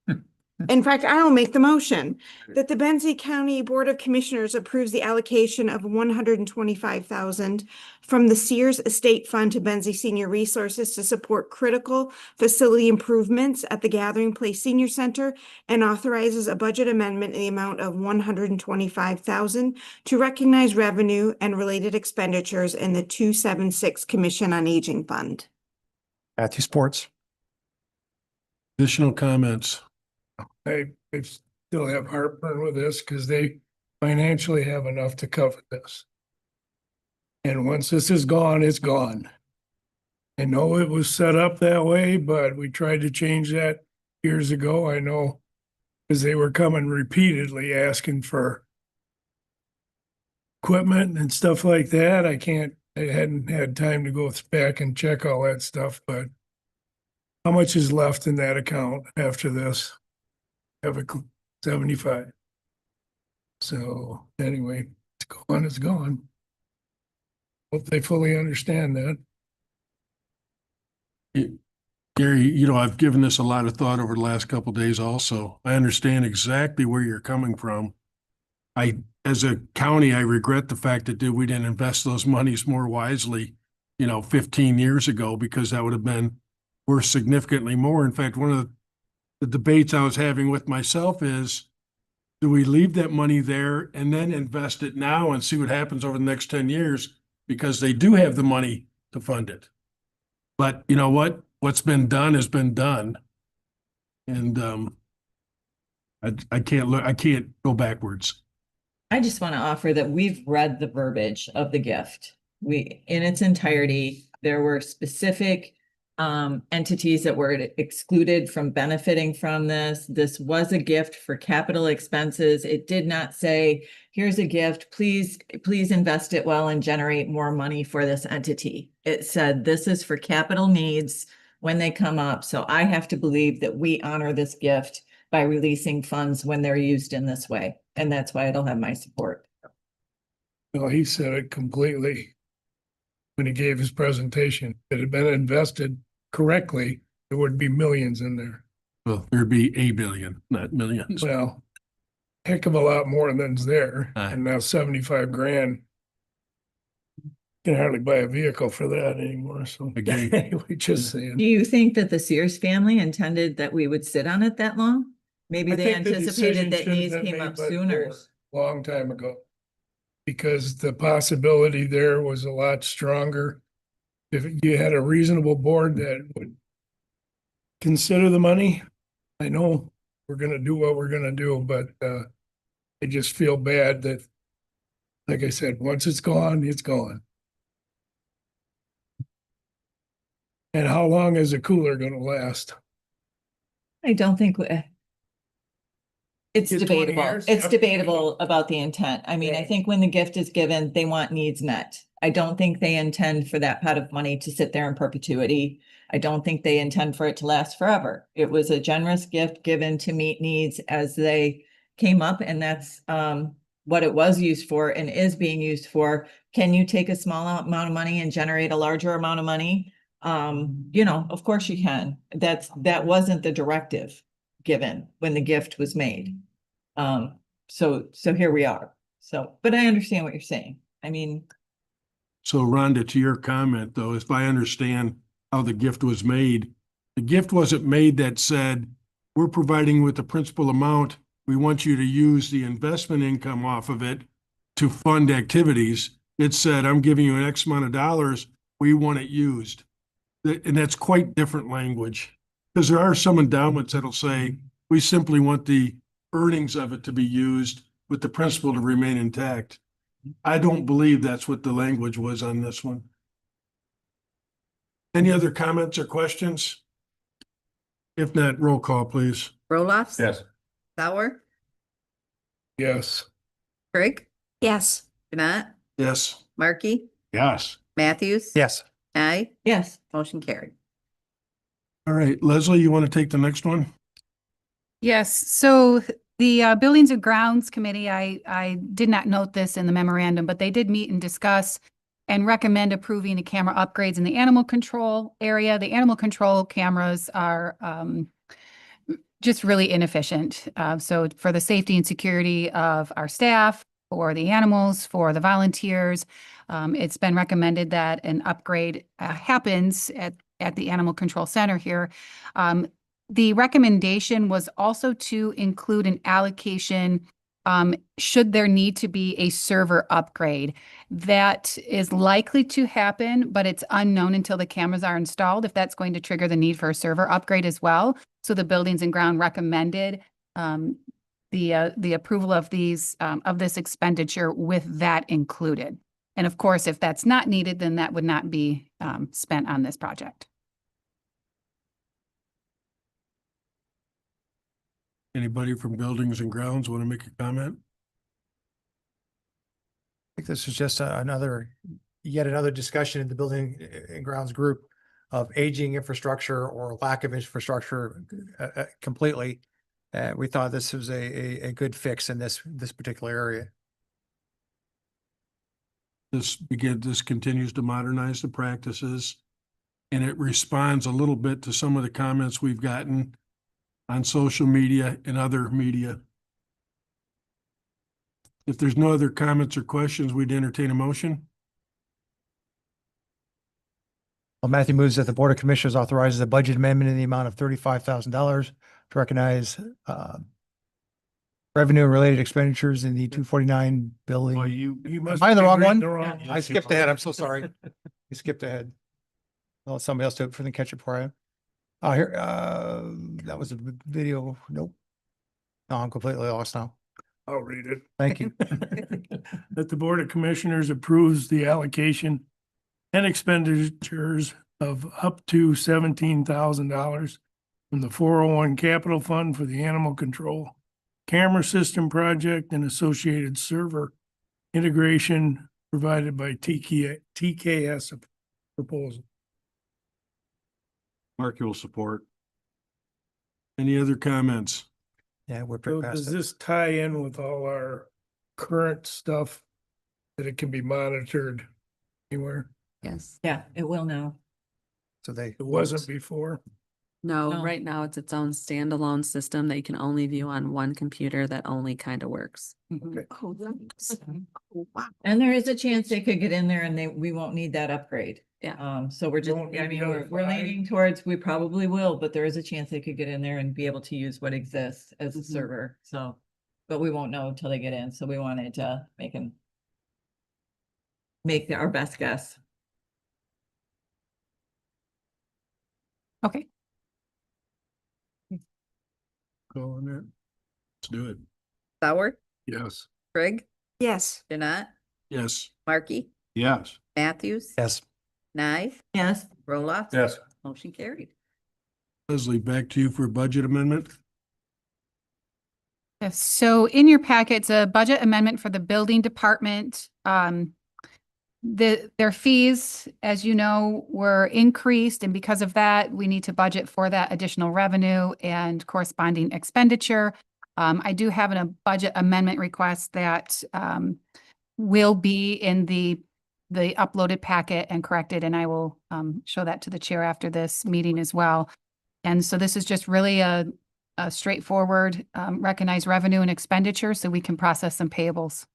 In fact, I'll make the motion that the Benzie County Board of Commissioners approves the allocation of $125,000 from the Sears Estate Fund to Benzie Senior Resources to support critical facility improvements at the Gathering Place Senior Center, and authorizes a budget amendment in the amount of $125,000 to recognize revenue and related expenditures in the 276 Commission on Aging Fund. Matthew Sports. Additional comments? I still have heartburn with this because they financially have enough to cover this. And once this is gone, it's gone. I know it was set up that way, but we tried to change that years ago. I know because they were coming repeatedly asking for equipment and stuff like that. I hadn't had time to go back and check all that stuff, but how much is left in that account after this? Have a 75. So anyway, it's gone. Hope they fully understand that. Gary, I've given this a lot of thought over the last couple of days also. I understand exactly where you're coming from. As a county, I regret the fact that we didn't invest those monies more wisely, 15 years ago, because that would have been worth significantly more. In fact, one of the debates I was having with myself is, do we leave that money there and then invest it now and see what happens over the next 10 years? Because they do have the money to fund it. But you know what? What's been done has been done. And I can't go backwards. I just want to offer that we've read the verbiage of the gift. In its entirety, there were specific entities that were excluded from benefiting from this. This was a gift for capital expenses. It did not say, here's a gift, please invest it well and generate more money for this entity. It said, this is for capital needs when they come up. So I have to believe that we honor this gift by releasing funds when they're used in this way. And that's why it'll have my support. Well, he said it completely when he gave his presentation. If it had been invested correctly, there would be millions in there. Well, there'd be $1 billion, not millions. Well, heck of a lot more than's there. And now 75 grand. Can hardly buy a vehicle for that anymore. So anyway, just saying. Do you think that the Sears family intended that we would sit on it that long? Maybe I they think the anticipated decision that should have needs been came made up by the sooner. board a long time ago. Because the possibility there was a lot stronger. If you had a reasonable board that would consider the money, I know we're gonna do what we're gonna do, but I just feel bad that, like I said, once it's gone, it's gone. And how long is a cooler gonna last? I don't think it's Is it 20 debatable. years? It's Yep. debatable about the intent. I mean, I think when the gift is given, they want needs met. I don't think they intend for that pot of money to sit there in perpetuity. I don't think they intend for it to last forever. It was a generous gift given to meet needs as they came up, and that's what it was used for and is being used for. Can you take a small amount of money and generate a larger amount of money? Of course you can. That wasn't the directive given when the gift was made. So here we are. But I understand what you're saying. I mean, So Rhonda, to your comment though, if I understand how the gift was made, the gift wasn't made that said, we're providing with the principal amount, we want you to use the investment income off of it to fund activities. it said, I'm giving you an X amount of dollars, we want it used. And that's quite different language. Because there are some endowments that'll say, we simply want the earnings of it to be used with the principal to remain intact. I don't believe that's what the language was on this one. Any other comments or questions? If not, roll call, please. Roloffs? Yes. Sauer, Yes. Craig, Yes. Janat, Yes. Markey, Yes. Matthews. Yes. Nye, Yes. motion carried. All right, Leslie, you want to take the next one? Yes, so the Buildings and Grounds Committee, I did not note this in the memorandum, but they did meet and discuss and recommend approving the camera upgrades in the animal control area. The animal control cameras are just really inefficient. So for the safety and security of our staff, for the animals, for the volunteers, it's been recommended that an upgrade happens at the Animal Control Center here. The recommendation was also to include an allocation should there need to be a server upgrade. That is likely to happen, but it's unknown until the cameras are installed if that's going to trigger the need for a server upgrade as well. So the Buildings and Ground recommended the approval of these of this expenditure with that included. And of course, if that's not needed, then that would not be spent on this project. Anybody from Buildings and Grounds want to make a comment? I think this is just yet another discussion in the Building and Grounds group of aging infrastructure or lack of infrastructure completely. We thought this was a good fix in this particular area. This continues to modernize the practices, and it responds a little bit to some of the comments we've gotten on social media and other media. If there's no other comments or questions, we'd entertain a motion. Well, Matthew moves that the Board of Commissioners authorizes a budget amendment in the amount of $35,000 to recognize revenue and related expenditures in the 249 building. Well, you must. Am I in the be wrong reading one? the wrong- I skipped ahead. I'm so sorry. I skipped ahead. I'll let somebody else do it for the catch it for you. Oh, here, that was a video. Nope. No, I'm completely lost now. I'll read it. Thank you. That the Board of Commissioners approves the allocation and expenditures of up to $17,000 from the 401 Capital Fund for the Animal Control Camera System Project and associated server integration provided by TKS proposal. Markey will support. Any other comments? Yeah, we're So pretty does past it. this tie in with all our current stuff that it can be monitored anywhere? Yes. Yeah, it will now. So they. It wasn't before. No, No. right now it's its own standalone system that you can only view on one computer that only kind of works. Oh, that's, oh, wow. And there is a chance they could get in there and we won't need that upgrade. Yeah. So we're just, Won't need I mean, another we're five? leaning towards, we probably will, but there is a chance they could get in there and be able to use what exists as a Mhm. server, so. But we won't know until they get in, so we wanted to make our best guess. Okay. Go on there. Let's do it. Sauer, Yes. Craig, Yes. Janat, Yes. Markey, Yes. Matthews. Yes. Nye, Yes. Roloff. Yes. Motion carried. Leslie, back to you for a budget amendment. Yes, so in your packets, a budget amendment for the building department. Their fees, as you know, were increased, and because of that, we need to budget for that additional revenue and corresponding expenditure. I do have a budget amendment request that will be in the uploaded packet and corrected, and I will show that to the chair after this meeting as well. And so this is just really a straightforward recognize revenue and expenditure so we can process some payables.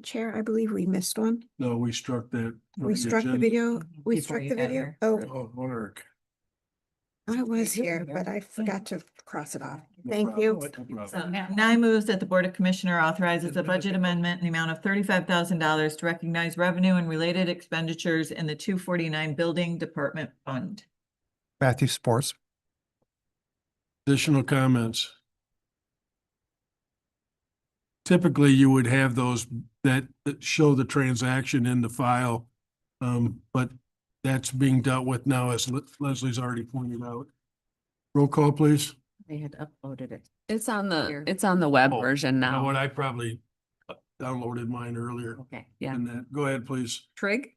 Chair, I believe we missed one. No, we struck that. We struck the video. We Before struck you the got video. here. Oh, Oh, Monarch. I was here, but I forgot to cross it off. Thank you. So now I move that the Board of Commissioner authorizes a budget amendment in the amount of $35,000 to recognize revenue and related expenditures in the 249 Building Department Fund. Matthew supports. Additional comments? Typically, you would have those that show the transaction in the file. But that's being dealt with now, as Leslie's already pointed out. Roll call, please. They had uploaded it. It's on Here. the web Oh, version You know now. what? I probably downloaded mine earlier. Okay. Yeah. And that, go ahead, please. Trigg,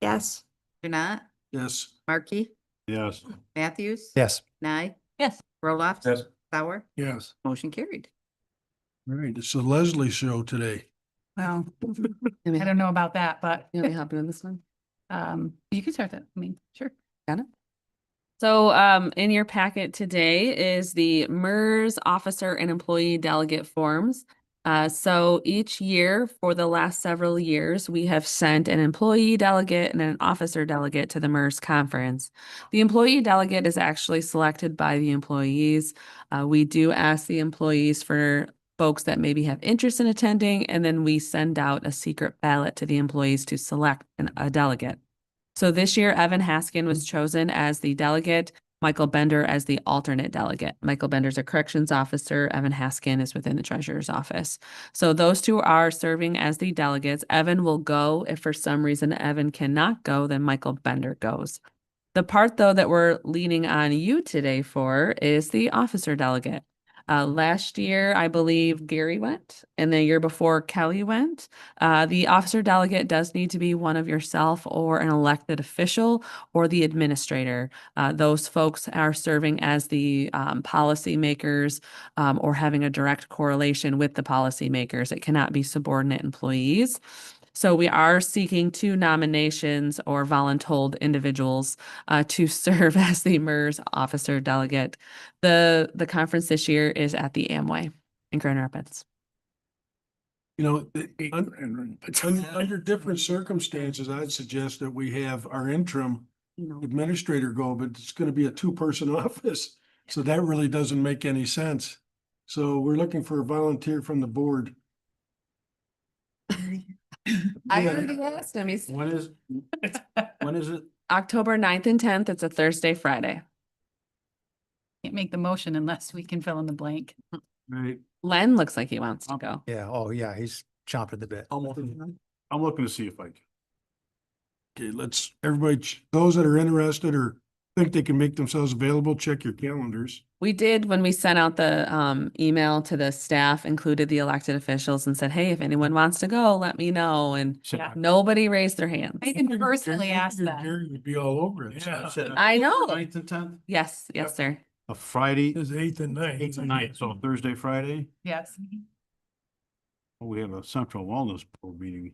Yes. Janat, Yes. Markey, Yes. Matthews. Yes. Nye, Yes. Roloff. Yes. Sauer, Yes. motion carried. All right, it's the Leslie show today. Well, I I don't know about that, but You want me to help you with this one? you can start that. I mean, sure. Got it. So in your packet today is the MERS officer and employee delegate forms. So each year for the last several years, we have sent an employee delegate and an officer delegate to the MERS conference. The employee delegate is actually selected by the employees. We do ask the employees for folks that maybe have interest in attending, and then we send out a secret ballot to the employees to select a delegate. So this year, Evan Haskin was chosen as the delegate, Michael Bender as the alternate delegate. Michael Bender's a corrections officer. Evan Haskin is within the treasurer's office. So those two are serving as the delegates. Evan will go. If for some reason Evan cannot go, then Michael Bender goes. The part, though, that we're leaning on you today for is the officer delegate. Last year, I believe Gary went, and the year before Kelly went. The officer delegate does need to be one of yourself or an elected official or the administrator. Those folks are serving as the policy makers or having a direct correlation with the policy makers. It cannot be subordinate employees. So we are seeking 2 nominations or voluntold individuals to serve as the MERS officer delegate. The conference this year is at the Amway in Grand Rapids. You know, under different circumstances, I'd suggest that we have our interim administrator go, but it's going to be a 2-person office. So that really doesn't make any sense. So we're looking for a volunteer from the board. I already asked him. He's When is it? October 9th and 10th. It's a Thursday, Friday. Can't make the motion unless we can fill in the blank. Right. Len looks like he wants to go. Yeah. Oh, yeah. He's chomping at the bit. I'm looking to see if I can. Okay, everybody, those that are interested or think they can make themselves available, check your calendars. We did, when we sent out the email to the staff, included the elected officials and said, hey, if anyone wants to go, let me know. And Yeah. nobody raised their hands. I can personally ask that. Gary would be all over it. Yeah. I know. 9th and 10th? Yes, yes, sir. A Friday, It's 8th and 9th. 8th and 9th, so Thursday, Friday. Yes. We have a central wellness board meeting.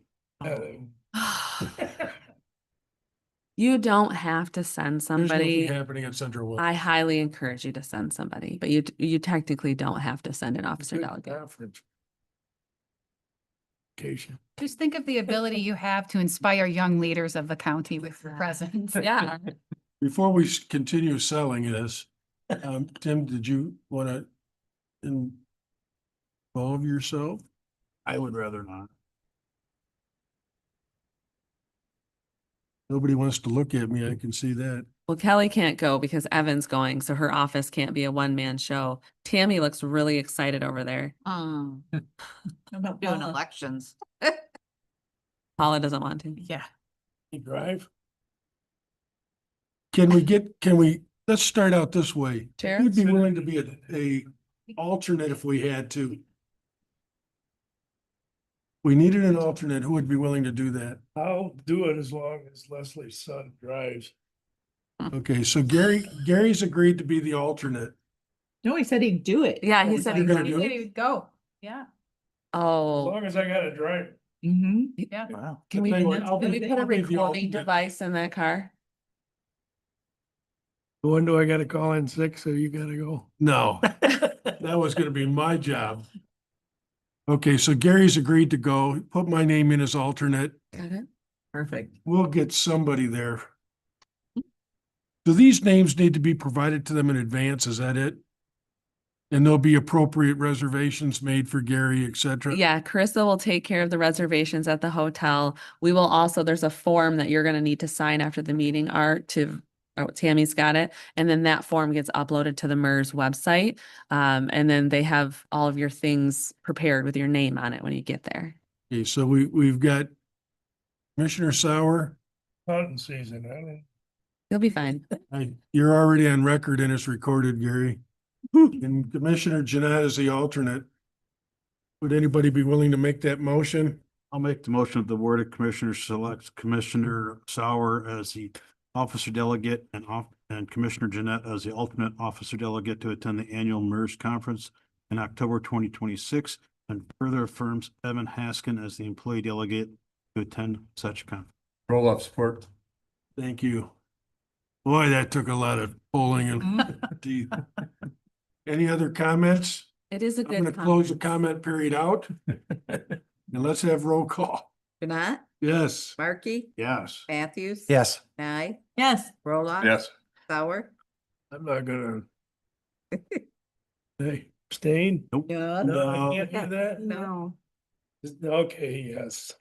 You don't have to send There's nothing somebody. happening at Central West. I highly encourage you to send somebody, but you technically don't have to send an officer delegate. Just think of the ability you have to inspire young leaders of the county with your presence. Yeah. Before we continue selling this, Tim, did you want to involve yourself? I would rather not. Nobody wants to look at me. I can see that. Well, Kelly can't go because Evan's going, so her office can't be a one-man show. Tammy looks really excited over there. About doing elections. Paula doesn't want to. Yeah. You drive? Let's start out this way. Chair? Who'd be willing to be a alternate if we had to? We needed an alternate. Who would be willing to do that? I'll do it as long as Leslie's son drives. Okay, so Gary's agreed to be the alternate. No, he said he'd do it. Yeah, he said You're he's gonna do it? He would go. Yeah. As Oh, long as I got a driver. Mm-hmm. Yeah. Wow. can we, I'll tell you what, I'll can we be- put a I'll be the recording alternate. device in that car? When do I gotta call in sick, so you gotta go? No, that was gonna be my job. Okay, so Gary's agreed to go. Put my name in as alternate. Got it. Perfect. We'll get somebody there. Do these names need to be provided to them in advance? Is that it? And there'll be appropriate reservations made for Gary, et cetera? Yeah, Carissa will take care of the reservations at the hotel. We will also, there's a form that you're gonna need to sign after the meeting, Art, to, oh, Tammy's got it. And then that form gets uploaded to the MERS website. And then they have all of your things prepared with your name on it when you get there. Okay, so we've got Commissioner Sauer. Hunting season, I don't. You'll be fine. You're already on record and it's recorded, Gary. And Commissioner Jeanette is the alternate. Would anybody be willing to make that motion? I'll make the motion that the Board of Commissioners selects Commissioner Sauer as the officer delegate and Commissioner Jeanette as the alternate officer delegate to attend the annual MERS conference in October 2026, and further affirms Evan Haskin as the employee delegate to attend such conference. Roll up support. Thank you. Boy, that took a lot of pulling and teeth. Any other comments? It is a I'm good. gonna close the conference. comment period out. And let's have roll call. Jeanette, Yes. Markey, Yes. Matthews. Yes. Nye, Yes. Roloff. Yes. Sauer. I'm not gonna. Hey, abstain? Nope. Yeah. No, I can't do that? No. Okay, yes.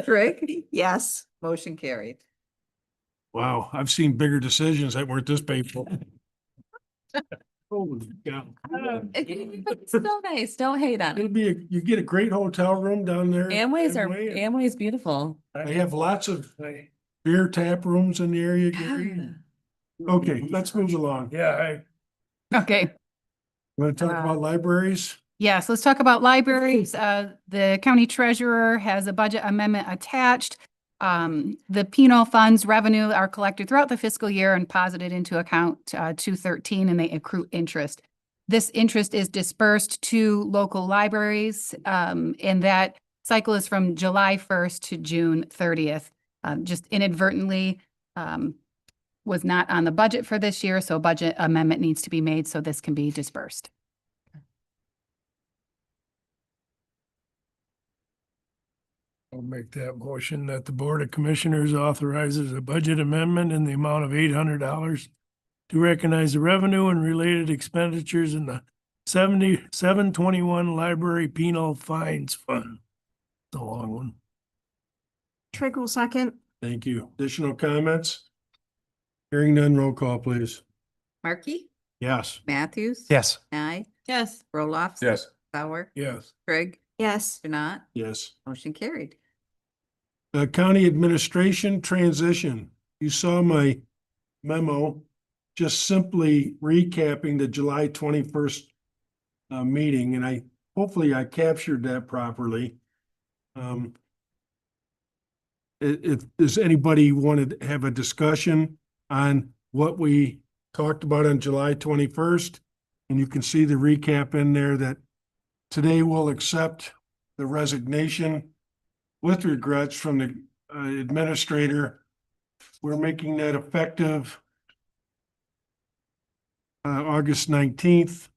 Trigg, Yes. motion carried. Wow, I've seen bigger decisions that weren't this painful. Holy cow. It's still nice. Don't hate on It'll it. be, you get a great hotel room down there. Amway's beautiful. They have lots of beer tap rooms in the area, Gary. Okay, let's move along. Yeah, Okay. Want to talk about libraries? Yes, let's talk about libraries. The county treasurer has a budget amendment attached. The penal funds revenue are collected throughout the fiscal year and posited into account 213, and they accrue interest. This interest is dispersed to local libraries, and that cycle is from July 1st to June 30th. Just inadvertently was not on the budget for this year, so a budget amendment needs to be made so this can be dispersed. I'll make that motion that the Board of Commissioners authorizes a budget amendment in the amount of $800 to recognize the revenue and related expenditures in the 7721 Library Penal Fines Fund. It's a long one. Trigg will second. Thank you. Additional comments? Hearing none, roll call, please. Markey, Yes. Matthews. Yes. Nye, Yes. Roloff. Yes. Sauer, Yes. Trigg, Yes. Jeanette, Yes. motion carried. County administration transition. You saw my memo, just simply recapping the July 21st meeting, and hopefully I captured that properly. If does anybody want to have a discussion on what we talked about on July 21st? And you can see the recap in there that today we'll accept the resignation with regrets from the administrator. We're making that effective August 19th.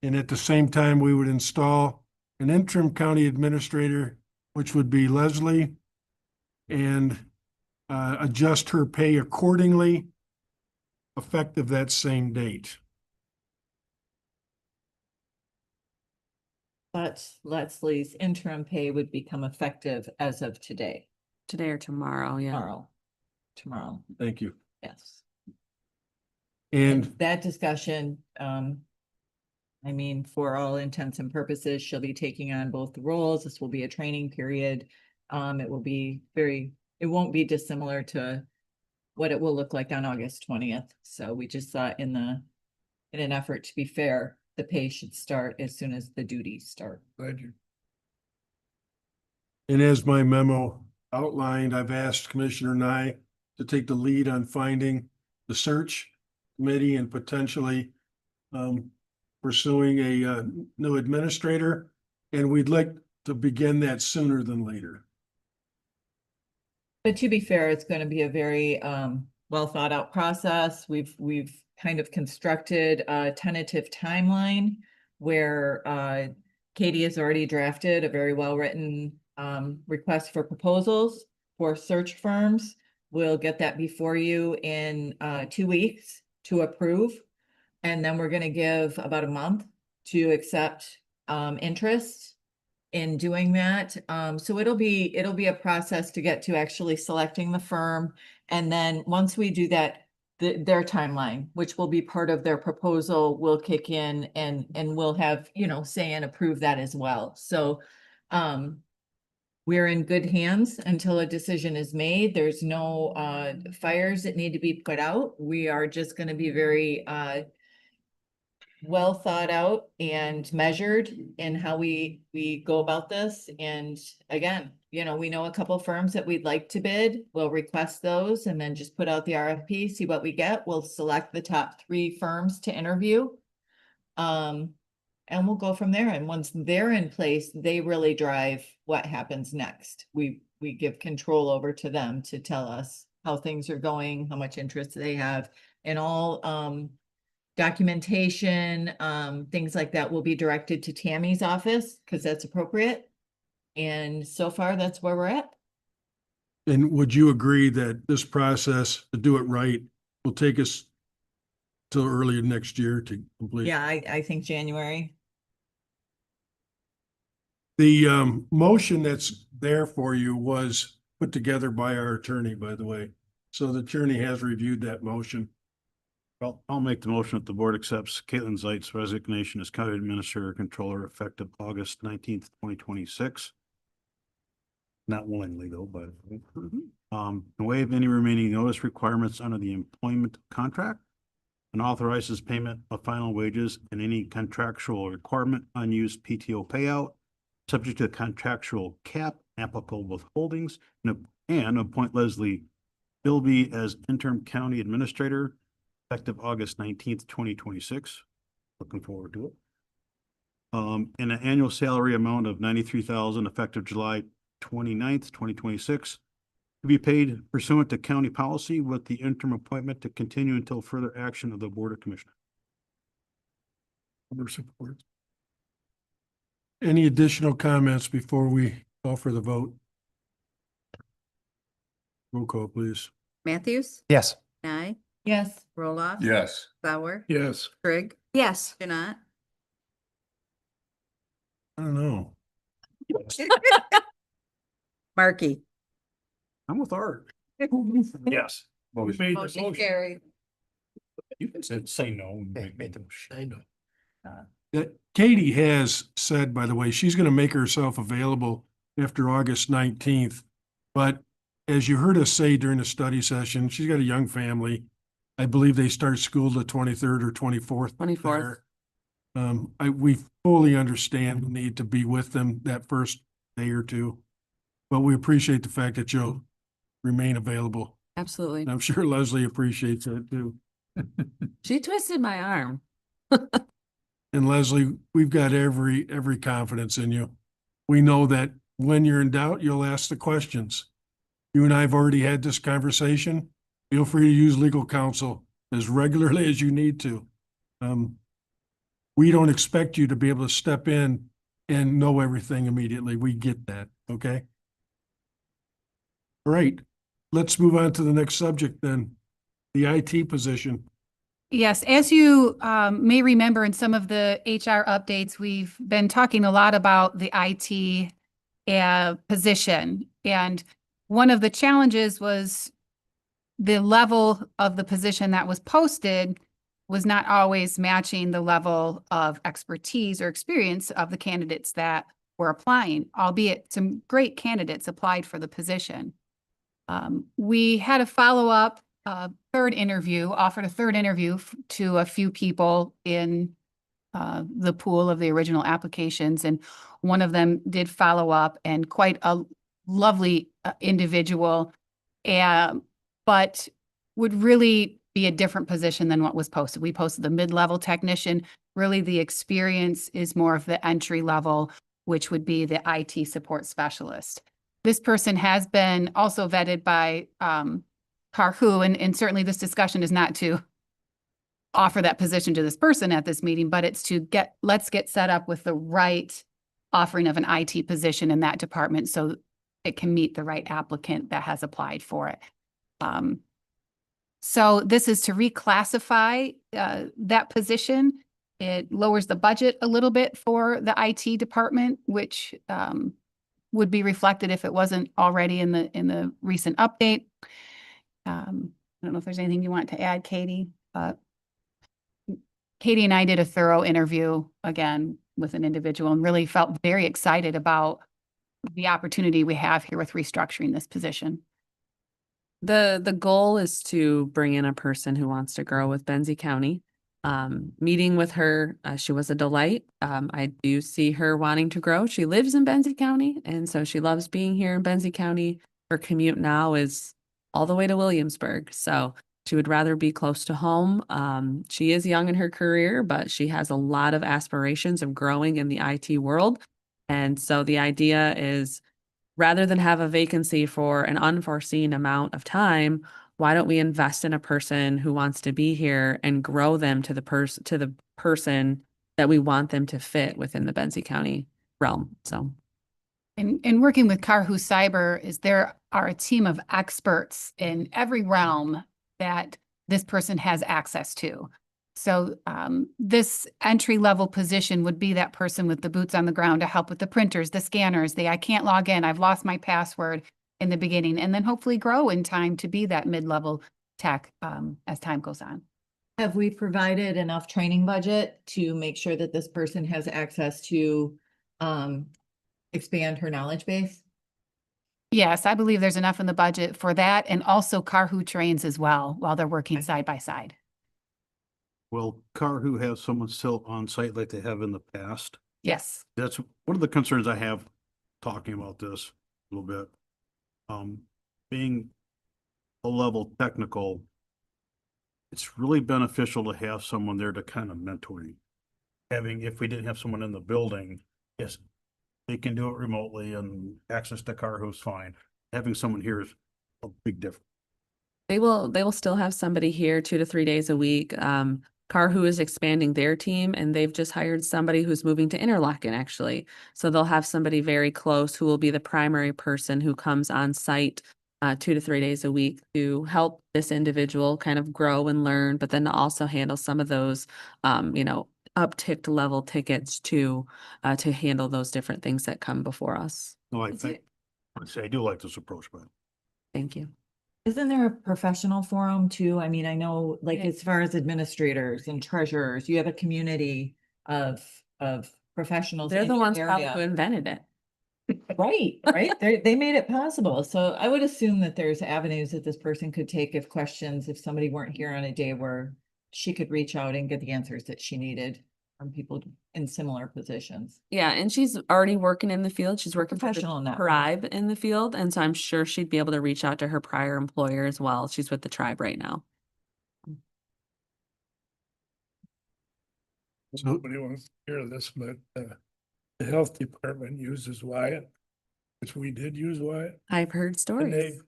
And at the same time, we would install an interim county administrator, which would be Leslie, and adjust her pay accordingly, effective that same date. But Leslie's interim pay would become effective as of today, Today or tomorrow, yeah. tomorrow, Thank you. yes. And That discussion, I mean, for all intents and purposes, she'll be taking on both the roles. This will be a training period. It will be it won't be dissimilar to what it will look like on August 20th. So we just thought in an effort to be fair, the pay should start as soon as the duties start. Glad you. And as my memo outlined, I've asked Commissioner Nye to take the lead on finding the search committee and potentially pursuing a new administrator. And we'd like to begin that sooner than later. But to be fair, it's going to be a very well thought out process. We've kind of constructed a tentative timeline where Katie has already drafted a very well written request for proposals for search firms We'll get that before you in 2 weeks to approve. And then we're gonna give about a month to accept interest in doing that. So it'll be a process to get to actually selecting the firm. And then once we do that, their timeline, which will be part of their proposal, will kick in and we'll have, say and approve that as well. So we're in good hands until a decision is made. There's no fires that need to be put out. We are just gonna be very well thought out and measured in how we go about this. And again, we know a couple firms that we'd like to bid. We'll request those and then just put out the RFP, see what we get. We'll select the top 3 firms to interview. And we'll go from there. And once they're in place, they really drive what happens next. We give control over to them to tell us how things are going, how much interest they have, and all documentation, things like that will be directed to Tammy's office because that's appropriate. And so far, that's where we're at. And would you agree that this process, to do it right, will take us till early next year to complete? Yeah, I think January. The motion that's there for you was put together by our attorney, by the way. So the attorney has reviewed that motion. Well, I'll make the motion that the board accepts Caitlin Zeitz' resignation as county administrator controller effective August 19th, 2026. Not willingly though, but waive any remaining notice requirements under the employment contract and authorizes payment of final wages and any contractual requirement unused PTO payout, subject to the contractual cap, applicable withholdings, and appoint Leslie Bilby as interim county administrator effective August 19th, 2026. Looking forward to it. And an annual salary amount of $93,000 effective July 29th, 2026 to be paid pursuant to county policy with the interim appointment to continue until further action of the Board of Commissioners. Under support. Any additional comments before we call for the vote? Roll call, please. Matthews, Yes. Nye, Yes. Roloff. Yes. Sauer, Yes. Trigg, Yes. Janat. I don't know. Markey. I'm with Art. Yes. Motion. Motion carried. You can say no. I know. Katie has said, by the way, she's going to make herself available after August 19th. But as you heard us say during the study session, she's got a young family. I believe they start school the 23rd or 24th. 24th. We fully understand the need to be with them that first day or two, but we appreciate the fact that you'll remain available. Absolutely. And I'm sure Leslie appreciates it too. She twisted my arm. And Leslie, we've got every confidence in you. We know that when you're in doubt, you'll ask the questions. You and I have already had this conversation. Feel free to use legal counsel as regularly as you need to. We don't expect you to be able to step in and know everything immediately. We get that, okay? All right, let's move on to the next subject then, the IT position. Yes, as you may remember in some of the HR updates, we've been talking a lot about the IT position. And one of the challenges was the level of the position that was posted was not always matching the level of expertise or experience of the candidates that were applying, albeit some great candidates applied for the position. We had a follow-up offered a third interview to a few people in the pool of the original applications. And one of them did follow up, and quite a lovely individual, but would really be a different position than what was posted. We posted the mid-level technician. Really, the experience is more of the entry level, which would be the IT support specialist. This person has been also vetted by Carhu, and certainly this discussion is not to offer that position to this person at this meeting, but it's to let's get set up with the right offering of an IT position in that department so it can meet the right applicant that has applied for it. So this is to reclassify that position. It lowers the budget a little bit for the IT department, which would be reflected if it wasn't already in the recent update. I don't know if there's anything you want to add, Katie. Katie and I did a thorough interview again with an individual and really felt very excited about the opportunity we have here with restructuring this position. The goal is to bring in a person who wants to grow with Benzie County. Meeting with her, she was a delight. I do see her wanting to grow. She lives in Benzie County, and so she loves being here in Benzie County. Her commute now is all the way to Williamsburg, so she would rather be close to home. She is young in her career, but she has a lot of aspirations of growing in the IT world. And so the idea is, rather than have a vacancy for an unforeseen amount of time, why don't we invest in a person who wants to be here and grow them to the person that we want them to fit within the Benzie County realm? So, And working with Karhu Cyber is there are a team of experts in every realm that this person has access to. So this entry-level position would be that person with the boots on the ground to help with the printers, the scanners, I can't log in, I've lost my password in the beginning, and then hopefully grow in time to be that mid-level tech as time goes on. Have we provided enough training budget to make sure that this person has access to expand her knowledge base? Yes, I believe there's enough in the budget for that, and also Karhu trains as well while they're working side by side. Will Karhu have someone still on site like they have in the past? Yes. That's one of the concerns I have talking about this a little bit. Being a level technical, it's really beneficial to have someone there to kind of mentor you. If we didn't have someone in the building, yes, they can do it remotely and access to Karhu's fine. Having someone here is a big difference. they will still have somebody here 2 to 3 days a week. Karhu is expanding their team, and they've just hired somebody who's moving to Interlaken, actually. So they'll have somebody very close who will be the primary person who comes on site 2 to 3 days a week to help this individual kind of grow and learn, but then to also handle some of those, upticked level tickets to handle those different things that come before us. No, I do like this approach, but Thank you. Isn't there a professional forum too? I mean, I know like as far as administrators and treasurers, you have a community of professionals. They're in the your ones probably area. who invented it. Right, right. They made it possible. So I would assume that there's avenues that this person could take if somebody weren't here on a day where she could reach out and get the answers that she needed from people in similar positions. Yeah, and she's already working in the field. She's working for Professional in the that. tribe in the field, and so I'm sure she'd be able to reach out to her prior employer as well. She's with the tribe right now. Nobody wants to hear this, but the health department uses Wyatt, which we did use Wyatt. I've heard And stories. they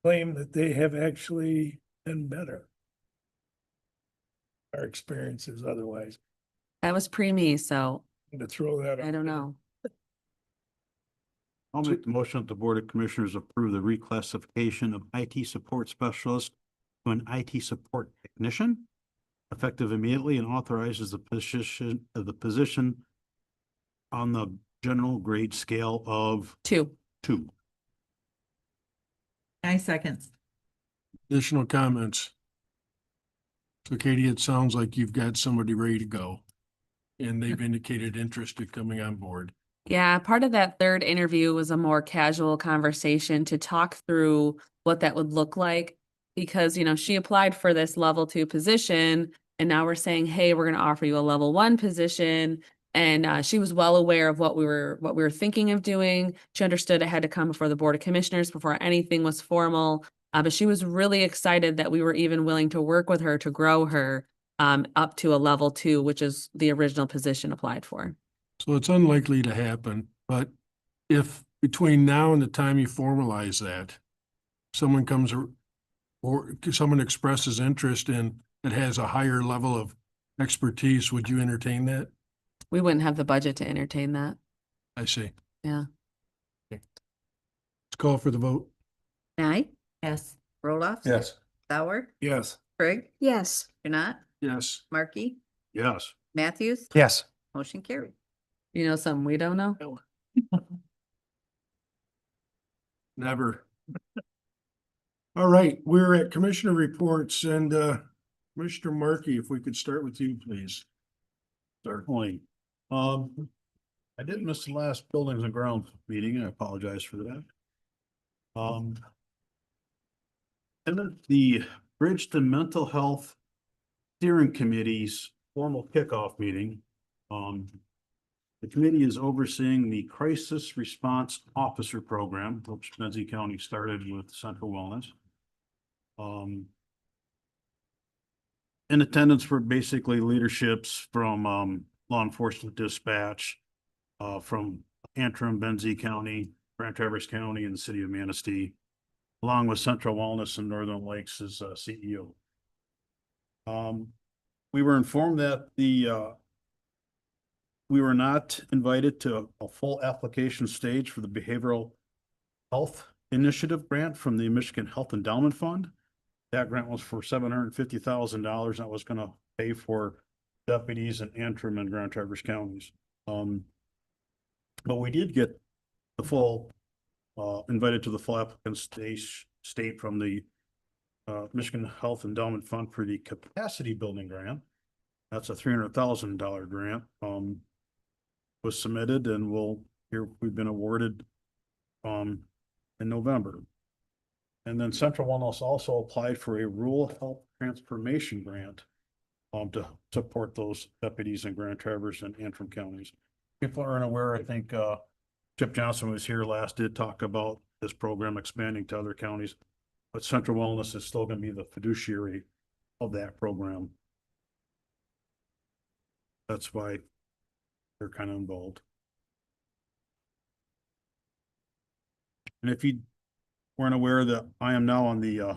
claim that they have actually been better. Our experiences otherwise. That was pre-me, so To throw that I don't know. I'll make the motion that the Board of Commissioners approve the reclassification of IT support specialist to an IT support technician, effective immediately, and authorizes the position on the general grade scale of 2. 2. I second. Additional comments? So Katie, it sounds like you've got somebody ready to go and they've indicated interest in coming on board. Yeah, part of that third interview was a more casual conversation to talk through what that would look like. Because, she applied for this level 2 position, and now we're saying, hey, we're going to offer you a level 1 position. And she was well aware of what we were thinking of doing. She understood it had to come before the Board of Commissioners before anything was formal. But she was really excited that we were even willing to work with her to grow her up to a level 2, which is the original position applied for. So it's unlikely to happen, but if between now and the time you formalize that, someone comes or someone expresses interest in that has a higher level of expertise, would you entertain that? We wouldn't have the budget to entertain that. I see. Yeah. Let's call for the vote. Nye, Yes. Roloff. Yes. Sauer, Yes. Craig, Yes. Janat, Yes. Markey, Yes. Matthews. Yes. Motion carried. You know something we don't know? Never. All right, we're at commissioner reports and Commissioner Markey, if we could start with you, please. Certainly. I did miss the last buildings and grounds meeting. I apologize for that. And then the Bridge to Mental Health Steering Committee's formal kickoff meeting. The committee is overseeing the Crisis Response Officer Program, which Benzie County started with Central Wellness. In attendance were basically leaderships from law enforcement dispatch, from Antrim, Benzie County, Grand Traverse County, and the city of Manistee, along with Central Wellness and Northern Lakes as CEO. We were informed that we were not invited to a full application stage for the Behavioral Health Initiative grant from the Michigan Health Endowment Fund. That grant was for $750,000. That was going to pay for deputies in Antrim and Grand Traverse counties. But we did get the full, invited to the full applicant state from the Michigan Health Endowment Fund for the Capacity Building Grant. That's a $300,000 grant. Was submitted and we've been awarded in November. And then Central Wellness also applied for a rural health transformation grant to support those deputies in Grand Traverse and Antrim counties. People aren't aware, I think Chip Johnson was here last, did talk about this program expanding to other counties, but Central Wellness is still going to be the fiduciary of that program. That's why they're kind of involved. And if you weren't aware that I am now on the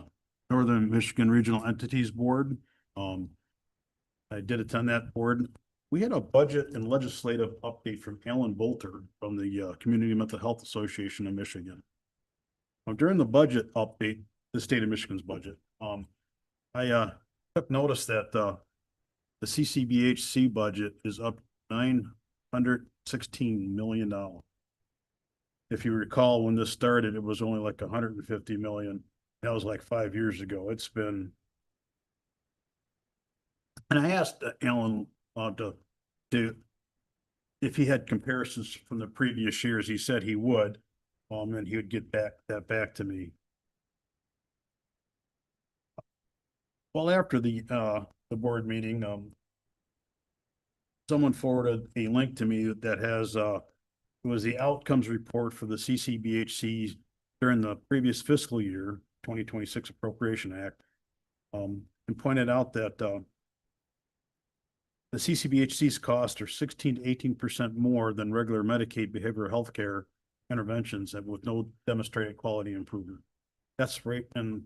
Northern Michigan Regional Entities Board, I did attend that board. We had a budget and legislative update from Alan Bolter from the Community Mental Health Association of Michigan. During the budget update, the state of Michigan's budget, I took notice that the CCBHC budget is up $916 million. If you recall, when this started, it was only like 150 million. That was like 5 years ago. It's been, and I asked Alan to if he had comparisons from the previous years. He said he would, and he would get that back to me. Well, after the board meeting, someone forwarded a link to me that has it was the outcomes report for the CCBHC during the previous fiscal year, 2026 Appropriation Act, and pointed out that the CCBHC's costs are 16 to 18% more than regular Medicaid behavioral health care interventions and with no demonstrated quality improvement. That's right. And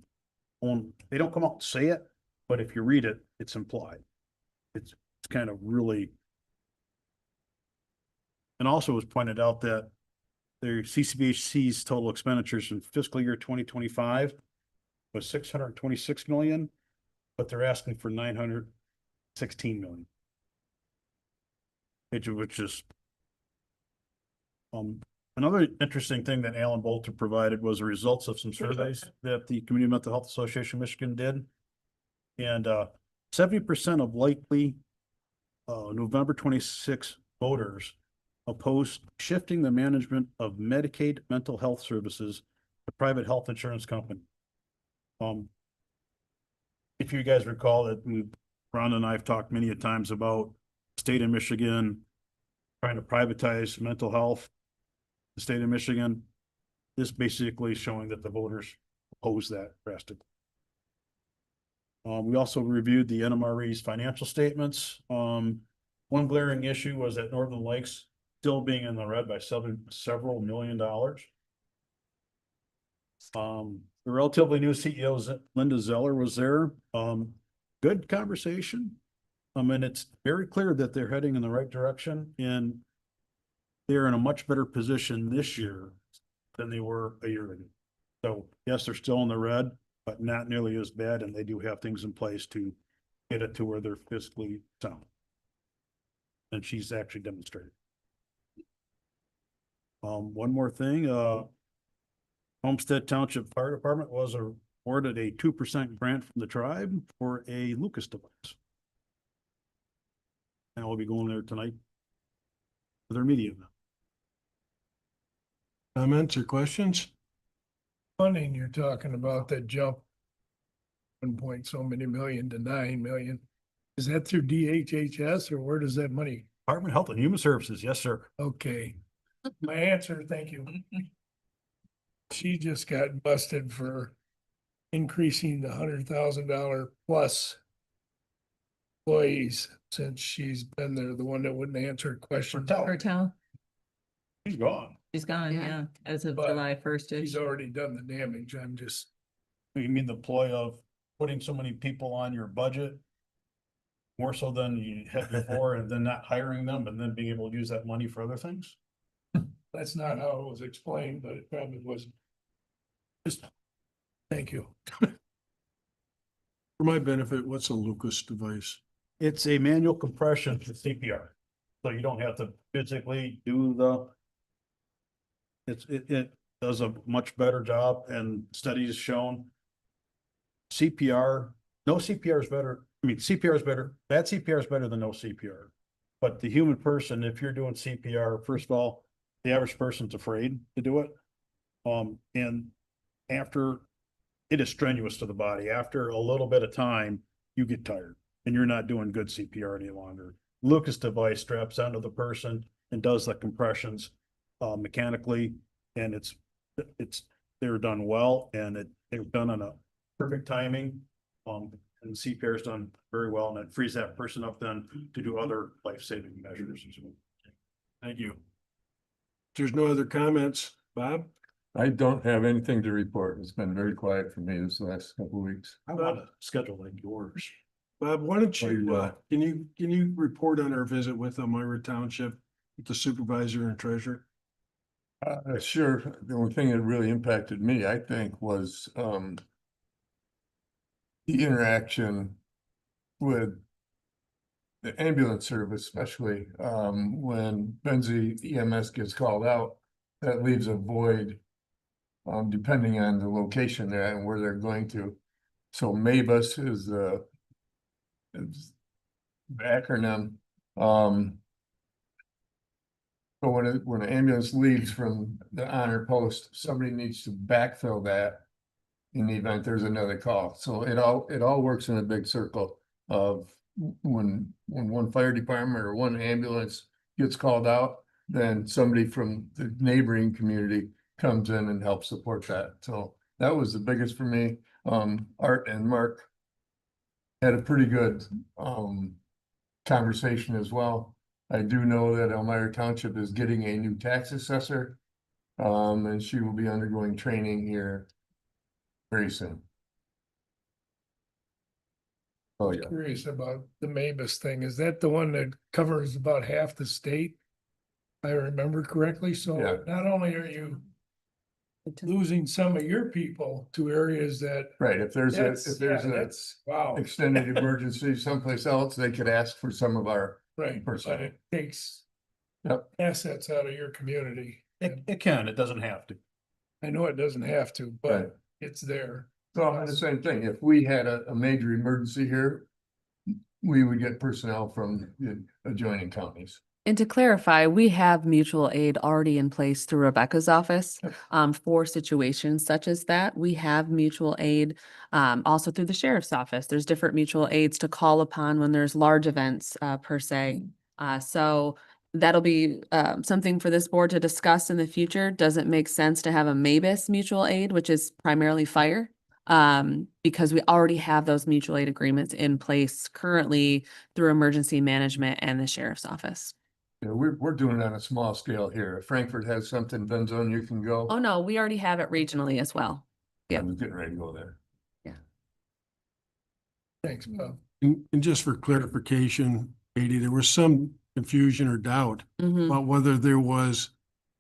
they don't come out and say it, but if you read it, it's implied. It's kind of really. And also was pointed out that their CCBHC's total expenditures in fiscal year 2025 was 626 million, but they're asking for 916 million. Which is another interesting thing that Alan Bolter provided was the results of some surveys that the Community Mental Health Association of Michigan did. And 70% of likely November 26 voters opposed shifting the management of Medicaid mental health services to private health insurance company. If you guys recall that Ron and I have talked many a times about the state of Michigan trying to privatize mental health, the state of Michigan, this basically showing that the voters oppose that drastically. We also reviewed the NMRE's financial statements. One glaring issue was that Northern Lakes still being in the red by several $1 million. The relatively new CEO, Linda Zeller, was there. Good conversation. And it's very clear that they're heading in the right direction and they're in a much better position this year than they were a year ago. So yes, they're still in the red, but not nearly as bad, and they do have things in place to get it to where they're fiscally sound. And she's actually demonstrated. One more thing, Homestead Township Fire Department was awarded a 2% grant from the tribe for a Lucas device. And we'll be going there tonight for their media event. Comments or questions? Funding you're talking about that jump 1 so many million to 9 million. Is that through DHHS or where does that money? Department of Health and Human Services, yes, sir. Okay. My answer, thank you. She just got busted for increasing the $100,000 plus employees since she's been there, the one that wouldn't answer questions. Hertel, He's gone. she's gone, Yeah. yeah, as of But July 1st. She's already done the damage. I'm just, You mean the ploy of putting so many people on your budget? More so than you had before, and then not hiring them and then being able to use that money for other things? that's not how it was explained, but it probably wasn't. Just, thank you. For my benefit, what's a Lucas device? It's a manual compression for CPR. So you don't have to physically do it does a much better job, and studies shown CPR, no CPR is better. I mean, CPR is better. Bad CPR is better than no CPR. But the human person, if you're doing CPR, first of all, the average person's afraid to do it. And after, it is strenuous to the body. After a little bit of time, you get tired and you're not doing good CPR any longer. Lucas device straps onto the person and does the compressions mechanically, and they're done well, and they're done on a perfect timing. And the CPR is done very well, and it frees that person up then to do other life-saving measures as well. Thank you. If there's no other comments, Bob? I don't have anything to report. It's been very quiet for me this last couple of weeks. I want a schedule like yours. Bob, why don't What do you, you want? can you report on our visit with Elmira Township, with the supervisor and treasurer? Sure. The only thing that really impacted me, I think, was the interaction with the ambulance service, especially when Benzie EMS gets called out, that leaves a void depending on the location they're at and where they're going to. So MABUS is the acronym. But when an ambulance leaves from the honor post, somebody needs to backfill that in the event there's another call. So it all works in a big circle of when one fire department or one ambulance gets called out, then somebody from the neighboring community comes in and helps support that. So that was the biggest for me. Art and Mark had a pretty good conversation as well. I do know that Elmira Township is getting a new tax assessor, and she will be undergoing training here very soon. Oh, yeah. Curious about the MABUS thing. Is that the one that covers about half the state? If I remember correctly, so Yeah. not only are you losing some of your people to areas that. Right, if there's a That's, wow, extended emergency someplace else, they could ask for some of our right, but personnel. it takes Yep. assets out of your community. It can, it doesn't have to. I know it doesn't have to, Right. but it's there. So and the same thing, if we had a major emergency here, we would get personnel from the adjoining counties. And to clarify, we have mutual aid already in place through Rebecca's office for situations such as that. We have mutual aid also through the sheriff's office. There's different mutual aids to call upon when there's large events per se. So that'll be something for this board to discuss in the future. Does it make sense to have a MABUS mutual aid, which is primarily fire? Because we already have those mutual aid agreements in place currently through emergency management and the sheriff's office. You know, we're doing it on a small scale here. If Frankfurt has something, Benzone, you can go. Oh, no, we already have it regionally as well. I was getting ready to go there. Thanks, Bob. And just for clarification, Katie, there was some confusion or doubt Mhm. about whether there was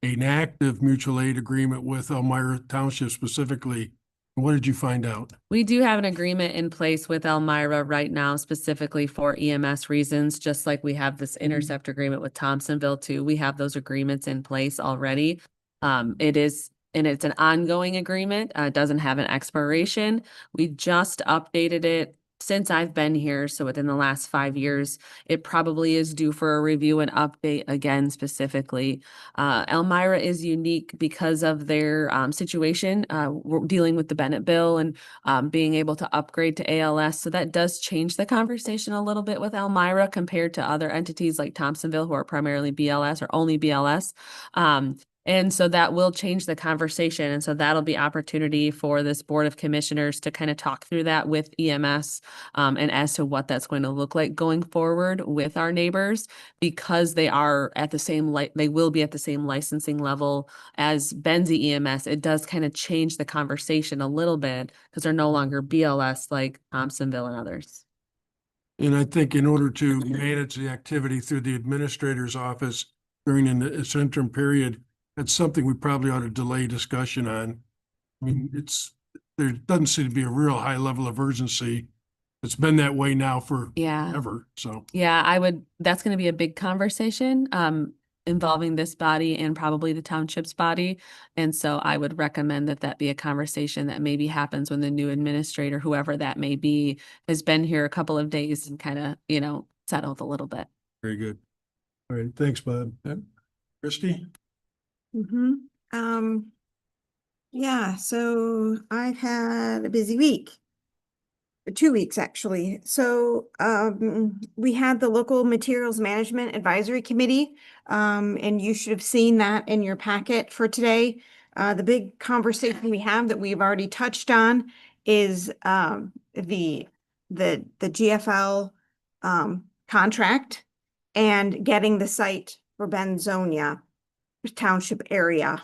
an active mutual aid agreement with Elmira Township specifically What did you find out? We do have an agreement in place with Elmira right now specifically for EMS reasons, just like we have this intercept agreement with Thompsonville too. We have those agreements in place already. It's an ongoing agreement. It doesn't have an expiration. We just updated it since I've been here. So within the last 5 years, it probably is due for a review and update again specifically. Elmira is unique because of their situation. We're dealing with the Bennett bill and being able to upgrade to ALS. So that does change the conversation a little bit with Elmira compared to other entities like Thompsonville, who are primarily BLS or only BLS. And so that will change the conversation. And so that'll be opportunity for this Board of Commissioners to kind of talk through that with EMS and as to what that's going to look like going forward with our neighbors, because they are at the same, they will be at the same licensing level as Benzie EMS. It does kind of change the conversation a little bit because they're no longer BLS like Thompsonville and others. And I think in order to manage the activity through the administrator's office during this interim period, that's something we probably ought to delay discussion on. I mean, there doesn't seem to be a real high level of urgency. It's been that way now for ever, so. Yeah, that's going to be a big conversation involving this body and probably the township's body. And so I would recommend that be a conversation that maybe happens when the new administrator, whoever that may be, has been here a couple of days and kind of, settled a little bit. Very good. All right, thanks, Bob. Christie? Yeah, so I've had a busy week. 2 weeks, actually. So, we had the Local Materials Management Advisory Committee, and you should have seen that in your packet for today. The big conversation we have that we've already touched on is, the GFL, contract and getting the site for Benzonia Township area.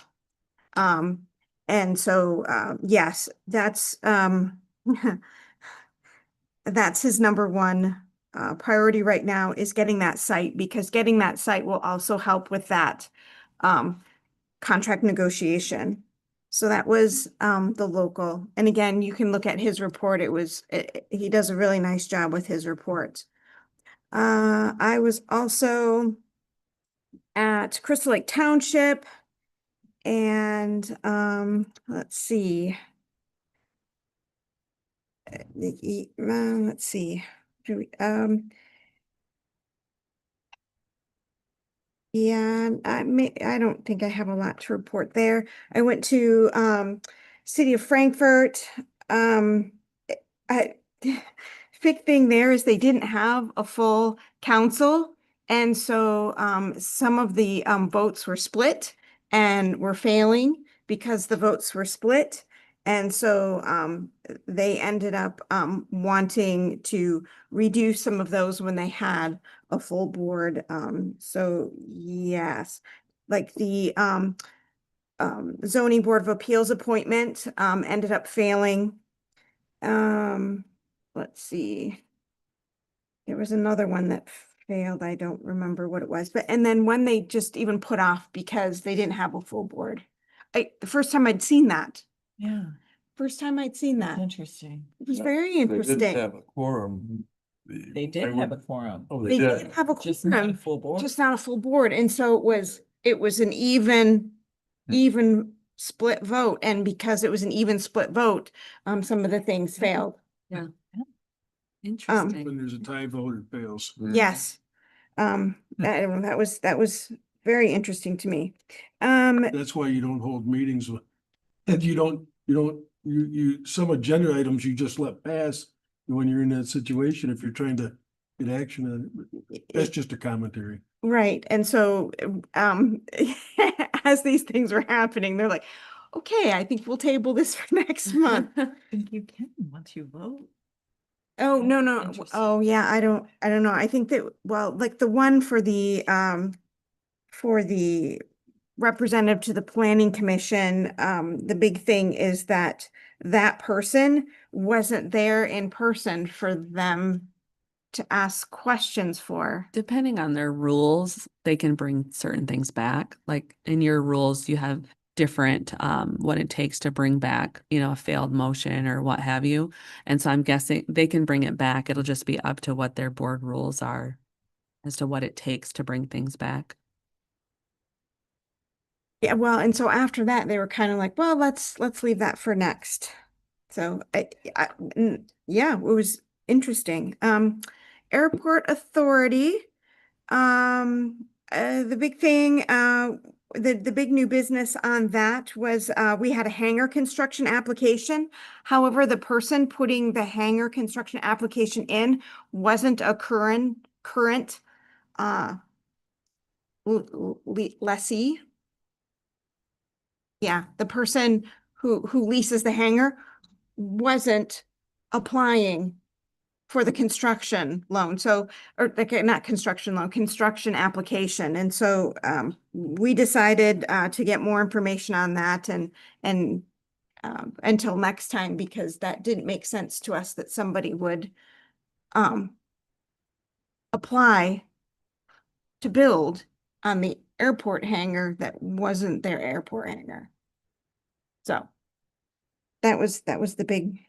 And so, yes, that's his number one priority right now, is getting that site, because getting that site will also help with that contract negotiation. So that was the local. And again, you can look at his report. He does a really nice job with his report. I was also at Crystal Lake Township, and let's see. Let's see. Yeah, I don't think I have a lot to report there. I went to City of Frankfurt. Big thing there is they didn't have a full council. And so some of the votes were split and were failing because the votes were split. And so they ended up wanting to redo some of those when they had a full board. So yes, like the zoning board of appeals appointment ended up failing. Let's see. There was another one that failed. I don't remember what it was, and then one they just even put off because they didn't have a full board. The first time I'd seen that. Yeah. First time I'd seen that. Interesting. It was very interesting. They didn't have a quorum. They did have a quorum. Oh, They did have a Just not a quorum, full board. just not a full board. And so it was an even split vote. And because it was an even split vote, some of the things failed. Yeah. Interesting. When there's a tie vote, it fails. Yes. I don't know, that was very interesting to me. That's why you don't hold meetings with, and some agenda items you just let pass when you're in that situation, if you're trying to get action on it. That's just a commentary. Right. And so, as these things were happening, they're like, okay, I think we'll table this for next month. I think you can once you vote. Oh, no. Interesting. Oh, yeah, I don't know. I think that, well, like the one for the representative to the planning commission, the big thing is that person wasn't there in person for them to ask questions for. Depending on their rules, they can bring certain things back. Like in your rules, you have different, what it takes to bring back, a failed motion or what have you. And so I'm guessing they can bring it back. It'll just be up to what their board rules are as to what it takes to bring things back. Yeah, well, and so after that, they were kind of like, well, let's leave that for next. So yeah, it was interesting. Airport Authority, the big thing, the big new business on that was we had a hangar construction application. However, the person putting the hangar construction application in wasn't a current lessee. Yeah, the person who leases the hangar wasn't applying for the construction loan. So, or like, not construction loan, construction application. And so we decided to get more information on that and until next time, because that didn't make sense to us that somebody would apply to build on the airport hangar that wasn't their airport hangar. So that was the big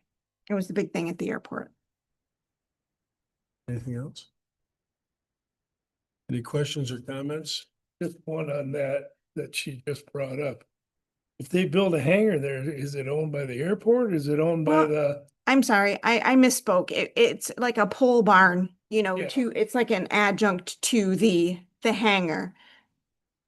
thing at the airport. Anything else? Any questions or comments? Just one on that she just brought up. If they build a hangar there, is it owned by the airport? Is it owned by Well, the? I'm sorry, I misspoke. It's like a pole barn, Yeah. it's like an adjunct to the hangar.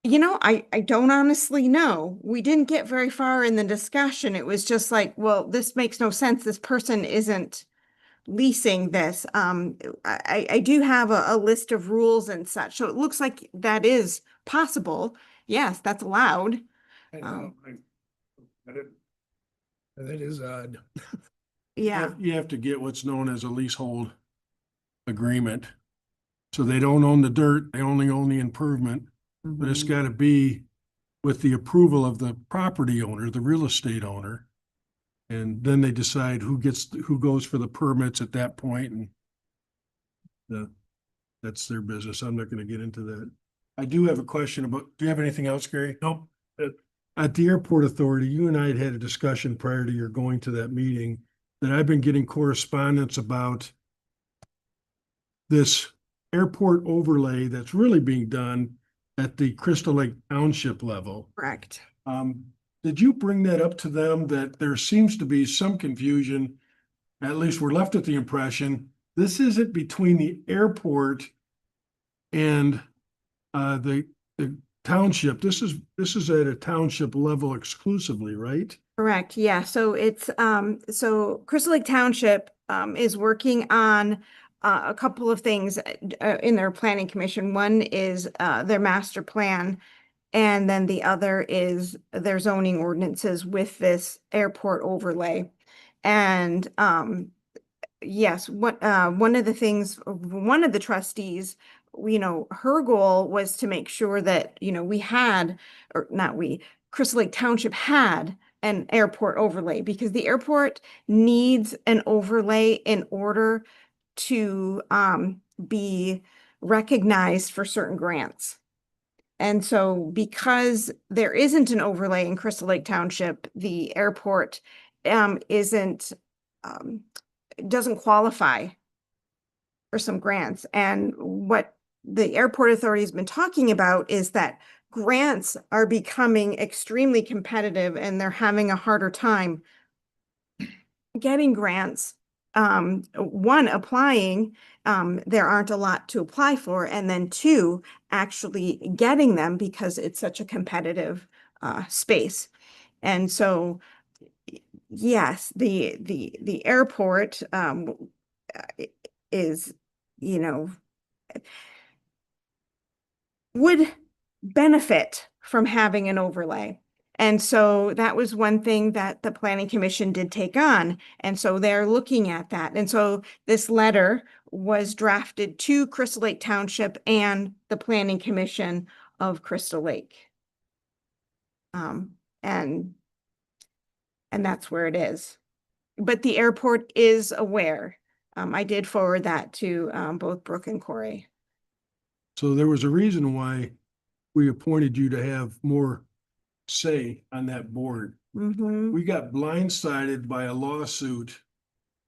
I don't honestly know. We didn't get very far in the discussion. It was just like, well, this makes no sense. This person isn't leasing this. I do have a list of rules and such, so it looks like that is possible. Yes, that's allowed. I know, that is odd. Yeah. You have to get what's known as a leasehold agreement. So they don't own the dirt, they only own the improvement, but it's gotta be with the approval of the property owner, the real estate owner. And then they decide who goes for the permits at that point, and that's their business. I'm not gonna get into that. I do have a question about, do you have anything else, Gary? Nope. At the Airport Authority, you and I had a discussion prior to your going to that meeting that I've been getting correspondence about this airport overlay that's really being done at the Crystal Lake Township level. Correct. Did you bring that up to them, that there seems to be some confusion? At least we're left with the impression this isn't between the airport and the township. This is at a township level exclusively, right? Correct. Yeah. So it's so Crystal Lake Township is working on a couple of things in their planning commission. One is their master plan, and then the other is their zoning ordinances with this airport overlay. And yes, one of the things, one of the trustees, her goal was to make sure that, Crystal Lake Township had an airport overlay, because the airport needs an overlay in order to be recognized for certain grants. And so because there isn't an overlay in Crystal Lake Township, the airport doesn't qualify for some grants. And what the Airport Authority has been talking about is that grants are becoming extremely competitive, and they're having a harder time getting grants. One, applying, there aren't a lot to apply for, and then two, actually getting them, because it's such a competitive space. And so, yes, the airport is, would benefit from having an overlay. And so that was one thing that the Planning Commission did take on. And so they're looking at that. And so this letter was drafted to Crystal Lake Township and the Planning Commission of Crystal Lake. And that's where it is. But the airport is aware. I did forward that to both Brooke and Corey. So there was a reason why we appointed you to have more say on that board. Mm-hmm. We got blindsided by a lawsuit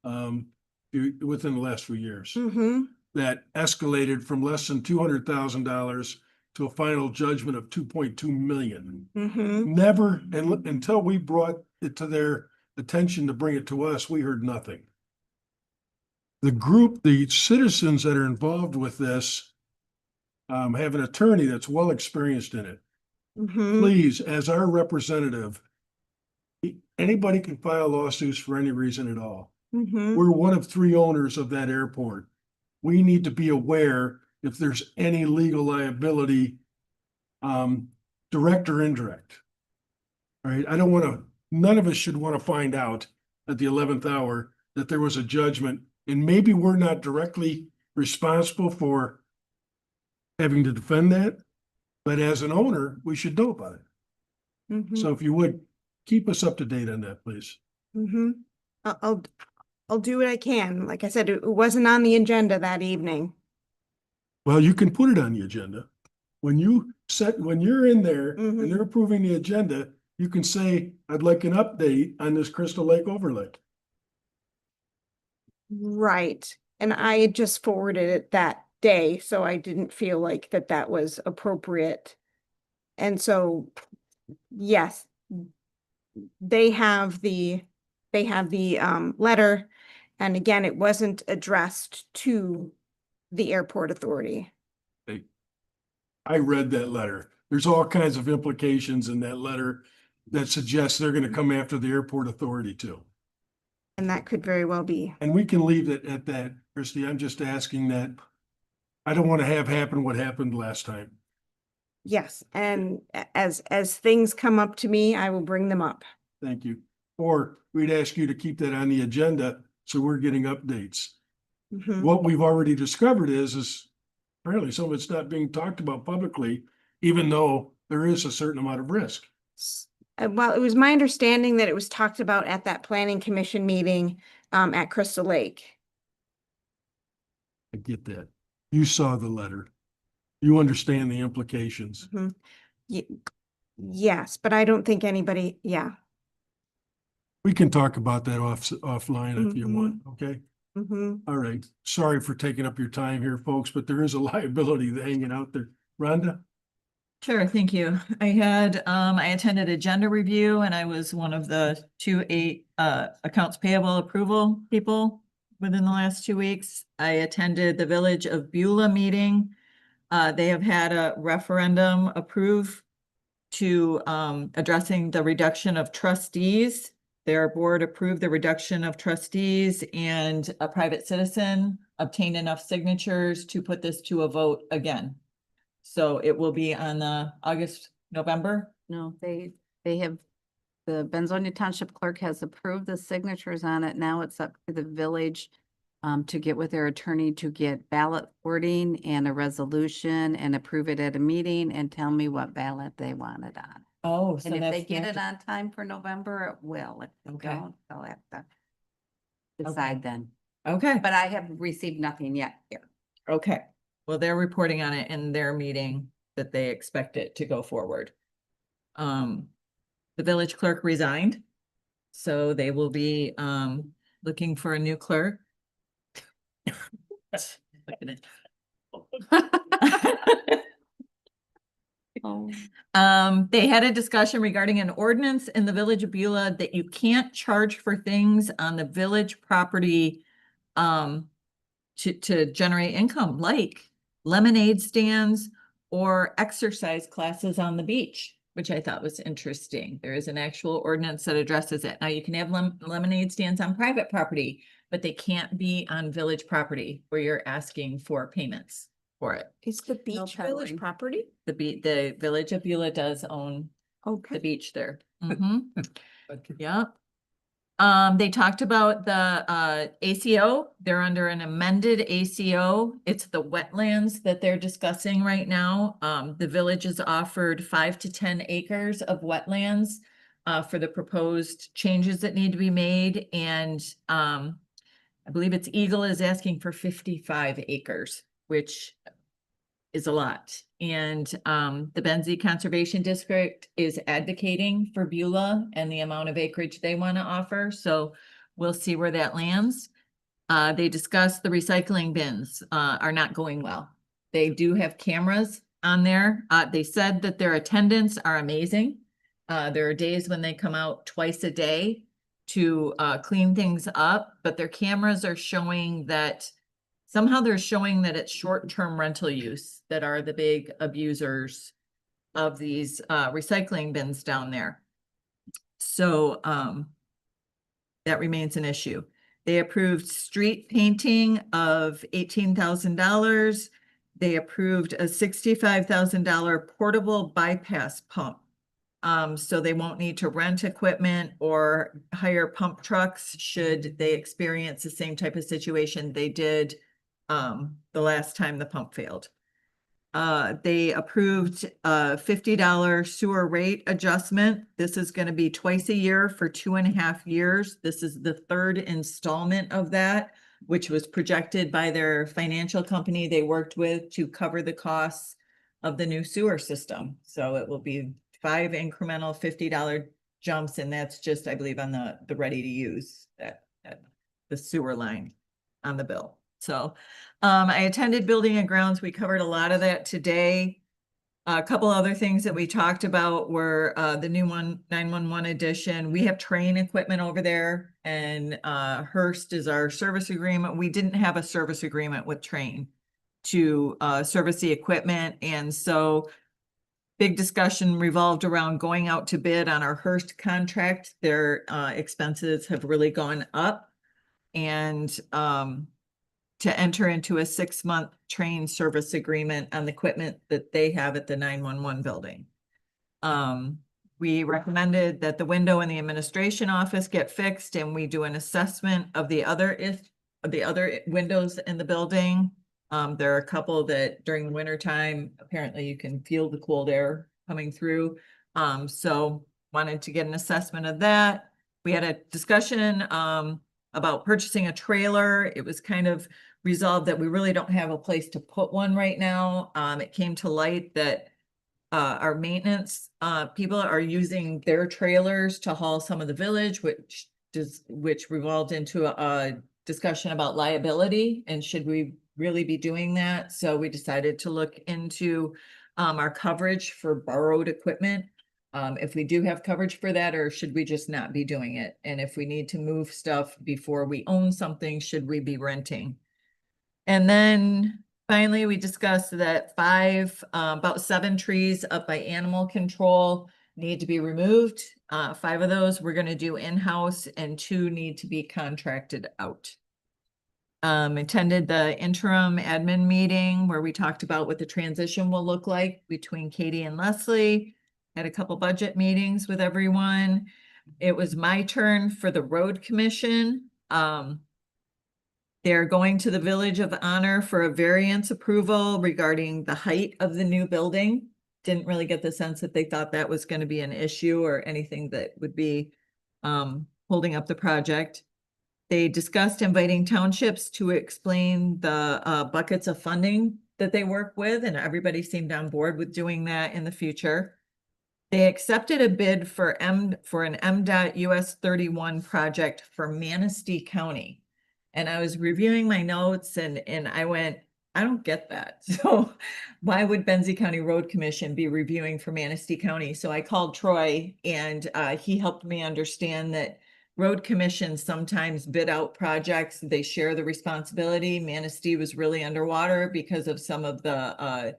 within the last few years Mm-hmm. that escalated from less than $200,000 to a final judgment of 2.2 million. Mm-hmm. Never, until we brought it to their attention to bring it to us, we heard nothing. The group, the citizens that are involved with this have an attorney that's well experienced in it. Mm-hmm. Please, as our representative, anybody can file lawsuits for any reason at all. Mm-hmm. We're one of 3 owners of that airport. We need to be aware if there's any legal liability, direct or indirect. All right, I don't want to, none of us should want to find out at the 11th hour that there was a judgment, and maybe we're not directly responsible for having to defend that, but as an owner, we should know about it. Mm-hmm. So if you would, keep us up to date on that, please. Mm-hmm. I'll do what I can. Like I said, it wasn't on the agenda that evening. Well, you can put it on the agenda. When you're in there and Mhm. they're approving the agenda, you can say, I'd like an update on this Crystal Lake overlay. Right. And I had just forwarded it that day, so I didn't feel like that was appropriate. And so, yes, they have the letter. And again, it wasn't addressed to the airport authority. I read that letter. There's all kinds of implications in that letter that suggests they're gonna come after the airport authority too. And that could very well be. And we can leave it at that, Christie. I'm just asking that. I don't want to have happen what happened last time. Yes, and as things come up to me, I will bring them up. Thank you. Or we'd ask you to keep that on the agenda so we're getting updates. Mhm. What we've already discovered is apparently some of it's not being talked about publicly, even though there is a certain amount of risk. Well, it was my understanding that it was talked about at that planning commission meeting at Crystal Lake. I get that. You saw the letter. You understand the implications. Mhm. Yes, but I don't think anybody, yeah. We can talk about that offline if you want, okay? Mhm. All right. Sorry for taking up your time here, folks, but there is a liability hanging out there. Rhonda? Sure, thank you. I attended agenda review and I was one of the 2 accounts payable approval people within the last 2 weeks. I attended the Village of Beulah meeting. They have had a referendum approve to addressing the reduction of trustees. Their board approved the reduction of trustees, and a private citizen obtained enough signatures to put this to a vote again. So it will be on November. No, they have, the Benzonia Township Clerk has approved the signatures on it. Now it's up to the village to get with their attorney to get ballot wording and a resolution and approve it at a meeting and tell me what ballot they want it on. Oh, so And if they that's get the- it on time for November, it will. If they Okay. don't, they'll have to decide then. Okay, But I have received nothing yet here. okay. Well, they're reporting on it in their meeting that they expect it to go forward. The village clerk resigned, so they will be looking for a new clerk. Look at it. Oh. They had a discussion regarding an ordinance in the Village of Beulah that you can't charge for things on the village property to generate income, like lemonade stands or exercise classes on the beach, which I thought was interesting. There is an actual ordinance that addresses it. Now you can have lemonade stands on private property, but they can't be on village property where you're asking for payments for it. Is the beach village peddling. property? The Village of Beulah does own the Okay. beach there. Yep. They talked about the ACO. They're under an amended ACO. It's the wetlands that they're discussing right now. The village has offered 5 to 10 acres of wetlands for the proposed changes that need to be made. And I believe it's Eagle is asking for 55 acres, which is a lot. And the Benzie Conservation District is advocating for Beulah and the amount of acreage they want to offer. So we'll see where that lands. They discussed the recycling bins are not going well. They do have cameras on there. They said that their attendants are amazing. There are days when they come out twice a day to clean things up, but their cameras are showing that somehow they're showing that it's short-term rental use that are the big abusers of these recycling bins down there. So that remains an issue. They approved street painting of $18,000. They approved a $65,000 portable bypass pump. So they won't need to rent equipment or hire pump trucks should they experience the same type of situation they did the last time the pump failed. They approved a $50 sewer rate adjustment. This is going to be twice a year for 2.5 years. This is the third installment of that, which was projected by their financial company they worked with to cover the costs of the new sewer system. So it will be 5 incremental $50 jumps, and that's just, I believe, on the ready to use that the sewer line on the bill. So I attended Building and Grounds. We covered a lot of that today. A couple other things that we talked about were the new 911 edition. We have train equipment over there, and Hearst is our service agreement. We didn't have a service agreement with Train to service the equipment, and so big discussion revolved around going out to bid on our Hearst contract. Their expenses have really gone up, and to enter into a 6-month train service agreement on the equipment that they have at the 911 building. We recommended that the window in the administration office get fixed, and we do an assessment of the other windows in the building. There are a couple that during the winter time, apparently you can feel the cold air coming through. So wanted to get an assessment of that. We had a discussion about purchasing a trailer. It was kind of resolved that we really don't have a place to put one right now. It came to light that our maintenance people are using their trailers to haul some of the village, which revolved into a discussion about liability and should we really be doing that. So we decided to look into our coverage for borrowed equipment. If we do have coverage for that, or should we just not be doing it? And if we need to move stuff before we own something, should we be renting? And then finally, we discussed that about 7 trees up by animal control need to be removed. 5 of those we're going to do in-house, and 2 need to be contracted out. Attended the interim admin meeting where we talked about what the transition will look like between Katie and Leslie. Had a couple budget meetings with everyone. It was my turn for the road commission. They're going to the Village of Honor for a variance approval regarding the height of the new building. Didn't really get the sense that they thought that was going to be an issue or anything that would be holding up the project. They discussed inviting townships to explain the buckets of funding that they work with, and everybody seemed on board with doing that in the future. They accepted a bid for an MDOT US 31 project for Manistee County. And I was reviewing my notes and I went, I don't get that. So why would Benzie County Road Commission be reviewing for Manistee County? So I called Troy, and he helped me understand that road commissions sometimes bid out projects. They share the responsibility. Manistee was really underwater because of some of the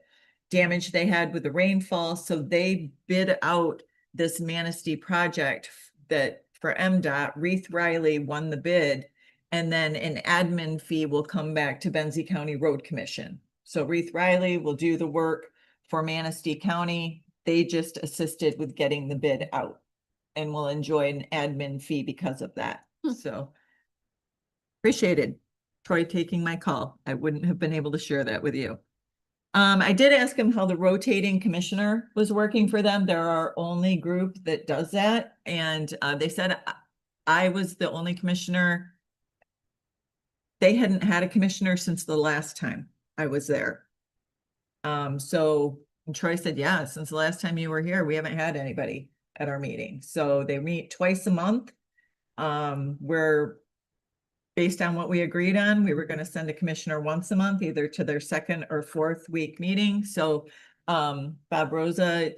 damage they had with the rainfall. So they bid out this Manistee project that for MDOT. Reith Riley won the bid, and then an admin fee will come back to Benzie County Road Commission. So Reith Riley will do the work for Manistee County. They just assisted with getting the bid out and will enjoy an admin fee because of that. So appreciated Troy taking my call. I wouldn't have been able to share that with you. I did ask him how the rotating commissioner was working for them. They're our only group that does that. And they said I was the only commissioner. They hadn't had a commissioner since the last time I was there. So Troy said, yeah, since the last time you were here, we haven't had anybody at our meeting. So they meet twice a month. We're based on what we agreed on, we were gonna send a commissioner once a month, either to their second or fourth week meeting. So Bob Rosa,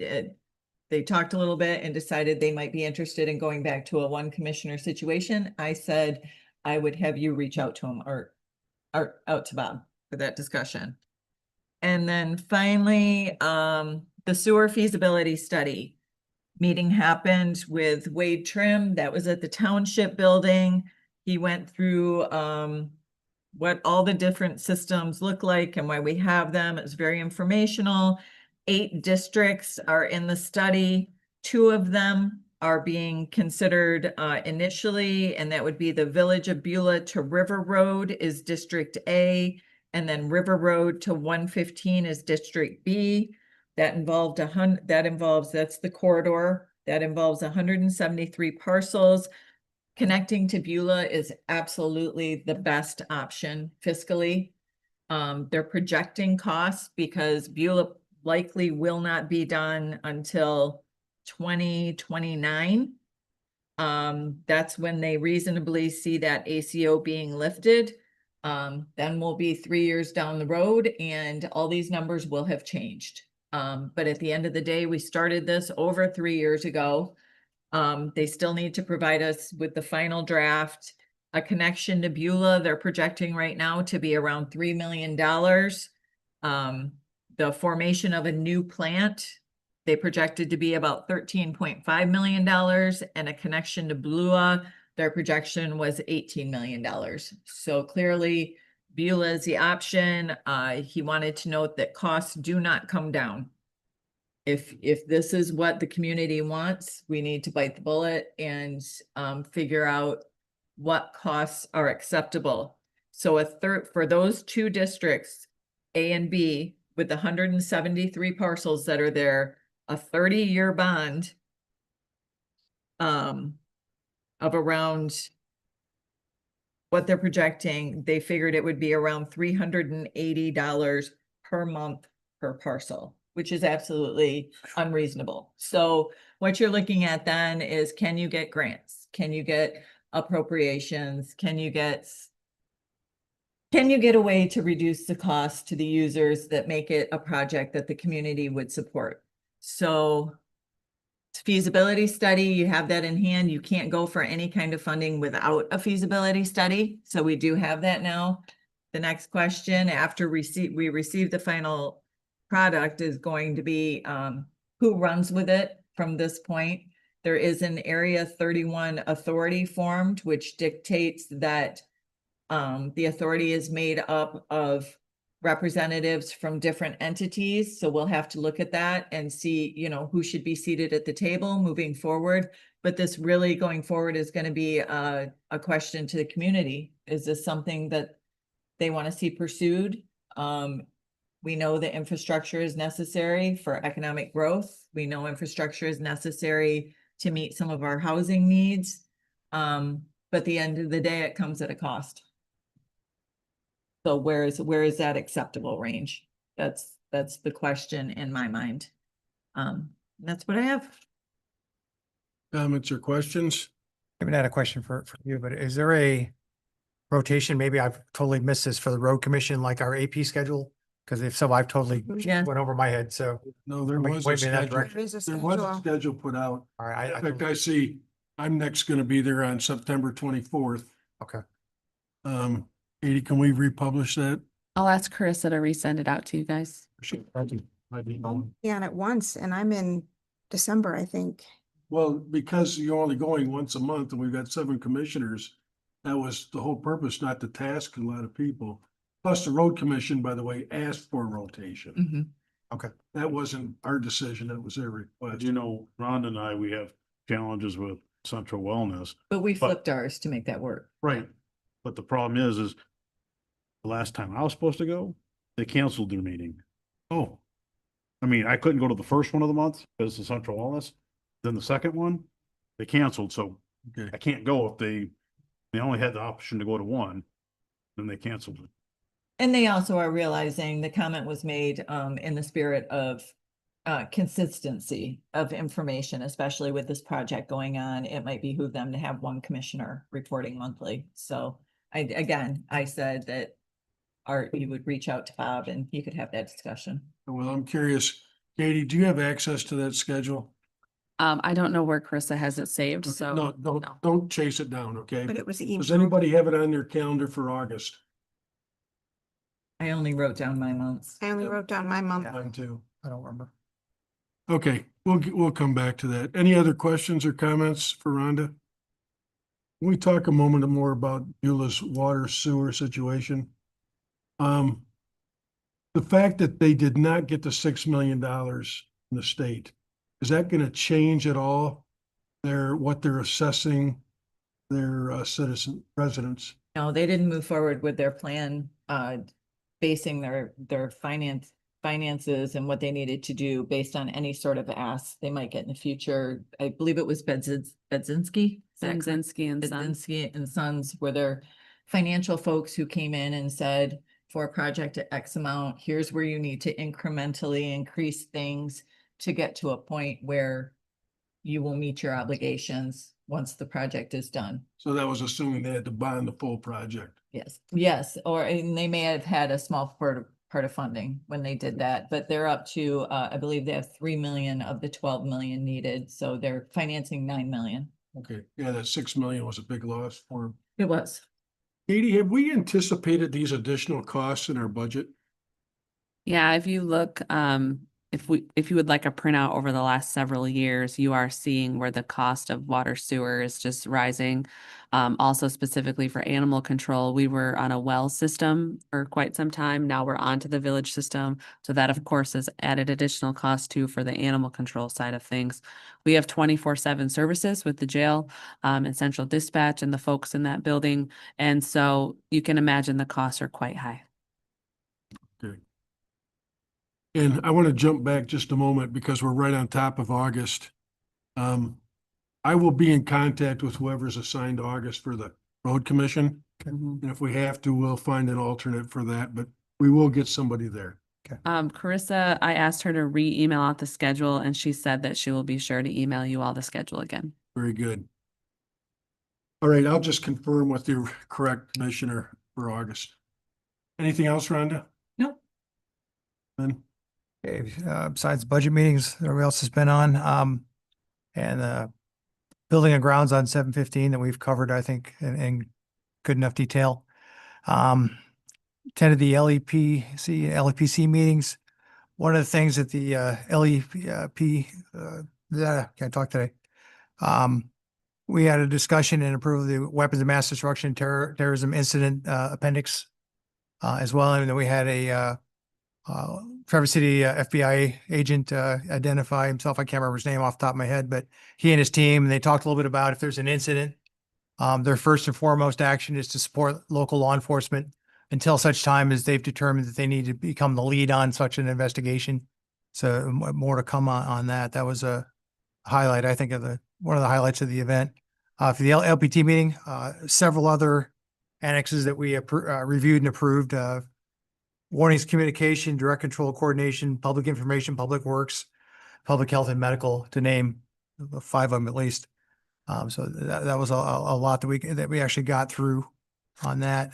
they talked a little bit and decided they might be interested in going back to a one commissioner situation. I said I would have you reach out to him or out to Bob for that discussion. And then finally, the sewer feasibility study meeting happened with Wade Trim. That was at the township building. He went through what all the different systems look like and why we have them. It's very informational. 8 districts are in the study. 2 of them are being considered initially, and that would be the Village of Beulah to River Road is District A, and then River Road to 115 is District B. That involved that's the corridor. That involves 173 parcels. Connecting to Beulah is absolutely the best option fiscally. They're projecting costs because Beulah likely will not be done until 2029. That's when they reasonably see that ACO being lifted. Then we'll be 3 years down the road and all these numbers will have changed. But at the end of the day, we started this over 3 years ago. They still need to provide us with the final draft. A connection to Beulah, they're projecting right now to be around $3 million. The formation of a new plant, they projected to be about $13.5 million, and a connection to Beulah, their projection was $18 million. So clearly Beulah is the option. He wanted to note that costs do not come down. If this is what the community wants, we need to bite the bullet and figure out what costs are acceptable. So for those 2 districts, A and B, with 173 parcels that are there, a 30-year bond of around what they're projecting, they figured it would be around $380 per month per parcel, which is absolutely unreasonable. So what you're looking at then is, can you get grants? Can you get appropriations? Can you get a way to reduce the cost to the users that make it a project that the community would support? So feasibility study, you have that in hand. You can't go for any kind of funding without a feasibility study. So we do have that now. The next question after we receive the final product is going to be who runs with it from this point. There is an Area 31 authority formed, which dictates that the authority is made up of representatives from different entities. So we'll have to look at that and see, who should be seated at the table moving forward. But this really going forward is going to be a question to the community. Is this something that they want to see pursued? We know that infrastructure is necessary for economic growth. We know infrastructure is necessary to meet some of our housing needs. But at the end of the day, it comes at a cost. So where is that acceptable range? That's the question in my mind. That's what I have. Comments or questions? I haven't had a question for you, but is there a rotation? Maybe I've totally missed this for the road commission, like our AP schedule? Because if so, I've totally Yeah. went over my head. So No, there Somebody was a point me in that schedule. direction. There is a There was a schedule. schedule put out. all right, In fact, I see I'm next gonna be there on September 24th. okay. 80, can we republish that? I'll ask Carissa to resend it out to you guys. Thank you. Might be going. Yeah, and at once, and I'm in December, I think. Well, because you're only going once a month and we've got 7 commissioners, that was the whole purpose, not to task a lot of people. Plus the road commission, by the way, asked for rotation. Mhm. That wasn't our decision, that was their request. Rhonda and I, we have challenges with Central Wellness. But we But- flipped ours to make that work. Right. But the problem is the last time I was supposed to go, they canceled their meeting. Oh, I mean, I couldn't go to the first one of the month because of Central Wellness. Then the second one, they canceled. So okay. I can't go if they only had the option to go to one, then they canceled it. And they also are realizing the comment was made in the spirit of consistency of information, especially with this project going on. It might behoove them to have one commissioner reporting monthly. So I said that Art, you would reach out to Bob and you could have that discussion. Well, I'm curious, Katie, do you have access to that schedule? I don't know where Carissa has it saved, Okay, so. no, don't chase it down, okay? But it was Does emailed. anybody have it on their calendar for August? I only wrote down my months. I only wrote down my month. Mine too. I don't remember. Okay, we'll come back to that. Any other questions or comments for Rhonda? Can we talk a moment more about Beulah's water sewer situation? The fact that they did not get the $6 million in the state, is that going to change at all what they're assessing their residents? No, they didn't move forward with their plan, basing their finances and what they needed to do based on any sort of ask they might get in the future. I believe it was Bedzinski. Benzinski and Sons. Bedzinski and Sons were their financial folks who came in and said, for a project at X amount, here's where you need to incrementally increase things to get to a point where you will meet your obligations once the project is done. So that was assuming they had to bond the full project. Yes, and they may have had a small part of funding when they did that, but they're up to, I believe they have 3 million of the 12 million needed, so they're financing 9 million. Okay, yeah, that 6 million was a big loss for them. It was. Katie, have we anticipated these additional costs in our budget? Yeah, if you look, if you would like a printout over the last several years, you are seeing where the cost of water sewer is just rising. Also specifically for animal control, we were on a well system for quite some time. Now we're onto the village system. So that of course has added additional cost too for the animal control side of things. We have 24/7 services with the jail, and central dispatch and the folks in that building. And so you can imagine the costs are quite high. Okay. And I want to jump back just a moment because we're right on top of August. I will be in contact with whoever's assigned August for the road commission. Mhm. And if we have to, we'll find an alternate for that, but we will get somebody there. Carissa, I asked her to re-email out the schedule and she said that she will be sure to email you all the schedule again. Very good. All right, I'll just confirm with the correct commissioner for August. Anything else, Rhonda? No. Then, Okay, besides budget meetings, everybody else has been on, and building and grounds on 715 that we've covered, I think, in good enough detail. Attended the LEPC meetings. One of the things that the can't talk today. We had a discussion and approved the weapons of mass destruction terrorism incident appendix as well. And then we had a Traverse City FBI agent identify himself. I can't remember his name off the top of my head, but he and his team, they talked a little bit about if there's an incident, their first and foremost action is to support local law enforcement until such time as they've determined that they need to become the lead on such an investigation. So more to come on that. That was a highlight, I think, of one of the highlights of the event. For the LPT meeting, several other annexes that we reviewed and approved. Warnings, communication, direct control, coordination, public information, public works, public health and medical, to name 5 of them at least. So that was a lot that we actually got through on that.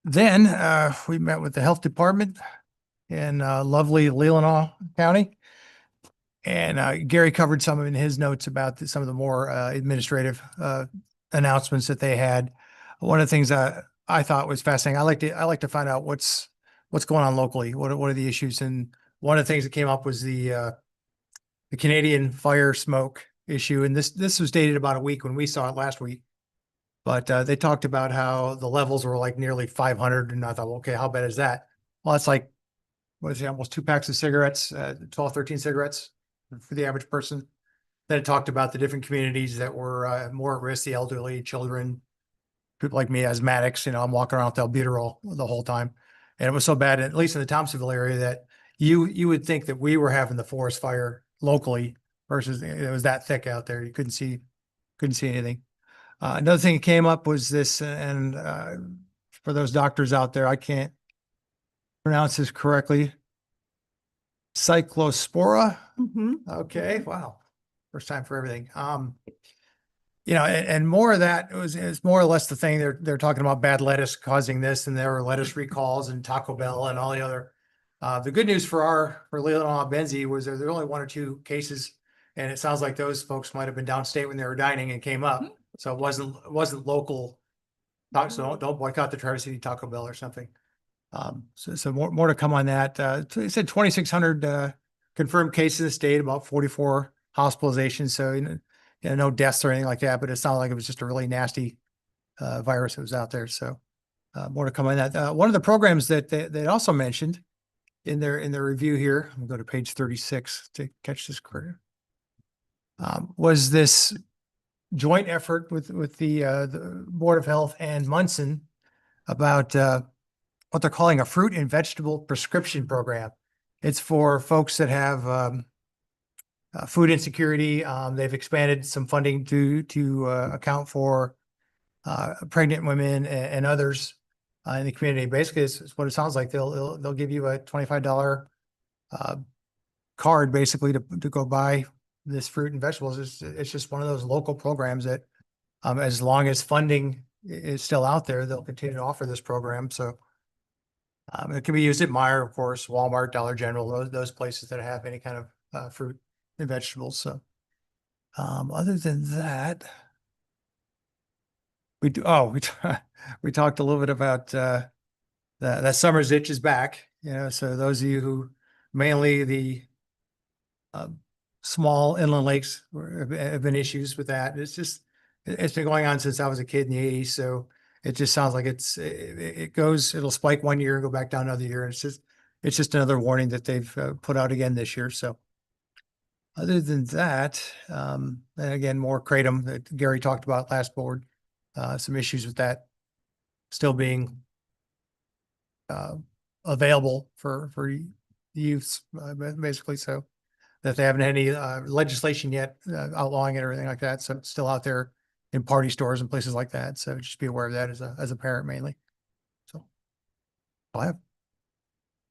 Then we met with the health department in lovely Leelanau County. And Gary covered some of in his notes about some of the more administrative announcements that they had. One of the things that I thought was fascinating, I like to find out what's going on locally. What are the issues? And one of the things that came up was the Canadian fire smoke issue. And this was dated about a week when we saw it last week. But they talked about how the levels were like nearly 500. And I thought, well, okay, how bad is that? Well, it's like, what is it, almost 2 packs of cigarettes, 12, 13 cigarettes for the average person. Then it talked about the different communities that were more at risk, the elderly, children, people like me, asthmatics. I'm walking around with albuterol the whole time. And it was so bad, at least in the Thompsonville area, that you would think that we were having the forest fire locally versus it was that thick out there. You couldn't see anything. Another thing that came up was this, and for those doctors out there. I can't pronounce this correctly. Cyclospora. Okay, wow. First time for everything. You know, and more of that is more or less the thing they're talking about bad lettuce causing this, and there were lettuce recalls and Taco Bell and all the other. The good news for Leelanau Benzie was there were only 1 or 2 cases, and it sounds like those folks might have been downstate when they were dining and came up. So it wasn't local. So don't boycott the Traverse City Taco Bell or something. So more to come on that. It said 2,600 confirmed cases in the state, about 44 hospitalizations. So no deaths or anything like that, but it sounded like it was just a really nasty virus that was out there. So more to come on that. One of the programs that they also mentioned in their review here, I'm going to go to page 36 to catch this correct, was this joint effort with the Board of Health and Munson about what they're calling a fruit and vegetable prescription program. It's for folks that have food insecurity. They've expanded some funding to account for pregnant women and others in the community. Basically, it's what it sounds like. They'll give you a $25 card basically to go buy this fruit and vegetables. It's just one of those local programs that as long as funding is still out there, they'll continue to offer this program. So it can be used at Meijer, of course, Walmart, Dollar General, those places that have any kind of fruit and vegetables. So other than that, we talked a little bit about that summer's itch is back. You know, so those of you who mainly the small inland lakes have been issues with that. It's been going on since I was a kid in the 80s. So it just sounds like it'll spike 1 year and go back down another year. It's just another warning that they've put out again this year. So other than that, and again, more kratom that Gary talked about last board, some issues with that still being available for youths, basically. So that they haven't had any legislation yet outlawing it or anything like that. So it's still out there in party stores and places like that. So just be aware of that as a parent mainly. So I have.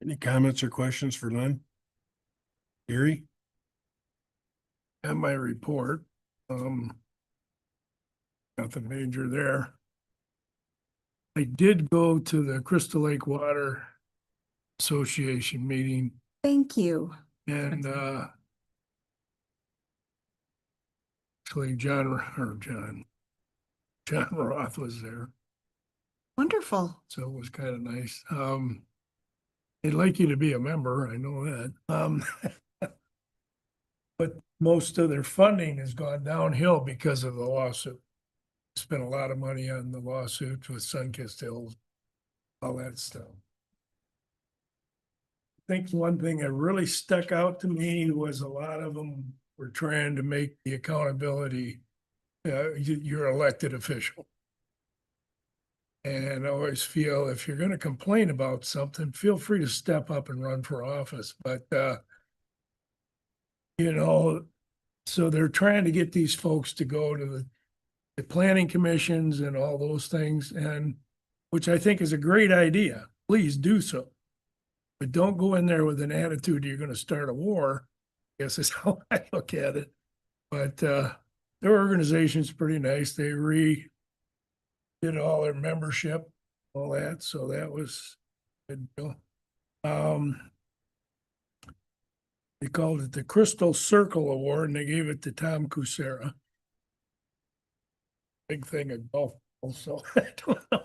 Any comments or questions for Lynn? Gary? And my report, nothing major there. I did go to the Crystal Lake Water Association meeting. Thank you. And actually John Roth was there. Wonderful. So it was kind of nice. They'd like you to be a member, I know that. But most of their funding has gone downhill because of the lawsuit. Spent a lot of money on the lawsuit with Sunkist Hills, all that stuff. I think one thing that really stuck out to me was a lot of them were trying to make the accountability your elected official. And I always feel if you're going to complain about something, feel free to step up and run for office. But, you know, so they're trying to get these folks to go to the planning commissions and all those things, and which I think is a great idea. Please do so. But don't go in there with an attitude you're going to start a war. I guess is how I look at it. But their organization's pretty nice. They did all their membership, all that. So that was a good deal. They called it the Crystal Circle Award, and they gave it to Tom Kucera. Big thing of golf, also. I don't know.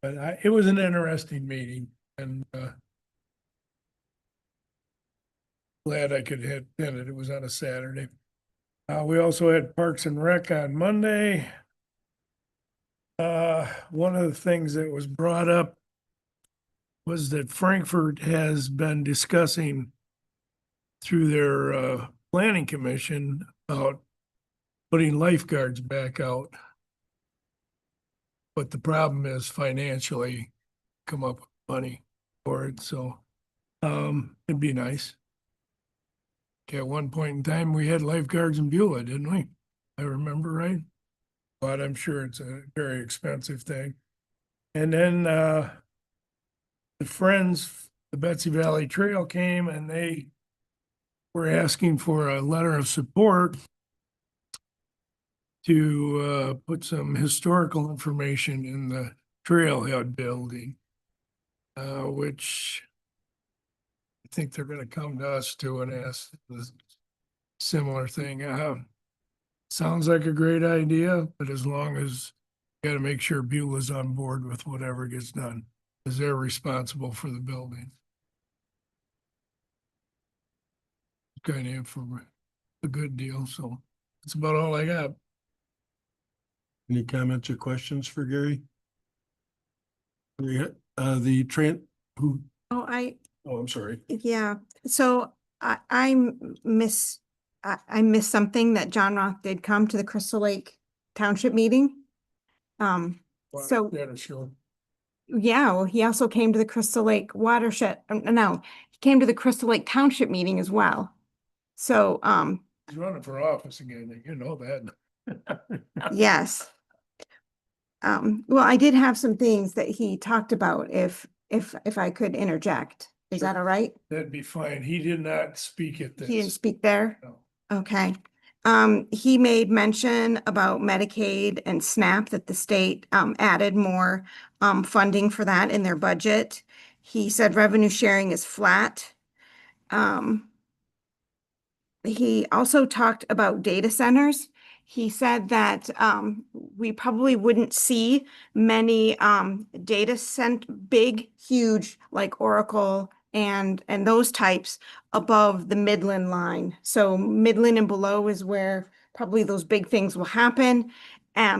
But it was an interesting meeting, and glad I could attend it. It was on a Saturday. We also had Parks and Rec on Monday. One of the things that was brought up was that Frankfurt has been discussing through their planning commission about putting lifeguards back out. But the problem is financially come up with money for it. So it'd be nice. Okay, at one point in time, we had lifeguards in Beulah, didn't we? I remember right. But I'm sure it's a very expensive thing. And then, the Friends, the Betsy Valley Trail came and they were asking for a letter of support to, put some historical information in the trailhead building, which I think they're gonna come to us too and ask the similar thing. Sounds like a great idea, but as long as you gotta make sure Beulah's on board with whatever gets done, because they're responsible for the building. Kind of for a good deal, so that's about all I got. Any comments or questions for Gary? The who, Oh, I'm sorry. yeah, so I miss something that John Roth did come to the Crystal Lake Township meeting. So, Yeah, sure. yeah, well, he also came to the Crystal Lake watershed, no, he came to the Crystal Lake Township meeting as well. So, He's running for office again, you know that. yes. Well, I did have some things that he talked about if I could interject. Is that all right? That'd be fine. He did not speak at He didn't this. speak there? No. Okay. He made mention about Medicaid and SNAP, that the state added more funding for that in their budget. He said revenue sharing is flat. He also talked about data centers. He said that we probably wouldn't see many big, huge, like Oracle and those types above the Midland line. So Midland and below is where probably those big things will happen.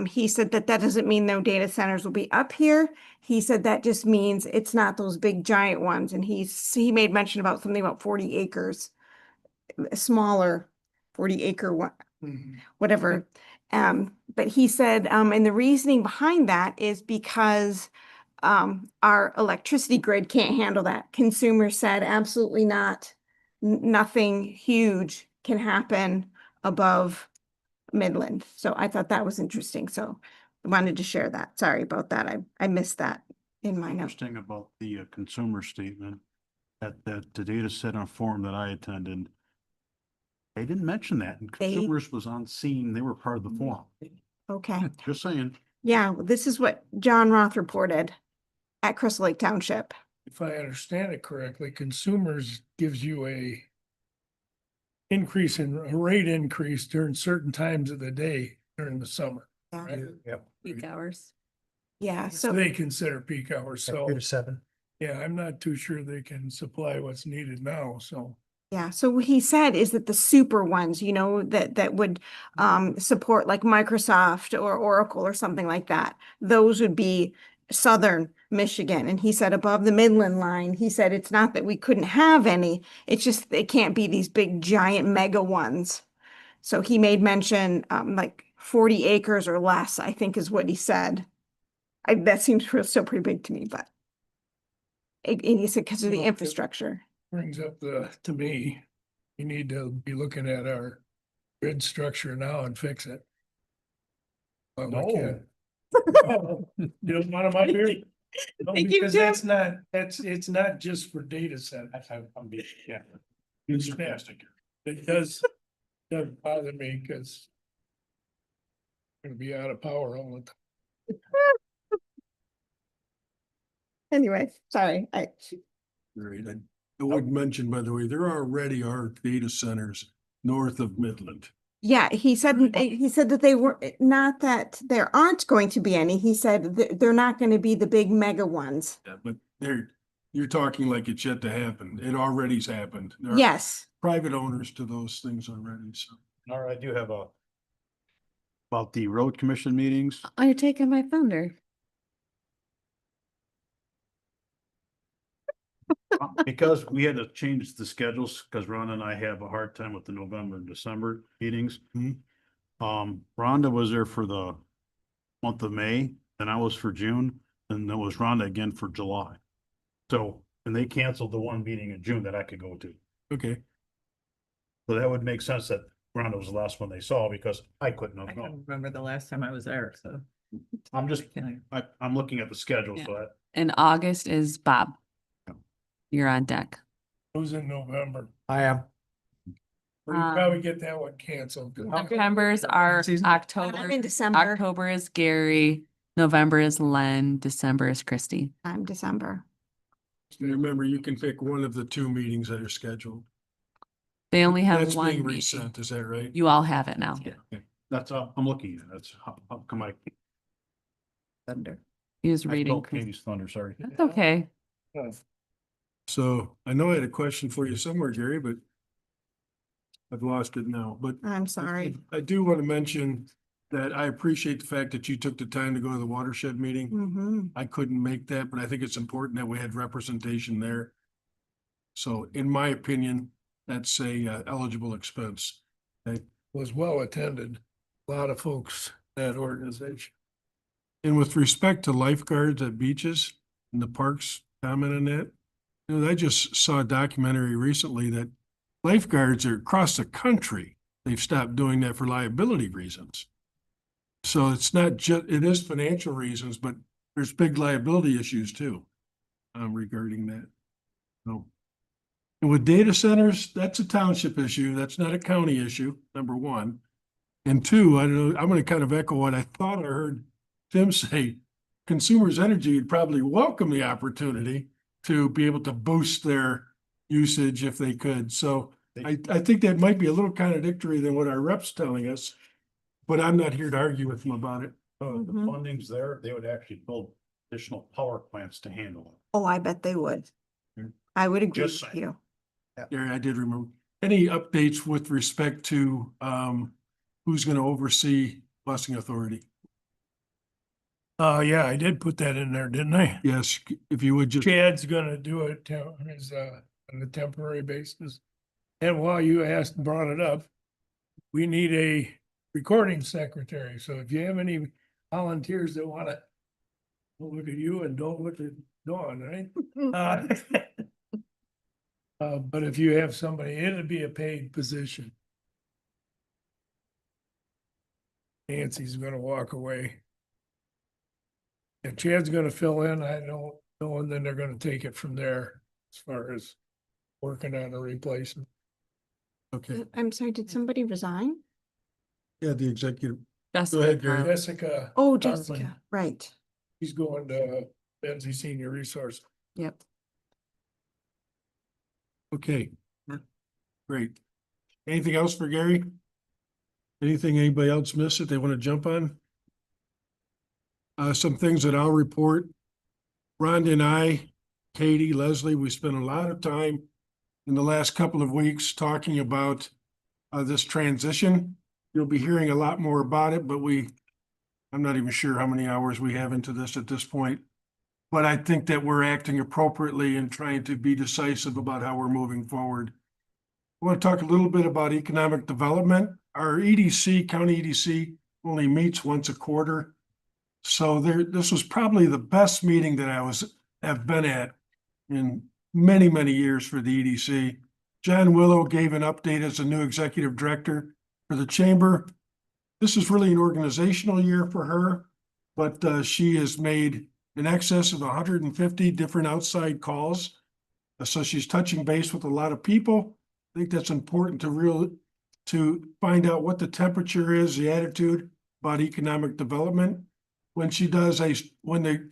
He said that doesn't mean no data centers will be up here. He said that just means it's not those big giant ones. And he made mention about something about 40 acres, a smaller 40-acre one, whatever. But he said, and the reasoning behind that is because our electricity grid can't handle that. Consumers said absolutely not. Nothing huge can happen above Midland. So I thought that was interesting. So I wanted to share that. Sorry about that. I missed that in my notes. Interesting about the consumer statement that the data set on forum that I attended. They didn't mention that, and consumers was on scene. They were part of the forum. Okay. Just saying. Yeah, well, this is what John Roth reported at Crystal Lake Township. If I understand it correctly, consumers gives you a rate increase during certain times of the day during the summer. Yeah. Right? Yep. Peak hours. Yeah, So so they consider peak hours, so, 2 to 7. yeah, I'm not too sure they can supply what's needed now, so. yeah, so what he said is that the super ones, that would support like Microsoft or Oracle or something like that, those would be southern Michigan. And he said above the Midland line, he said it's not that we couldn't have any, it's just it can't be these big giant mega ones. So he made mention like 40 acres or less, I think is what he said. That seems still pretty big to me, but and he said because of the Well, infrastructure. Brings up to me, we need to be looking at our grid structure now and fix it. But we can't. You don't want them up here? No, Thank you, because Jim. it's not just for data centers. Yeah. It's fantastic. It does bother me because I'm gonna be out of power all the time. Anyway, sorry. Great. I would mention, by the way, there already are data centers north of Midland. Yeah, he said that they were not that there aren't going to be any. He said they're not going to be the big mega ones. Yeah, but you're talking like it's yet to happen. It already's happened. There are Yes. private owners to those things already, so. All right, I do have about the road commission meetings. Oh, you're taking my thunder. Because we had to change the schedules, because Rhonda and I have a hard time with the November and December meetings. Rhonda was there for the month of May, and I was for June, and then was Rhonda again for July. So, and they canceled the one meeting in June that I could go to. Okay. So that would make sense that Rhonda was the last one they saw because I couldn't I have gone. don't remember the last time I was there, so. I'm just, I'm looking at the schedule, Yeah. so I. In August is Bob. You're on deck. Who's in November? I am. Or you probably get that one canceled. September's are I'm October. in December. October is Gary, November is Len, December is Christy. I'm December. And remember, you can pick one of the two meetings that are scheduled. They only have That's one being meeting. resent, is that right? You all have it now. That's, I'm looking at it. That's how come I Thunder. He was I reading. stole Katie's thunder, sorry. That's okay. So I know I had a question for you somewhere, Gary, but I've lost it now, but I'm sorry. I do want to mention that I appreciate the fact that you took the time to go to the watershed meeting. Mm-hmm. I couldn't make that, but I think it's important that we had representation there. So in my opinion, that's a eligible expense. Okay. Was well attended. A lot of folks, that organization. And with respect to lifeguards at beaches and the parks, comment on that. You know, I just saw a documentary recently that lifeguards are across the country. They've stopped doing that for liability reasons. So it's not just, it is financial reasons, but there's big liability issues too, regarding that. So, and with data centers, that's a township issue. That's not a county issue, number one. And two, I don't know, I'm going to kind of echo what I thought I heard Tim say. Consumers Energy would probably welcome the opportunity to be able to boost their usage if they could. So I think that might be a little contradictory than what our rep's telling us, but I'm not here to argue with them about it. The funding's there, they would actually build additional power plants to handle it. Oh, I bet they would. Hmm. I would agree Just with saying. you. Gary, I did remember. Any updates with respect to who's going to oversee busing authority? Yeah, I did put that in there, didn't I? Yes, if you would just. Chad's gonna do it on a temporary basis. And while you brought it up, we need a recording secretary. So if you have any volunteers that wanna don't look at you and don't look at Dawn, right? But if you have somebody, it'd be a paid position. Nancy's gonna walk away. And Chad's gonna fill in, I don't know, and then they're gonna take it from there as far as working on a replacement. Okay, I'm sorry, did somebody resign? yeah, the executive. Jessica Go ahead, Gary. Carl. Jessica. Oh, Hartman, Jessica, right. He's going to Benzie Senior Resource. Yep. Okay. Yeah. Great. Anything else for Gary? Anything anybody else miss that they want to jump on? Some things that I'll report. Rhonda and I, Katie, Leslie, we spent a lot of time in the last couple of weeks talking about this transition. You'll be hearing a lot more about it, but I'm not even sure how many hours we have into this at this point. But I think that we're acting appropriately and trying to be decisive about how we're moving forward. I want to talk a little bit about economic development. Our EDC, county EDC, only meets once a quarter. So this was probably the best meeting that have been at in many, many years for the EDC. John Willow gave an update as the new executive director for the chamber. This is really an organizational year for her, but she has made in excess of 150 different outside calls. So she's touching base with a lot of people. I think that's important to find out what the temperature is, the attitude about economic development. When the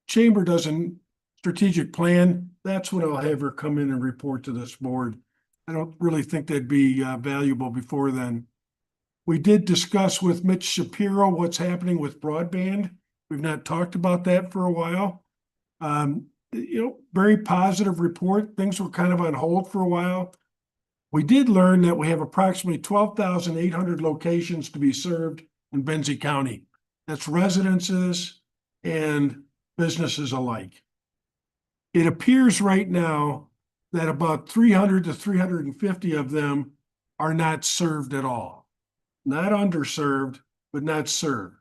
chamber does a strategic plan, that's when I'll have her come in and report to this board. I don't really think that'd be valuable before then. We did discuss with Mitch Shapiro what's happening with broadband. We've not talked about that for a while. Very positive report. Things were kind of on hold for a while. We did learn that we have approximately 12,800 locations to be served in Benzie County. That's residences and businesses alike. It appears right now that about 300 to 350 of them are not served at all. Not underserved, but not served.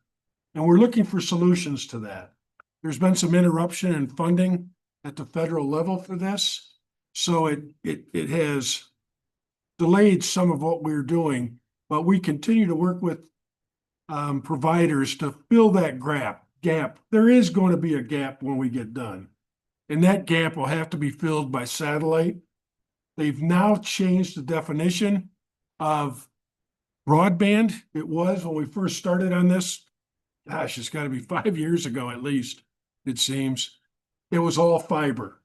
And we're looking for solutions to that. There's been some interruption in funding at the federal level for this. So it has delayed some of what we're doing, but we continue to work with providers to fill that gap. There is going to be a gap when we get done. And that gap will have to be filled by satellite. They've now changed the definition of broadband. It was when we first started on this. Gosh, it's got to be 5 years ago at least, it seems. It was all fiber.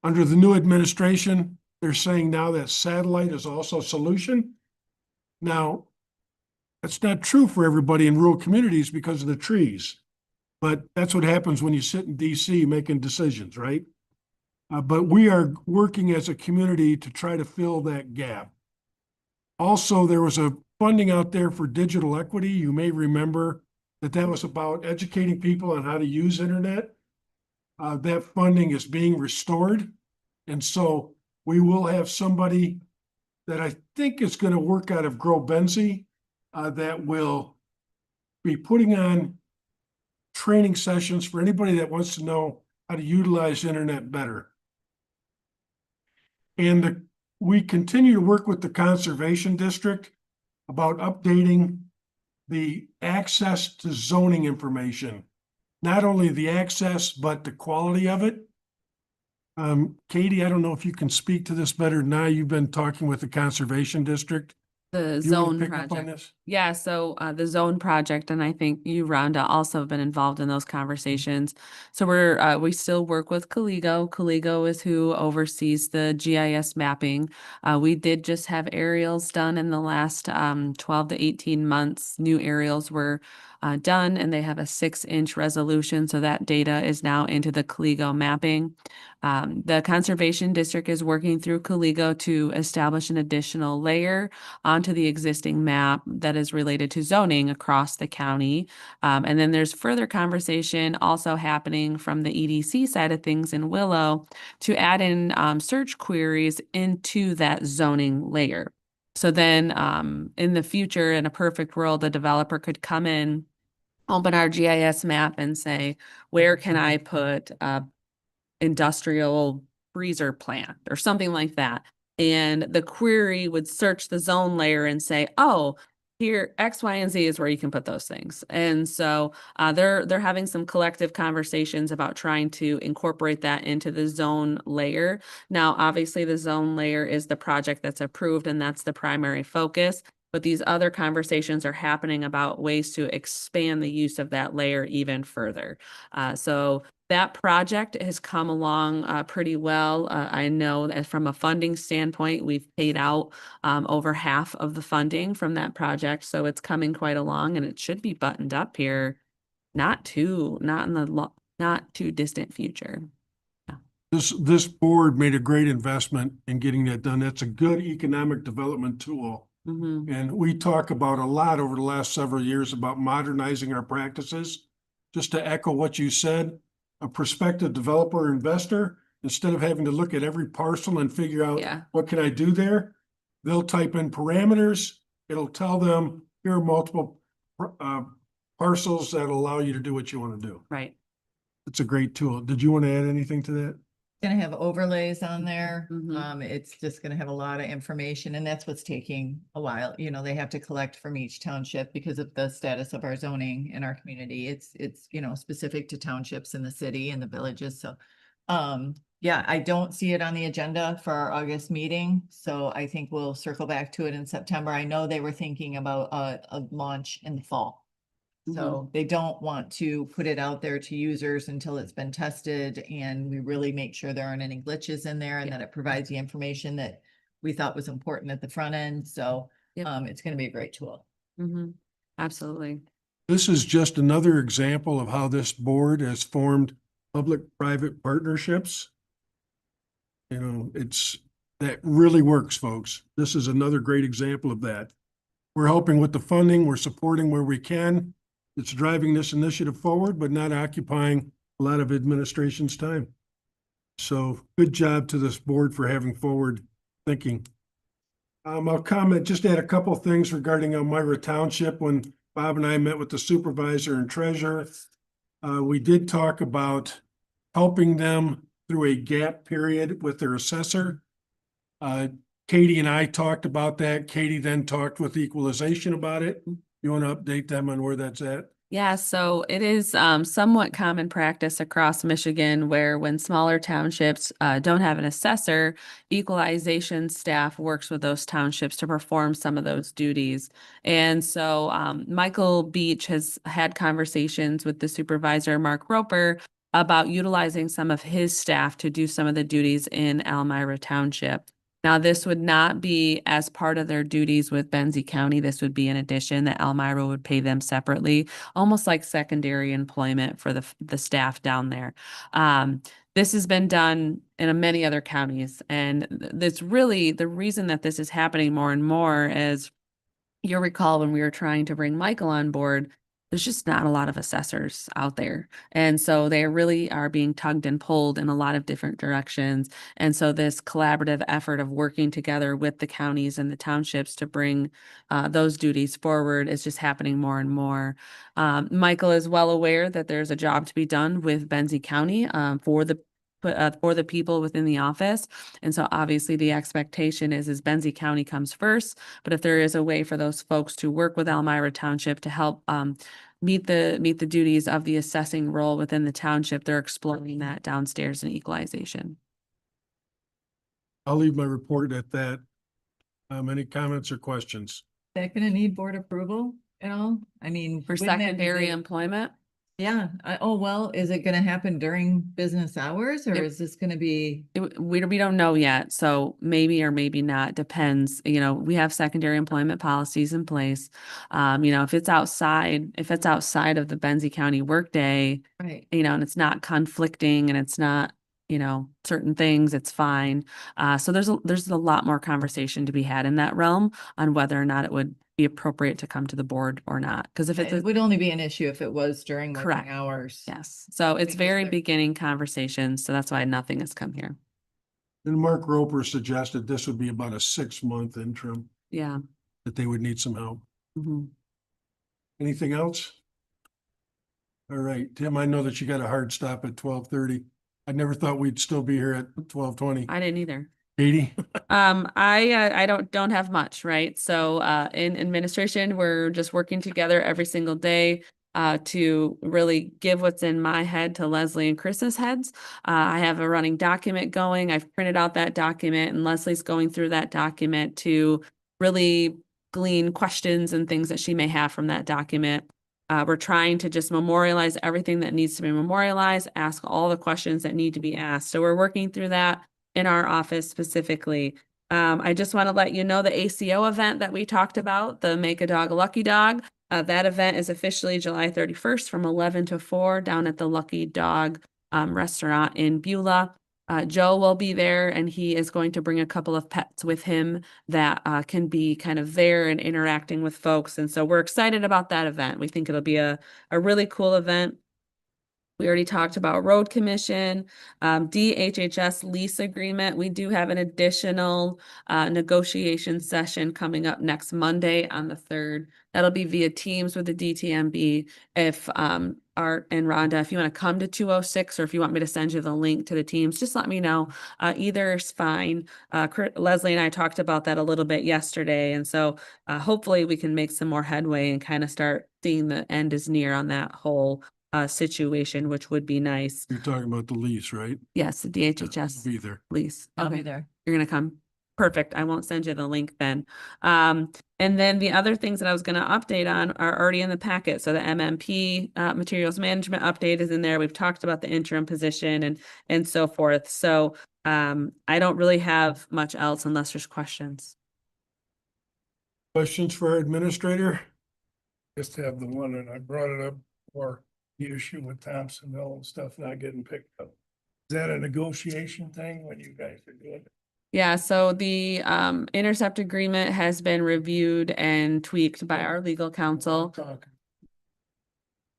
Under the new administration, they're saying now that satellite is also a solution. Now, that's not true for everybody in rural communities because of the trees. But that's what happens when you sit in DC making decisions, right? But we are working as a community to try to fill that gap. Also, there was a funding out there for digital equity. You may remember that was about educating people on how to use internet. That funding is being restored. And so we will have somebody that I think is going to work out of Grow Benzie that will be putting on training sessions for anybody that wants to know how to utilize internet better. And we continue to work with the Conservation District about updating the access to zoning information. Not only the access, but the quality of it. Katie, I don't know if you can speak to this better now. You've been talking with the Conservation District. The Do you wanna zone pick up on project. this? Yeah, so the zone project, and I think you, Rhonda, also have been involved in those conversations. So we still work with Caligo. Caligo is who oversees the GIS mapping. We did just have aerials done in the last 12 to 18 months. New aerials were done, and they have a 6-inch resolution. So that data is now into the Caligo mapping. The Conservation District is working through Caligo to establish an additional layer onto the existing map that is related to zoning across the county. And then there's further conversation also happening from the EDC side of things in Willow to add in search queries into that zoning layer. So then in the future, in a perfect world, a developer could come in, open our GIS map and say, where can I put a industrial freezer plant or something like that? And the query would search the zone layer and say, oh, here X, Y, and Z is where you can put those things. And so they're having some collective conversations about trying to incorporate that into the zone layer. Now, obviously, the zone layer is the project that's approved, and that's the primary focus. But these other conversations are happening about ways to expand the use of that layer even further. So that project has come along pretty well. I know that from a funding standpoint, we've paid out over half of the funding from that project. So it's coming quite along, and it should be buttoned up here, not in the not too distant future. This board made a great investment in getting that done. That's a good economic development tool. Mm-hmm. And we talk about a lot over the last several years about modernizing our practices. Just to echo what you said, a prospective developer or investor, instead of having to look at every parcel and figure out what can I do there, they'll type in parameters. It'll tell them here are multiple parcels that allow you to do what you want to do. Right. It's a great tool. Did you want to add anything to that? Gonna have overlays on there. Mhm. It's just gonna have a lot of information, and that's what's taking a while. You know, they have to collect from each township because of the status of our zoning in our community. It's, you know, specific to townships in the city and the villages. So, yeah, I don't see it on the agenda for our August meeting. So I think we'll circle back to it in September. I know they were thinking about a launch in the fall. So they don't want to put it out there to users until it's been tested, and we really make sure there aren't any glitches in there and that it provides the information that we thought was important at the front end. So it's going to be a great tool. Mm-hmm. Absolutely. This is just another example of how this board has formed public-private partnerships. You know, that really works, folks. This is another great example of that. We're helping with the funding. We're supporting where we can. It's driving this initiative forward, but not occupying a lot of administration's time. So good job to this board for having forward thinking. I'll comment, just add a couple of things regarding Elmira Township. When Bob and I met with the supervisor and treasurer, we did talk about helping them through a gap period with their assessor. Katie and I talked about that. Katie then talked with equalization about it. You want to update them on where that's at? Yeah, so it is somewhat common practice across Michigan where when smaller townships don't have an assessor, equalization staff works with those townships to perform some of those duties. And so Michael Beach has had conversations with the supervisor, Mark Roper, about utilizing some of his staff to do some of the duties in Elmira Township. Now, this would not be as part of their duties with Benzie County. This would be in addition that Elmira would pay them separately, almost like secondary employment for the staff down there. This has been done in many other counties, and it's really the reason that this is happening more and more is you'll recall when we were trying to bring Michael on board, there's just not a lot of assessors out there. And so they really are being tugged and pulled in a lot of different directions. And so this collaborative effort of working together with the counties and the townships to bring those duties forward is just happening more and more. Michael is well aware that there's a job to be done with Benzie County for the people within the office. And so obviously the expectation is Benzie County comes first, but if there is a way for those folks to work with Elmira Township to help meet the duties of the assessing role within the township, they're exploring that downstairs in equalization. I'll leave my report at that. Any comments or questions? Is that gonna need board approval at all? I mean. For wouldn't that be secondary the- employment? Yeah, oh, well, is it gonna happen during business hours or It- is this gonna be? We don't know yet, so maybe or maybe not, depends. You know, we have secondary employment policies in place. You know, if it's outside of the Benzie County workday, Right. you know, and it's not conflicting and it's not, you know, certain things, it's fine. So there's a lot more conversation to be had in that realm on whether or not it would be appropriate to come to the board or not. Because if it's It would only be an issue if it was during working Correct. hours. yes, so it's Because very they're- beginning conversations, so that's why nothing has come here. And Mark Roper suggested this would be about a 6-month interim, Yeah. that they would need some help. Mhm. Anything else? All right, Tim, I know that you got a hard stop at 12:30. I never thought we'd still be here at 12:20. I didn't either. Katie? I don't have much, right? So in administration, we're just working together every single day to really give what's in my head to Leslie and Chris's heads. I have a running document going. I've printed out that document and Leslie's going through that document to really glean questions and things that she may have from that document. We're trying to just memorialize everything that needs to be memorialized, ask all the questions that need to be asked. So we're working through that in our office specifically. I just want to let you know the ACO event that we talked about, the Make a Dog a Lucky Dog. That event is officially July 31st from 11 to 4 down at the Lucky Dog restaurant in Beulah. Joe will be there and he is going to bring a couple of pets with him that can be kind of there and interacting with folks. And so we're excited about that event. We think it'll be a really cool event. We already talked about road commission, DHHS lease agreement. We do have an additional negotiation session coming up next Monday on the 3rd. That'll be via Teams with the DTMB. If Art and Rhonda, if you want to come to 206 or if you want me to send you the link to the Teams, just let me know. Either is fine. Leslie and I talked about that a little bit yesterday. And so hopefully we can make some more headway and kind of start seeing the end is near on that whole situation, which would be nice. You're talking about the lease, right? Yes, the DHHS Be there. lease. I'll be Okay. there. You're gonna come. Perfect. I won't send you the link then. And then the other things that I was gonna update on are already in the packet. So the MMP materials management update is in there. We've talked about the interim position and so forth. So I don't really have much else unless there's questions. Questions for our administrator? Just have the one, and I brought it up for the issue with Thompsonville and stuff not getting picked up. Is that a negotiation thing when you guys are doing it? Yeah, so the intercept agreement has been reviewed and tweaked by our legal counsel. Talking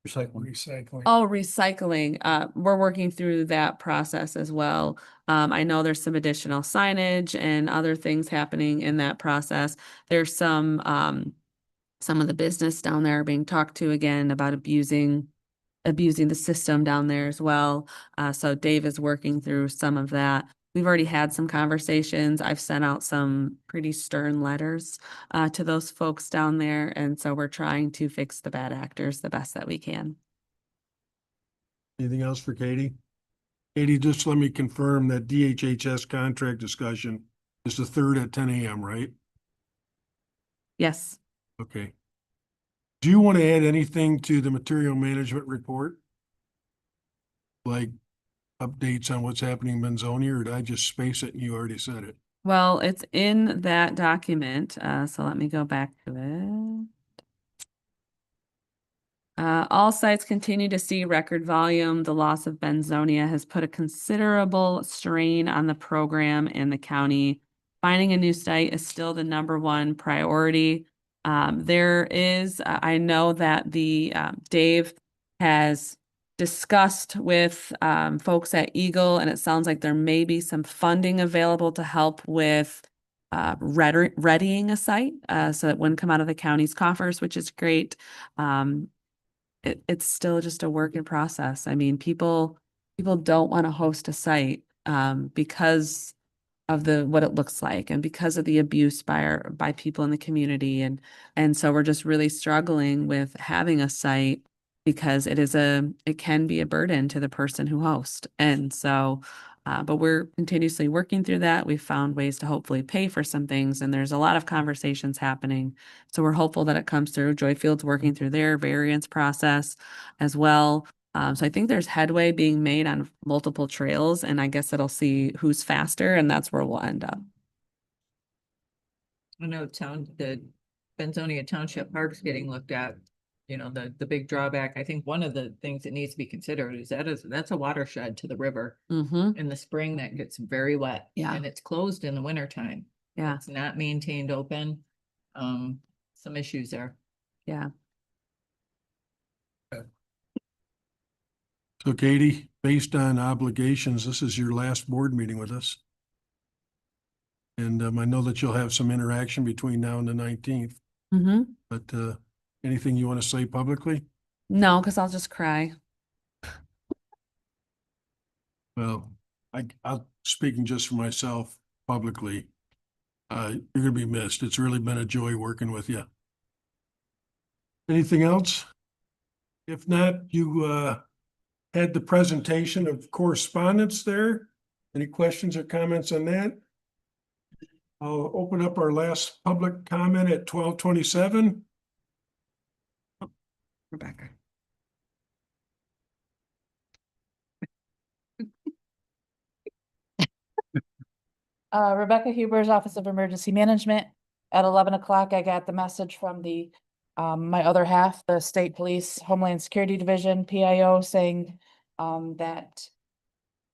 Recycling. recycling. Oh, recycling. We're working through that process as well. I know there's some additional signage and other things happening in that process. There's some of the business down there being talked to again about abusing the system down there as well. So Dave is working through some of that. we've already had some conversations. I've sent out some pretty stern letters to those folks down there. And so we're trying to fix the bad actors the best that we can. Anything else for Katie? Katie, just let me confirm that DHHS contract discussion is the 3rd at 10 a.m., right? Yes. Okay. Do you want to add anything to the material management report? Like updates on what's happening in Benzonia, or did I just space it and you already said it? Well, it's in that document. So let me go back to it. All sites continue to see record volume. The loss of Benzonia has put a considerable strain on the program in the county. Finding a new site is still the #1 priority. There is, I know that the Dave has discussed with folks at Eagle, and it sounds like there may be some funding available to help with readying a site so it wouldn't come out of the county's coffers, which is great. It's still just a work in process. I mean, people don't want to host a site because of what it looks like and because of the abuse by people in the community. And so we're just really struggling with having a site because it can be a burden to the person who hosts. And so but we're continuously working through that. We've found ways to hopefully pay for some things, and there's a lot of conversations happening. So we're hopeful that it comes through. Joyfield's working through their variance process as well. So I think there's headway being made on multiple trails, and I guess it'll see who's faster, and that's where we'll end up. I know the Benzonia Township Park's getting looked at. You know, the big drawback, I think one of the things that needs to be considered is that's a watershed to the river. In the spring, that gets very wet. Yeah. And it's closed in the wintertime. Yeah. It's not maintained open. Some issues there. Yeah. So Katie, based on obligations, this is your last board meeting with us. And I know that you'll have some interaction between now and the 19th, but anything you want to say publicly? No, because I'll just cry. Well, I'm speaking just for myself publicly. You're gonna be missed. It's really been a joy working with you. Anything else? If not, you had the presentation of correspondence there. Any questions or comments on that? I'll open up our last public comment at 12:27. Rebecca. Rebecca Huber's Office of Emergency Management. At 11 o'clock, I got the message from my other half, the State Police Homeland Security Division, PIO, saying that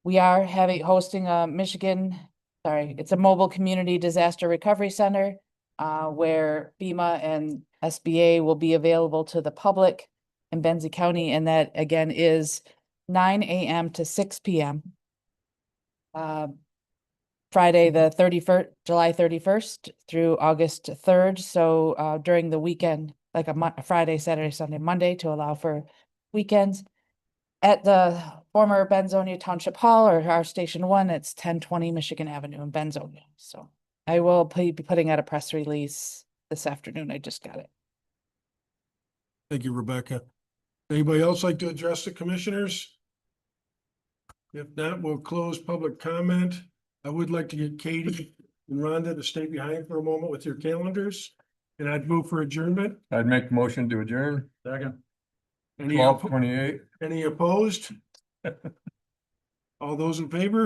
we are hosting a it's a mobile community disaster recovery center where FEMA and SBA will be available to the public in Benzie County. And that again is 9 a.m. to 6 p.m. Friday, July 31st through August 3rd. So during the weekend, like a Friday, Saturday, Sunday, Monday, to allow for weekends. At the former Benzonia Township Hall, or our Station 1, it's 1020 Michigan Avenue in Benzonia. So I will be putting out a press release this afternoon. I just got it. Thank you, Rebecca. Anybody else like to address the commissioners? If not, we'll close public comment. I would like to get Katie and Rhonda to stay behind for a moment with your calendars, and I'd move for adjournment. I'd make the motion to adjourn. Second. 12:28. Any opposed? All those in favor?